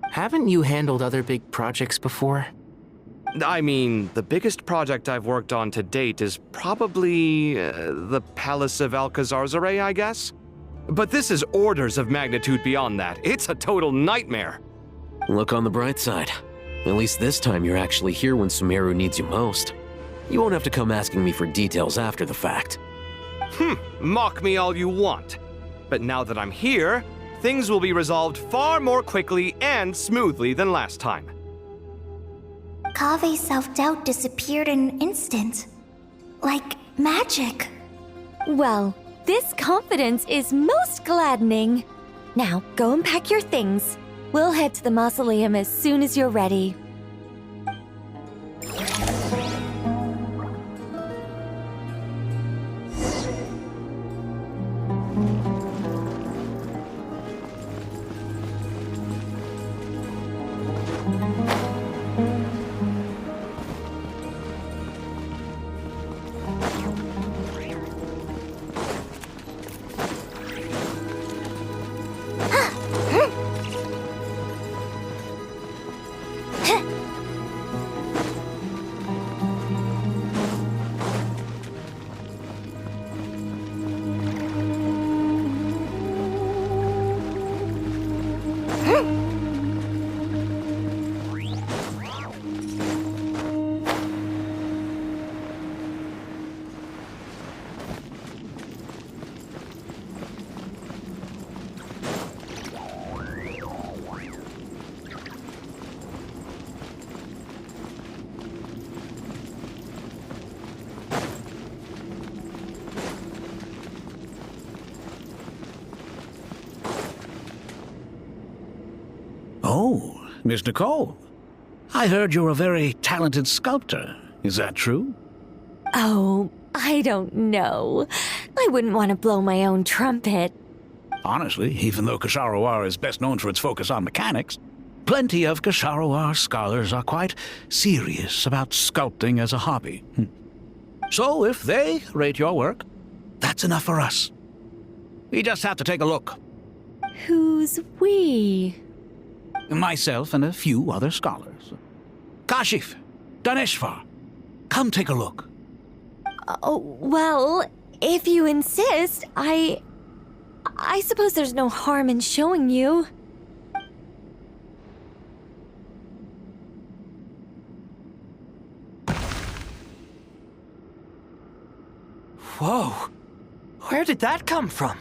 Haven't you handled other big projects before? I mean, the biggest project I've worked on to date is probably the Palace of Alcazarzaray, I guess? But this is orders of magnitude beyond that. It's a total nightmare. Look on the bright side. At least this time you're actually here when Sumeru needs you most. You won't have to come asking me for details after the fact. Mock me all you want. But now that I'm here, things will be resolved far more quickly and smoothly than last time. Kave's self-doubt disappeared in an instant. Like magic. Well, this confidence is most gladdening. Now, go and pack your things. We'll head to the mausoleum as soon as you're ready. Miss Nicole. I heard you're a very talented sculptor. Is that true? Oh, I don't know. I wouldn't want to blow my own trumpet. Honestly, even though Kasharawar is best known for its focus on mechanics, plenty of Kasharawar scholars are quite serious about sculpting as a hobby. So if they rate your work, that's enough for us. We just have to take a look. Who's we? Myself and a few other scholars. Kashif, Daneshvar, come take a look. Oh, well, if you insist, I suppose there's no harm in showing you. Whoa! Where did that come from?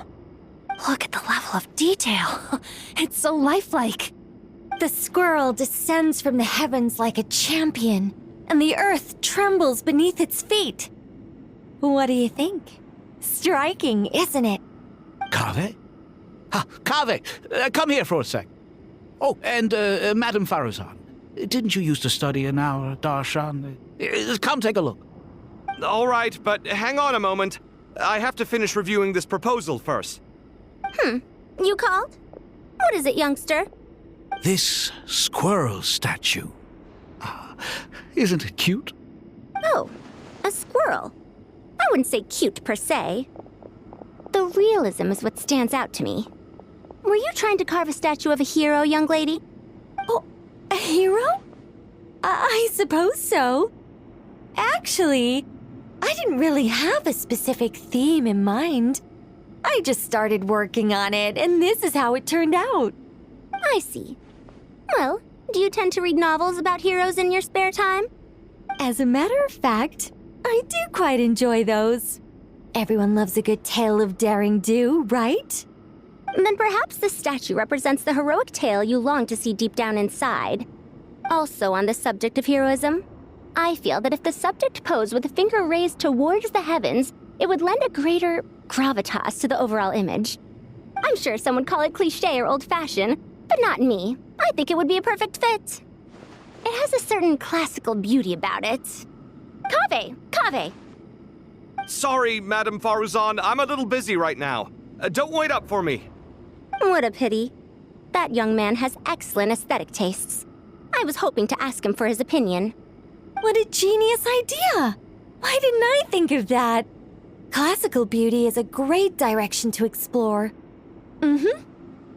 Look at the level of detail. It's so lifelike. The squirrel descends from the heavens like a champion, and the earth trembles beneath its feet. What do you think? Striking, isn't it? Kaveh? Kaveh, come here for a sec. Oh, and Madame Faruzan, didn't you used to study in our darshan? Come take a look. All right, but hang on a moment. I have to finish reviewing this proposal first. You called? What is it, youngster? This squirrel statue. Isn't it cute? Oh, a squirrel. I wouldn't say cute per se. The realism is what stands out to me. Were you trying to carve a statue of a hero, young lady? Oh, a hero? I suppose so. Actually, I didn't really have a specific theme in mind. I just started working on it, and this is how it turned out. I see. Well, do you tend to read novels about heroes in your spare time? As a matter of fact, I do quite enjoy those. Everyone loves a good tale of daring do, right? Then perhaps this statue represents the heroic tale you long to see deep down inside. Also on the subject of heroism, I feel that if the subject posed with a finger raised towards the heavens, it would lend a greater gravitas to the overall image. I'm sure some would call it cliché or old-fashioned, but not me. I think it would be a perfect fit. It has a certain classical beauty about it. Kaveh! Sorry, Madame Faruzan, I'm a little busy right now. Don't wait up for me. What a pity. That young man has excellent aesthetic tastes. I was hoping to ask him for his opinion. What a genius idea! Why didn't I think of that? Classical beauty is a great direction to explore.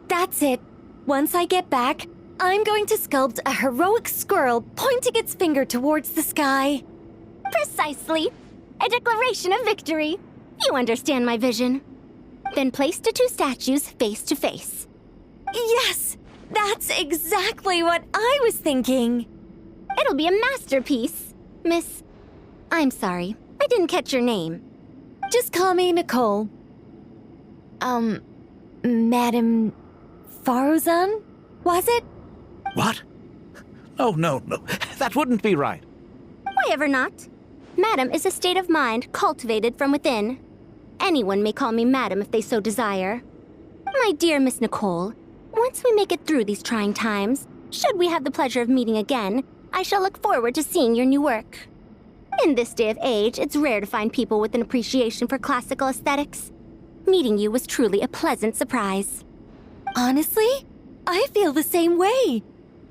That's it. Once I get back, I'm going to sculpt a heroic squirrel pointing its finger towards the sky. Precisely. A declaration of victory. You understand my vision. Then place the two statues face to face. Yes! That's exactly what I was thinking. It'll be a masterpiece. Miss... I'm sorry. I didn't catch your name. Just call me Nicole. Madame Faruzan? Was it? What? Oh, no. That wouldn't be right. Why ever not? Madam is a state of mind cultivated from within. Anyone may call me Madam if they so desire. My dear Miss Nicole, once we make it through these trying times, should we have the pleasure of meeting again, I shall look forward to seeing your new work. In this day of age, it's rare to find people with an appreciation for classical aesthetics. Meeting you was truly a pleasant surprise. Honestly, I feel the same way.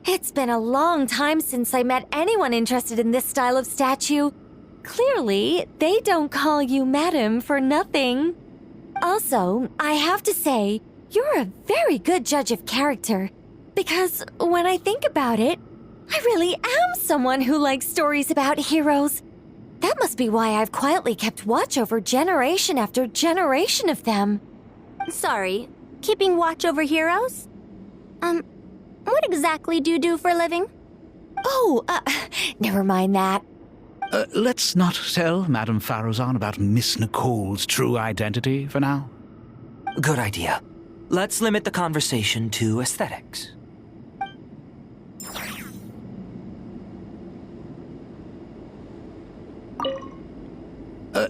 It's been a long time since I met anyone interested in this style of statue. Clearly, they don't call you Madam for nothing. Also, I have to say, you're a very good judge of character. Because when I think about it, I really am someone who likes stories about heroes. That must be why I've quietly kept watch over generation after generation of them. Sorry, keeping watch over heroes? What exactly do you do for a living? Oh, never mind that. Let's not tell Madame Faruzan about Miss Nicole's true identity for now. Good idea. Let's limit the conversation to aesthetics.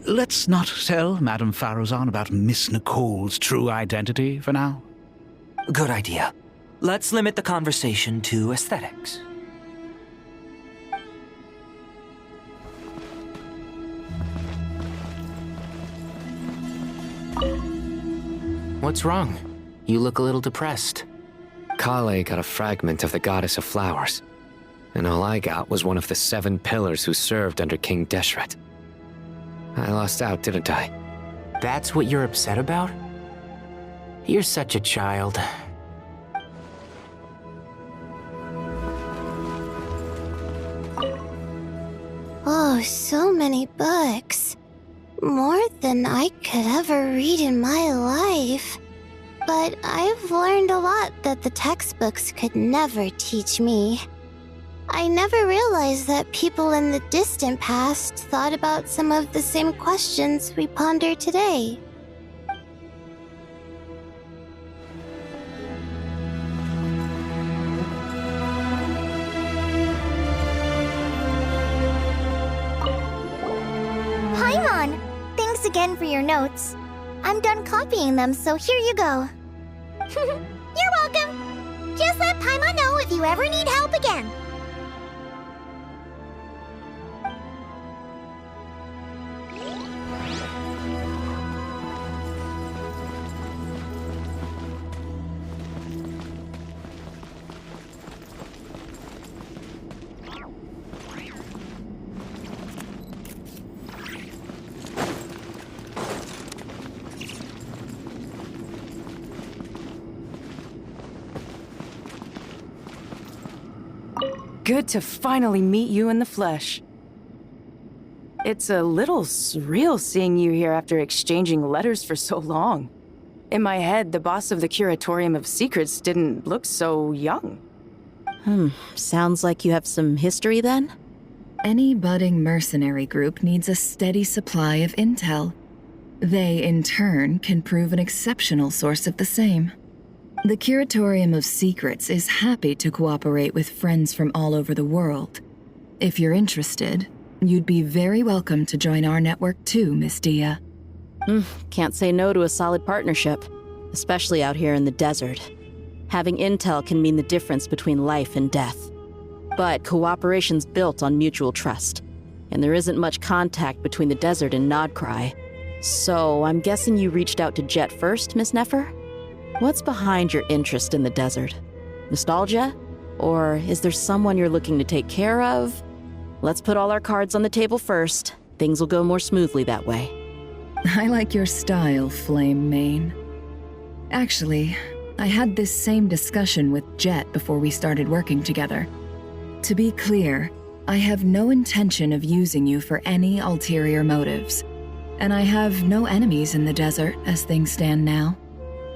Let's not tell Madame Faruzan about Miss Nicole's true identity for now. Good idea. Let's limit the conversation to aesthetics. What's wrong? You look a little depressed. Kale got a fragment of the Goddess of Flowers, and all I got was one of the 7 pillars who served under King Deshret. I lost out, didn't I? That's what you're upset about? You're such a child. Oh, so many books. More than I could ever read in my life. But I've learned a lot that the textbooks could never teach me. I never realized that people in the distant past thought about some of the same questions we ponder today. Paimon! Thanks again for your notes. I'm done copying them, so here you go. You're welcome. Just let Paimon know if you ever need help again. Good to finally meet you in the flesh. It's a little surreal seeing you here after exchanging letters for so long. In my head, the boss of the Curatorium of Secrets didn't look so young. Sounds like you have some history then? Any budding mercenary group needs a steady supply of intel. They, in turn, can prove an exceptional source of the same. The Curatorium of Secrets is happy to cooperate with friends from all over the world. If you're interested, you'd be very welcome to join our network too, Miss Dia. Can't say no to a solid partnership, especially out here in the desert. Having intel can mean the difference between life and death. But cooperation's built on mutual trust, and there isn't much contact between the desert and Nodcry. So I'm guessing you reached out to Jet first, Miss Nefer? What's behind your interest in the desert? Nostalgia? Or is there someone you're looking to take care of? Let's put all our cards on the table first. Things will go more smoothly that way. I like your style, Flame Mane. Actually, I had this same discussion with Jet before we started working together. To be clear, I have no intention of using you for any ulterior motives, and I have no enemies in the desert as things stand now.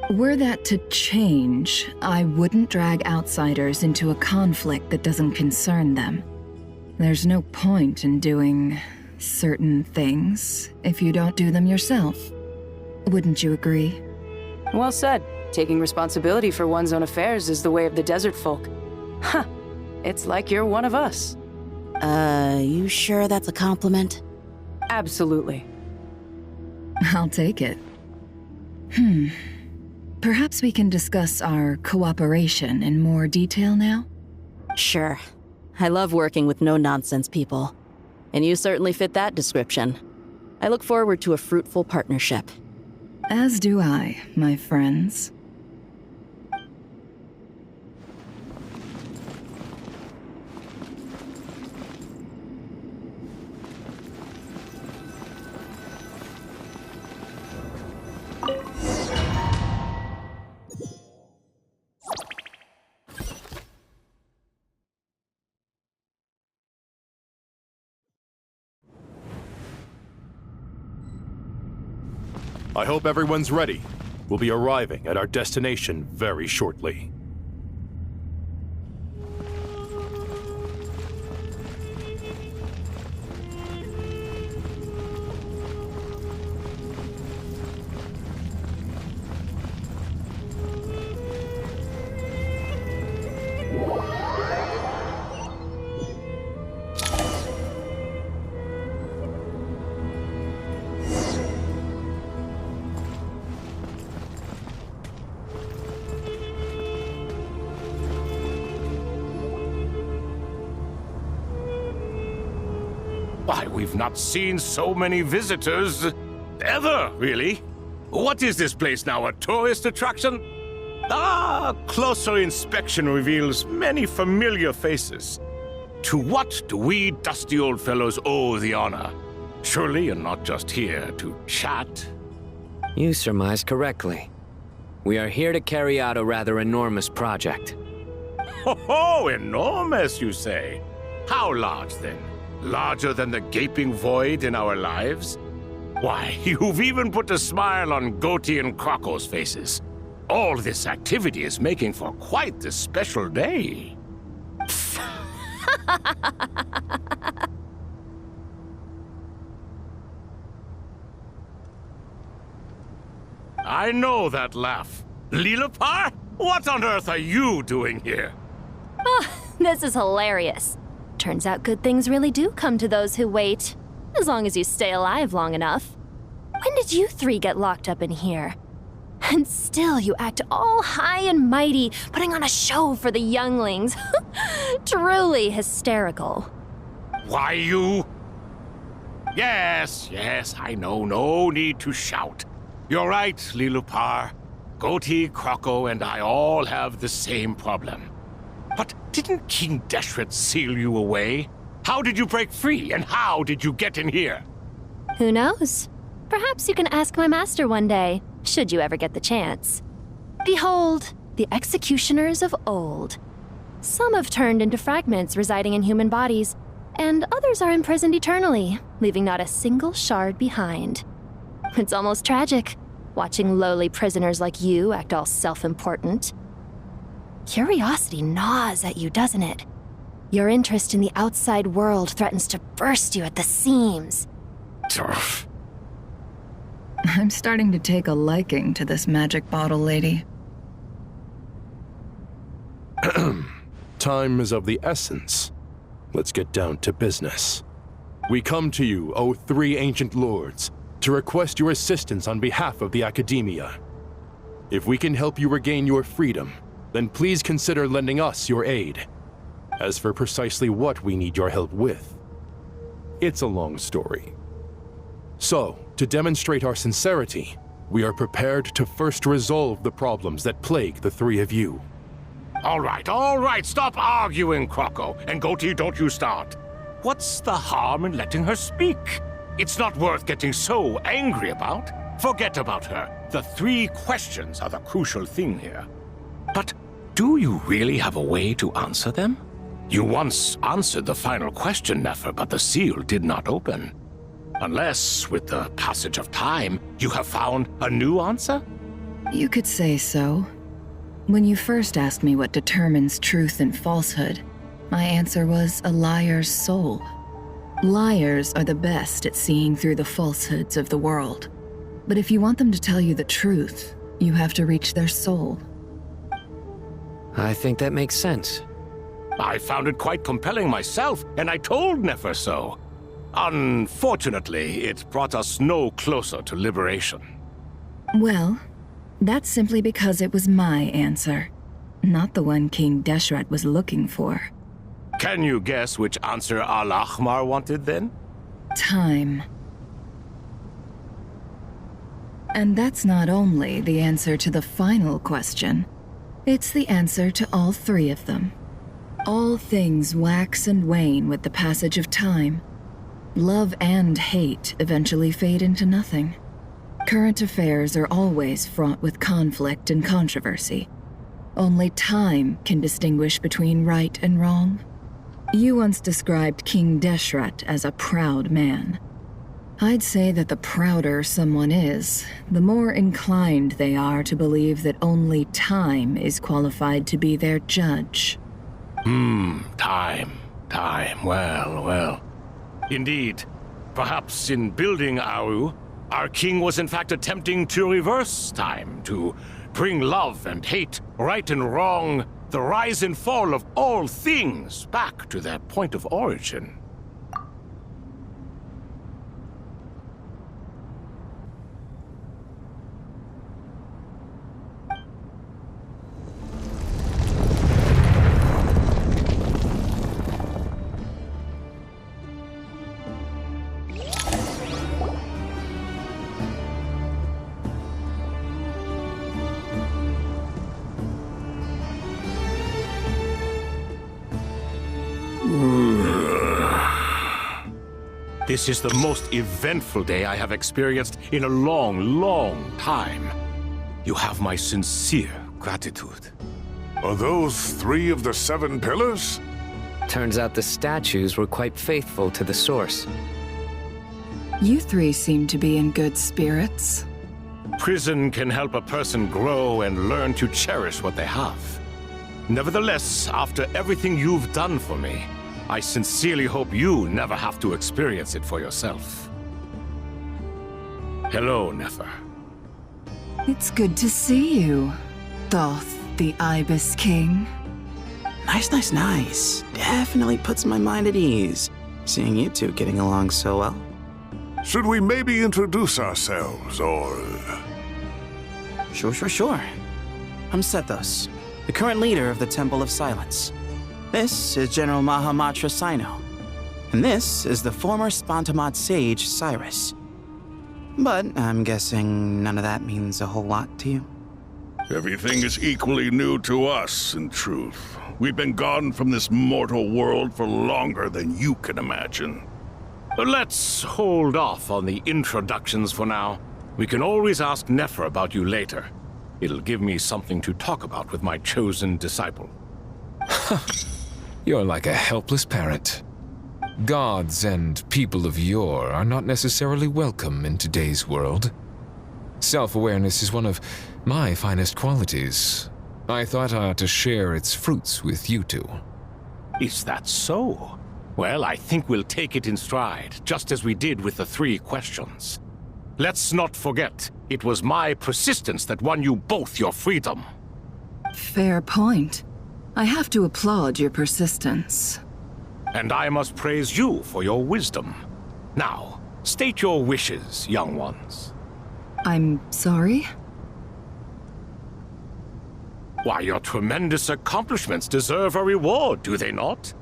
Were that to change, I wouldn't drag outsiders into a conflict that doesn't concern them. There's no point in doing certain things if you don't do them yourself. Wouldn't you agree? Well said. Taking responsibility for one's own affairs is the way of the desert folk. Huh. It's like you're one of us. You sure that's a compliment? Absolutely. I'll take it. Perhaps we can discuss our cooperation in more detail now? Sure. I love working with no-nonsense people. And you certainly fit that description. I look forward to a fruitful partnership. As do I, my friends. I hope everyone's ready. We'll be arriving at our destination very shortly. Why, we've not seen so many visitors ever, really. What is this place now, a tourist attraction? Ah, closer inspection reveals many familiar faces. To what do we dusty old fellows owe the honor? Surely you're not just here to chat. You surmise correctly. We are here to carry out a rather enormous project. Ho, enormous, you say? How large, then? Larger than the gaping void in our lives? Why, you've even put a smile on Goatee and Crocco's faces. All this activity is making for quite the special day. I know that laugh. Lilipar? What on earth are you doing here? Oh, this is hilarious. Turns out good things really do come to those who wait, as long as you stay alive long enough. When did you three get locked up in here? And still you act all high and mighty, putting on a show for the younglings. Truly hysterical. Why, you... Yes, I know. No need to shout. You're right, Lilipar. Goatee, Crocco, and I all have the same problem. But didn't King Deshret seal you away? How did you break free, and how did you get in here? Who knows? Perhaps you can ask my master one day, should you ever get the chance. Behold, the executioners of old. Some have turned into fragments residing in human bodies, and others are imprisoned eternally, leaving not a single shard behind. It's almost tragic, watching lowly prisoners like you act all self-important. Curiosity gnaws at you, doesn't it? Your interest in the outside world threatens to burst you at the seams. Turf. I'm starting to take a liking to this magic bottle lady. Time is of the essence. Let's get down to business. We come to you, O three ancient lords, to request your assistance on behalf of the Academia. If we can help you regain your freedom, then please consider lending us your aid. As for precisely what we need your help with, it's a long story. So, to demonstrate our sincerity, we are prepared to first resolve the problems that plague the three of you. All right, stop arguing, Crocco. And Goatee, don't you start. What's the harm in letting her speak? It's not worth getting so angry about. Forget about her. The three questions are the crucial thing here. But do you really have a way to answer them? You once answered the final question, Nefer, but the seal did not open. Unless, with the passage of time, you have found a new answer? You could say so. When you first asked me what determines truth and falsehood, my answer was a liar's soul. Liars are the best at seeing through the falsehoods of the world. But if you want them to tell you the truth, you have to reach their soul. I think that makes sense. I found it quite compelling myself, and I told Nefer so. Unfortunately, it brought us no closer to liberation. Well, that's simply because it was my answer, not the one King Deshret was looking for. Can you guess which answer Al-Ahmar wanted then? Time. And that's not only the answer to the final question, it's the answer to all three of them. All things wax and wane with the passage of time. Love and hate eventually fade into nothing. Current affairs are always fraught with conflict and controversy. Only time can distinguish between right and wrong. You once described King Deshret as a proud man. I'd say that the prouder someone is, the more inclined they are to believe that only time is qualified to be their judge. Time. Well. Indeed. Perhaps in building Aru, our king was in fact attempting to reverse time, to bring love and hate, right and wrong, the rise and fall of all things back to their point of origin. This is the most eventful day I have experienced in a long, long time. You have my sincere gratitude. Are those 3 of the 7 pillars? Turns out the statues were quite faithful to the source. You 3 seem to be in good spirits. Prison can help a person grow and learn to cherish what they have. Nevertheless, after everything you've done for me, I sincerely hope you never have to experience it for yourself. Hello, Nefer. It's good to see you, Thoth, the Ibis King. Nice. Definitely puts my mind at ease, seeing you 2 getting along so well. Should we maybe introduce ourselves, or... Sure. I'm Sethos, the current leader of the Temple of Silence. This is General Mahamatra Sino, and this is the former Spantamad sage, Cyrus. But I'm guessing none of that means a whole lot to you. Everything is equally new to us, in truth. We've been gone from this mortal world for longer than you can imagine. Let's hold off on the introductions for now. We can always ask Nefer about you later. It'll give me something to talk about with my chosen disciple. You're like a helpless parrot. Gods and people of yore are not necessarily welcome in today's world. Self-awareness is one of my finest qualities. I thought I ought to share its fruits with you 2. Is that so? Well, I think we'll take it in stride, just as we did with the 3 questions. Let's not forget, it was my persistence that won you both your freedom. Fair point. I have to applaud your persistence. And I must praise you for your wisdom. Now, state your wishes, young ones. I'm sorry? Why, your tremendous accomplishments deserve a reward, do they not?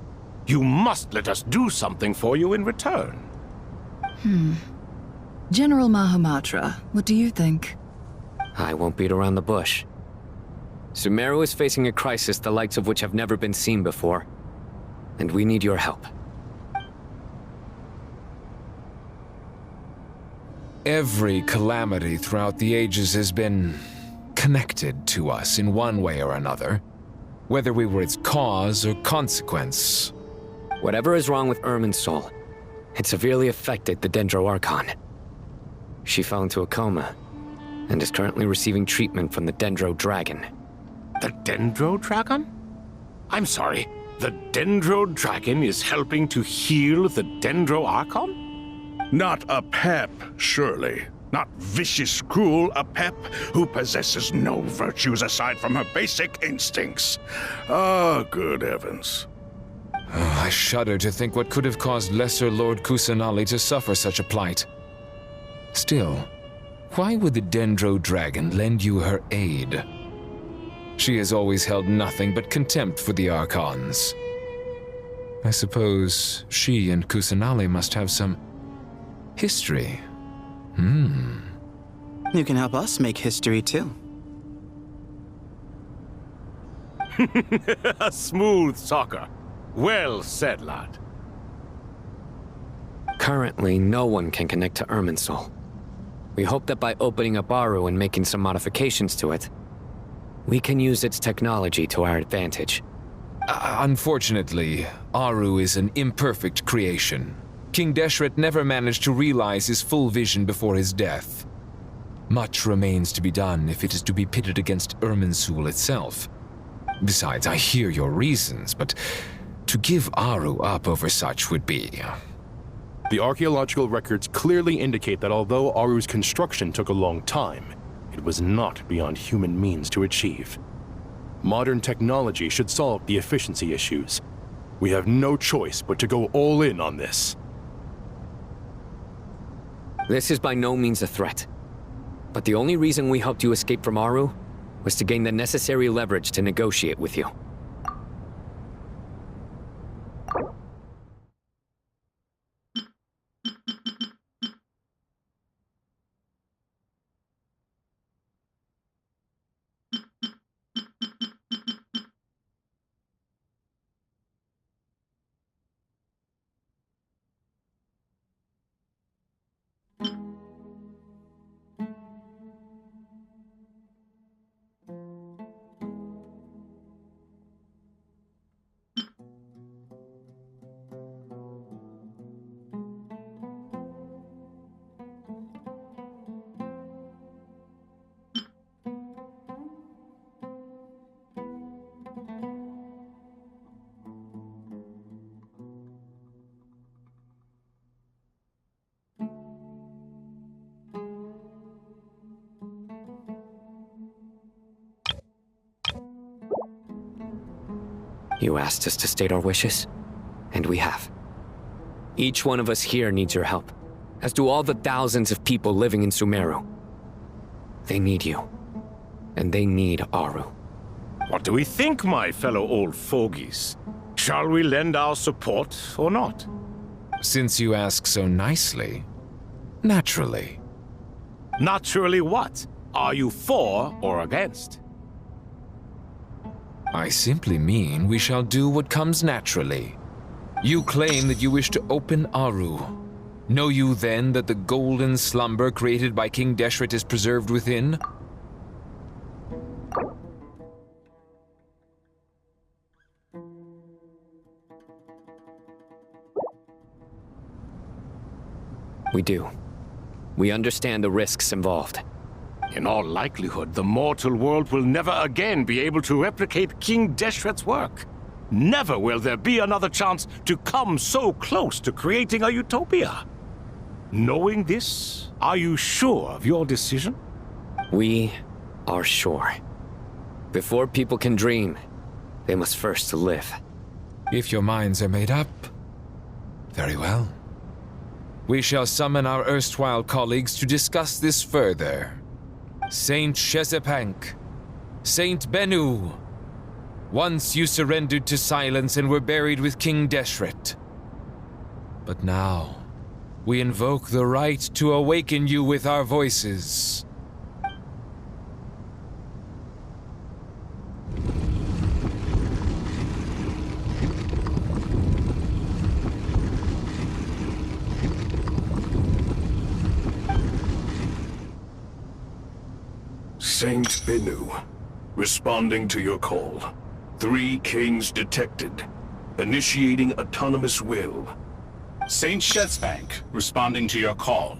You must let us do something for you in return. General Mahamatra, what do you think? I won't beat around the bush. Sumeru is facing a crisis the likes of which have never been seen before. And we need your help. Every calamity throughout the ages has been connected to us in one way or another, whether we were its cause or consequence. Whatever is wrong with Irminsul, it severely affected the Dendro Archon. She fell into a coma and is currently receiving treatment from the Dendro Dragon. The Dendro Dragon? I'm sorry, the Dendro Dragon is helping to heal the Dendro Archon? Not a pep, surely. Not vicious, cruel a pep who possesses no virtues aside from her basic instincts. Ah, good heavens. Oh, I shudder to think what could have caused Lesser Lord Kusanali to suffer such a plight. Still, why would the Dendro Dragon lend you her aid? She has always held nothing but contempt for the Archons. I suppose she and Kusanali must have some history. You can help us make history too. A smooth talker. Well said, lad. Currently, no one can connect to Irminsul. We hope that by opening up Aru and making some modifications to it, we can use its technology to our advantage. Unfortunately, Aru is an imperfect creation. King Deshret never managed to realize his full vision before his death. Much remains to be done if it is to be pitted against Irminsul itself. Besides, I hear your reasons, but to give Aru up over such would be... The archaeological records clearly indicate that although Aru's construction took a long time, it was not beyond human means to achieve. Modern technology should solve the efficiency issues. We have no choice but to go all in on this. This is by no means a threat. But the only reason we helped you escape from Aru was to gain the necessary leverage to negotiate with you. You asked us to state our wishes, and we have. Each one of us here needs your help, as do all the thousands of people living in Sumeru. They need you, and they need Aru. What do we think, my fellow old fogies? Shall we lend our support or not? Since you ask so nicely, naturally. Naturally what? Are you for or against? I simply mean we shall do what comes naturally. You claim that you wish to open Aru. Know you then that the golden slumber created by King Deshret is preserved within? We do. We understand the risks involved. In all likelihood, the mortal world will never again be able to replicate King Deshret's work. Never will there be another chance to come so close to creating a utopia. Knowing this, are you sure of your decision? We are sure. Before people can dream, they must first live. If your minds are made up, very well. We shall summon our erstwhile colleagues to discuss this further. Saint Shezepank, Saint Bennu, once you surrendered to silence and were buried with King Deshret. But now, we invoke the right to awaken you with our voices. Saint Bennu, responding to your call. 3 kings detected. Initiating autonomous will. Saint Shezepank, responding to your call.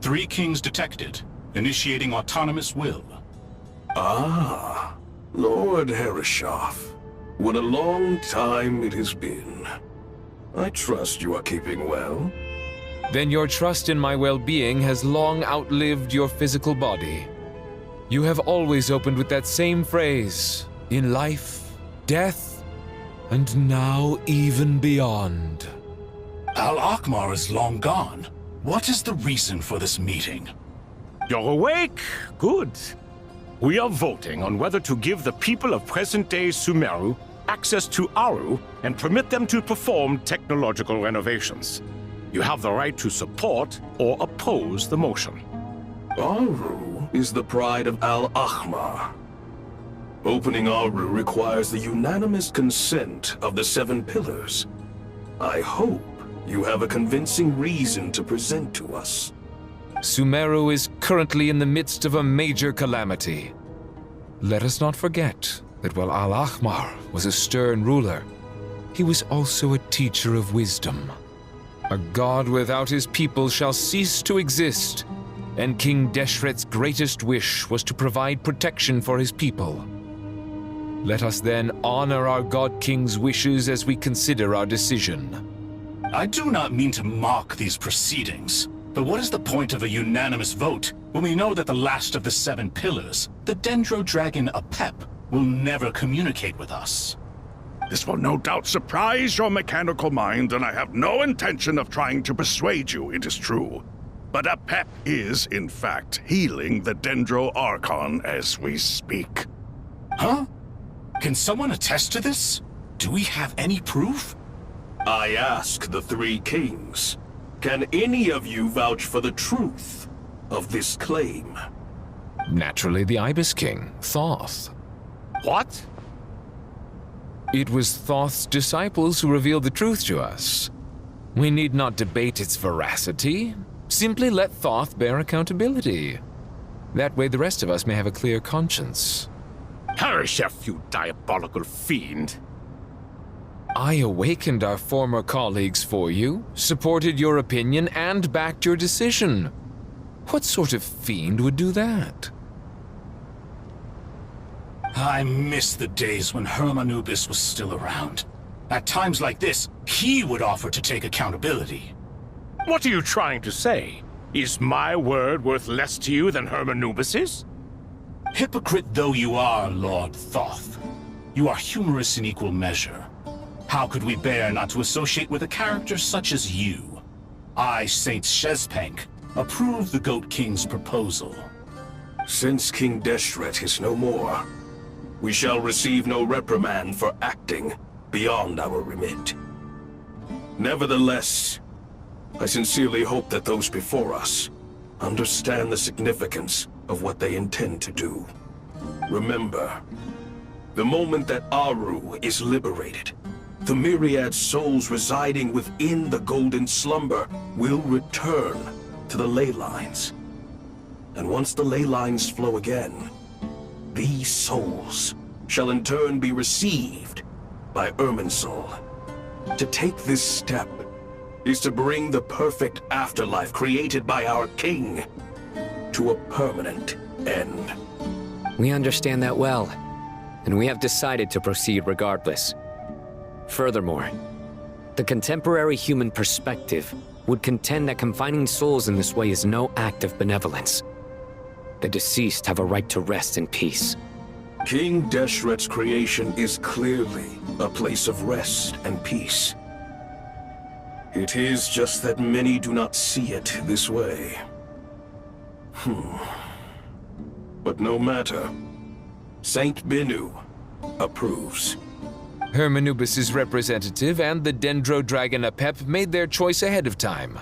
3 kings detected. Initiating autonomous will. Ah, Lord Herreshoff. What a long time it has been. I trust you are keeping well. Then your trust in my well-being has long outlived your physical body. You have always opened with that same phrase, in life, death, and now even beyond. Al-Akhmar is long gone. What is the reason for this meeting? You're awake? Good. We are voting on whether to give the people of present-day Sumeru access to Aru and permit them to perform technological renovations. You have the right to support or oppose the motion. Aru is the pride of Al-Akhmar. Opening Aru requires the unanimous consent of the 7 pillars. I hope you have a convincing reason to present to us. Sumeru is currently in the midst of a major calamity. Let us not forget that while Al-Akhmar was a stern ruler, he was also a teacher of wisdom. A god without his people shall cease to exist, and King Deshret's greatest wish was to provide protection for his people. Let us then honor our God King's wishes as we consider our decision. I do not mean to mock these proceedings, but what is the point of a unanimous vote when we know that the last of the 7 pillars, the Dendro Dragon Apep, will never communicate with us? This will no doubt surprise your mechanical mind, and I have no intention of trying to persuade you it is true. But Apep is, in fact, healing the Dendro Archon as we speak. Huh? Can someone attest to this? Do we have any proof? I ask the 3 kings. Can any of you vouch for the truth of this claim? Naturally, the Ibis King, Thoth. What? It was Thoth's disciples who revealed the truth to us. We need not debate its veracity. Simply let Thoth bear accountability. That way the rest of us may have a clear conscience. Herreshoff, you diabolical fiend. I awakened our former colleagues for you, supported your opinion, and backed your decision. What sort of fiend would do that? I miss the days when Hermanubis was still around. At times like this, he would offer to take accountability. What are you trying to say? Is my word worth less to you than Hermanubis's? Hypocrite though you are, Lord Thoth, you are humorous in equal measure. How could we bear not to associate with a character such as you? I, Saint Shezpank, approve the Goat King's proposal. Since King Deshret is no more, we shall receive no reprimand for acting beyond our remit. Nevertheless, I sincerely hope that those before us understand the significance of what they intend to do. Remember, the moment that Aru is liberated, the myriad souls residing within the Golden Slumber will return to the ley lines. And once the ley lines flow again, these souls shall in turn be received by Irminsul. To take this step is to bring the perfect afterlife created by our king to a permanent end. We understand that well, and we have decided to proceed regardless. Furthermore, the contemporary human perspective would contend that confining souls in this way is no act of benevolence. The deceased have a right to rest in peace. King Deshret's creation is clearly a place of rest and peace. It is just that many do not see it this way. But no matter. Saint Binu approves. Hermanubis' representative and the Dendro Dragon Apep made their choice ahead of time,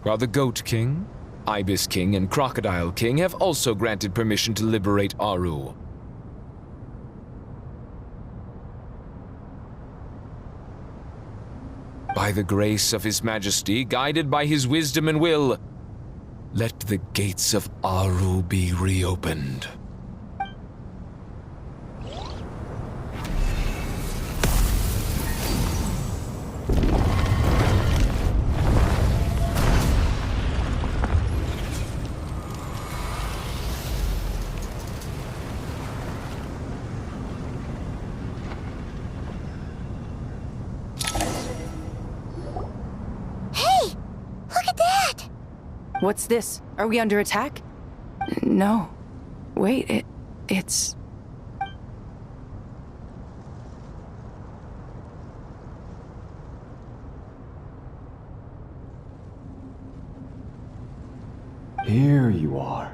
while the Goat King, Ibis King, and Crocodile King have also granted permission to liberate Aru. By the grace of His Majesty, guided by his wisdom and will, let the gates of Aru be reopened. What's this? Are we under attack? No. Wait, it's... Here you are.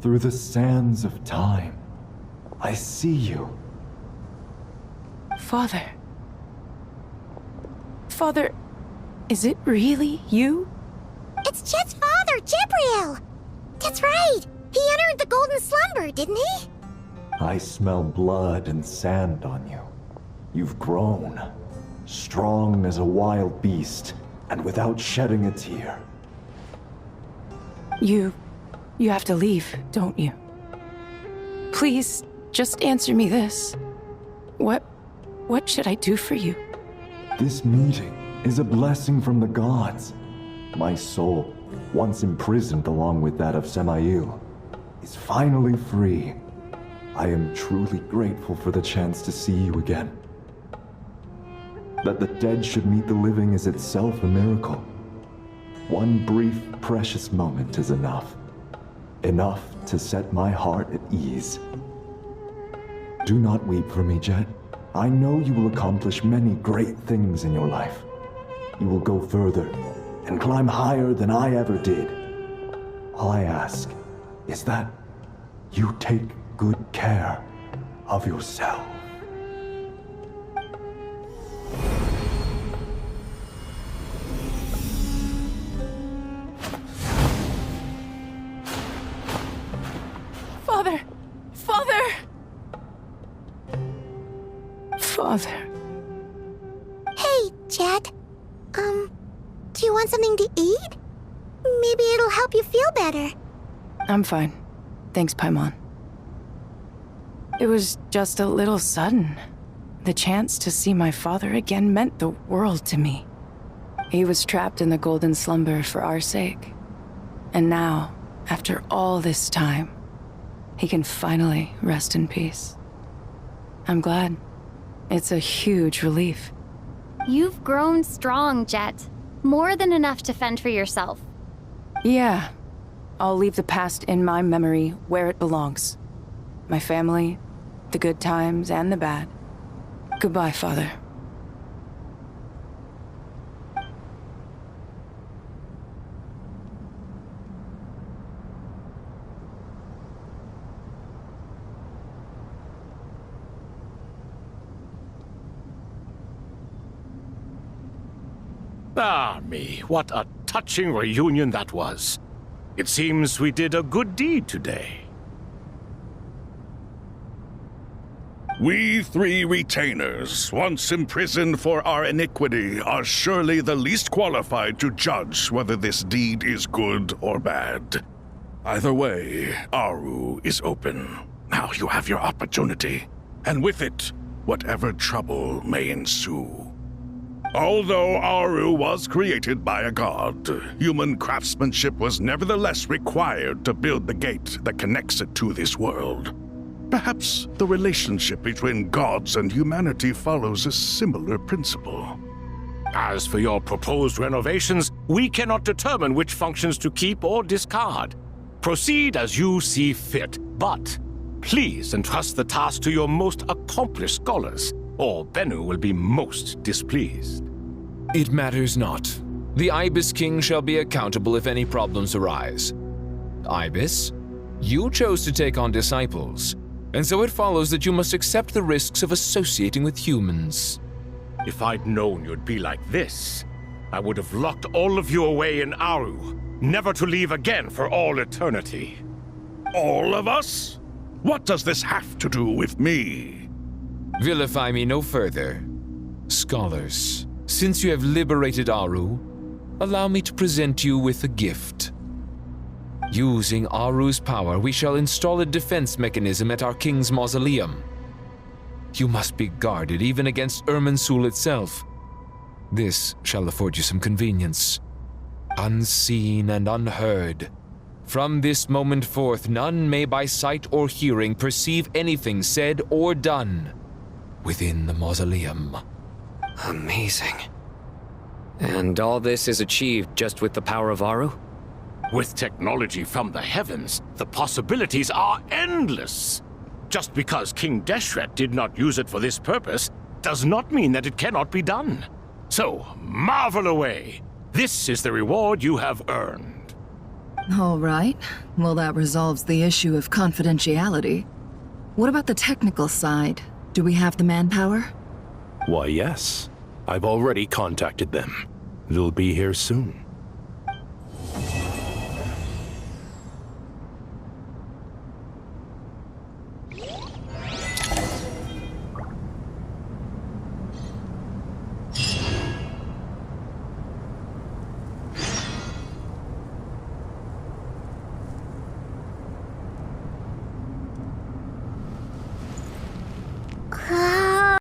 Through the sands of time. I see you. Father. Father, is it really you? It's Chet's father, Jibriel! That's right! He entered the Golden Slumber, didn't he? I smell blood and sand on you. You've grown. Strong as a wild beast, and without shedding a tear. You have to leave, don't you? Please, just answer me this. What should I do for you? This meeting is a blessing from the gods. My soul, once imprisoned along with that of Semail, is finally free. I am truly grateful for the chance to see you again. That the dead should meet the living is itself a miracle. One brief, precious moment is enough. Enough to set my heart at ease. Do not weep for me, Jet. I know you will accomplish many great things in your life. You will go further and climb higher than I ever did. All I ask is that you take good care of yourself. Father! Father! Father. Hey, Jet. Do you want something to eat? Maybe it'll help you feel better. I'm fine. Thanks, Paimon. It was just a little sudden. The chance to see my father again meant the world to me. He was trapped in the Golden Slumber for our sake. And now, after all this time, he can finally rest in peace. I'm glad. It's a huge relief. You've grown strong, Jet. More than enough to fend for yourself. Yeah. I'll leave the past in my memory where it belongs. My family, the good times and the bad. Goodbye, Father. Ah, me, what a touching reunion that was. It seems we did a good deed today. We three retainers, once imprisoned for our iniquity, are surely the least qualified to judge whether this deed is good or bad. Either way, Aru is open. Now you have your opportunity, and with it, whatever trouble may ensue. Although Aru was created by a god, human craftsmanship was nevertheless required to build the gate that connects it to this world. Perhaps the relationship between gods and humanity follows a similar principle. As for your proposed renovations, we cannot determine which functions to keep or discard. Proceed as you see fit, but please entrust the task to your most accomplished scholars, or Bennu will be most displeased. It matters not. The Ibis King shall be accountable if any problems arise. Ibis, you chose to take on disciples, and so it follows that you must accept the risks of associating with humans. If I'd known you'd be like this, I would have locked all of you away in Aru, never to leave again for all eternity. All of us? What does this have to do with me? Vilify me no further. Scholars, since you have liberated Aru, allow me to present you with a gift. Using Aru's power, we shall install a defense mechanism at our king's mausoleum. You must be guarded even against Irminsul itself. This shall afford you some convenience. Unseen and unheard. From this moment forth, none may by sight or hearing perceive anything said or done within the mausoleum. Amazing. And all this is achieved just with the power of Aru? With technology from the heavens, the possibilities are endless. Just because King Deshret did not use it for this purpose does not mean that it cannot be done. So, marvel away. This is the reward you have earned. All right. Well, that resolves the issue of confidentiality. What about the technical side? Do we have the manpower? Why, yes. I've already contacted them. They'll be here soon.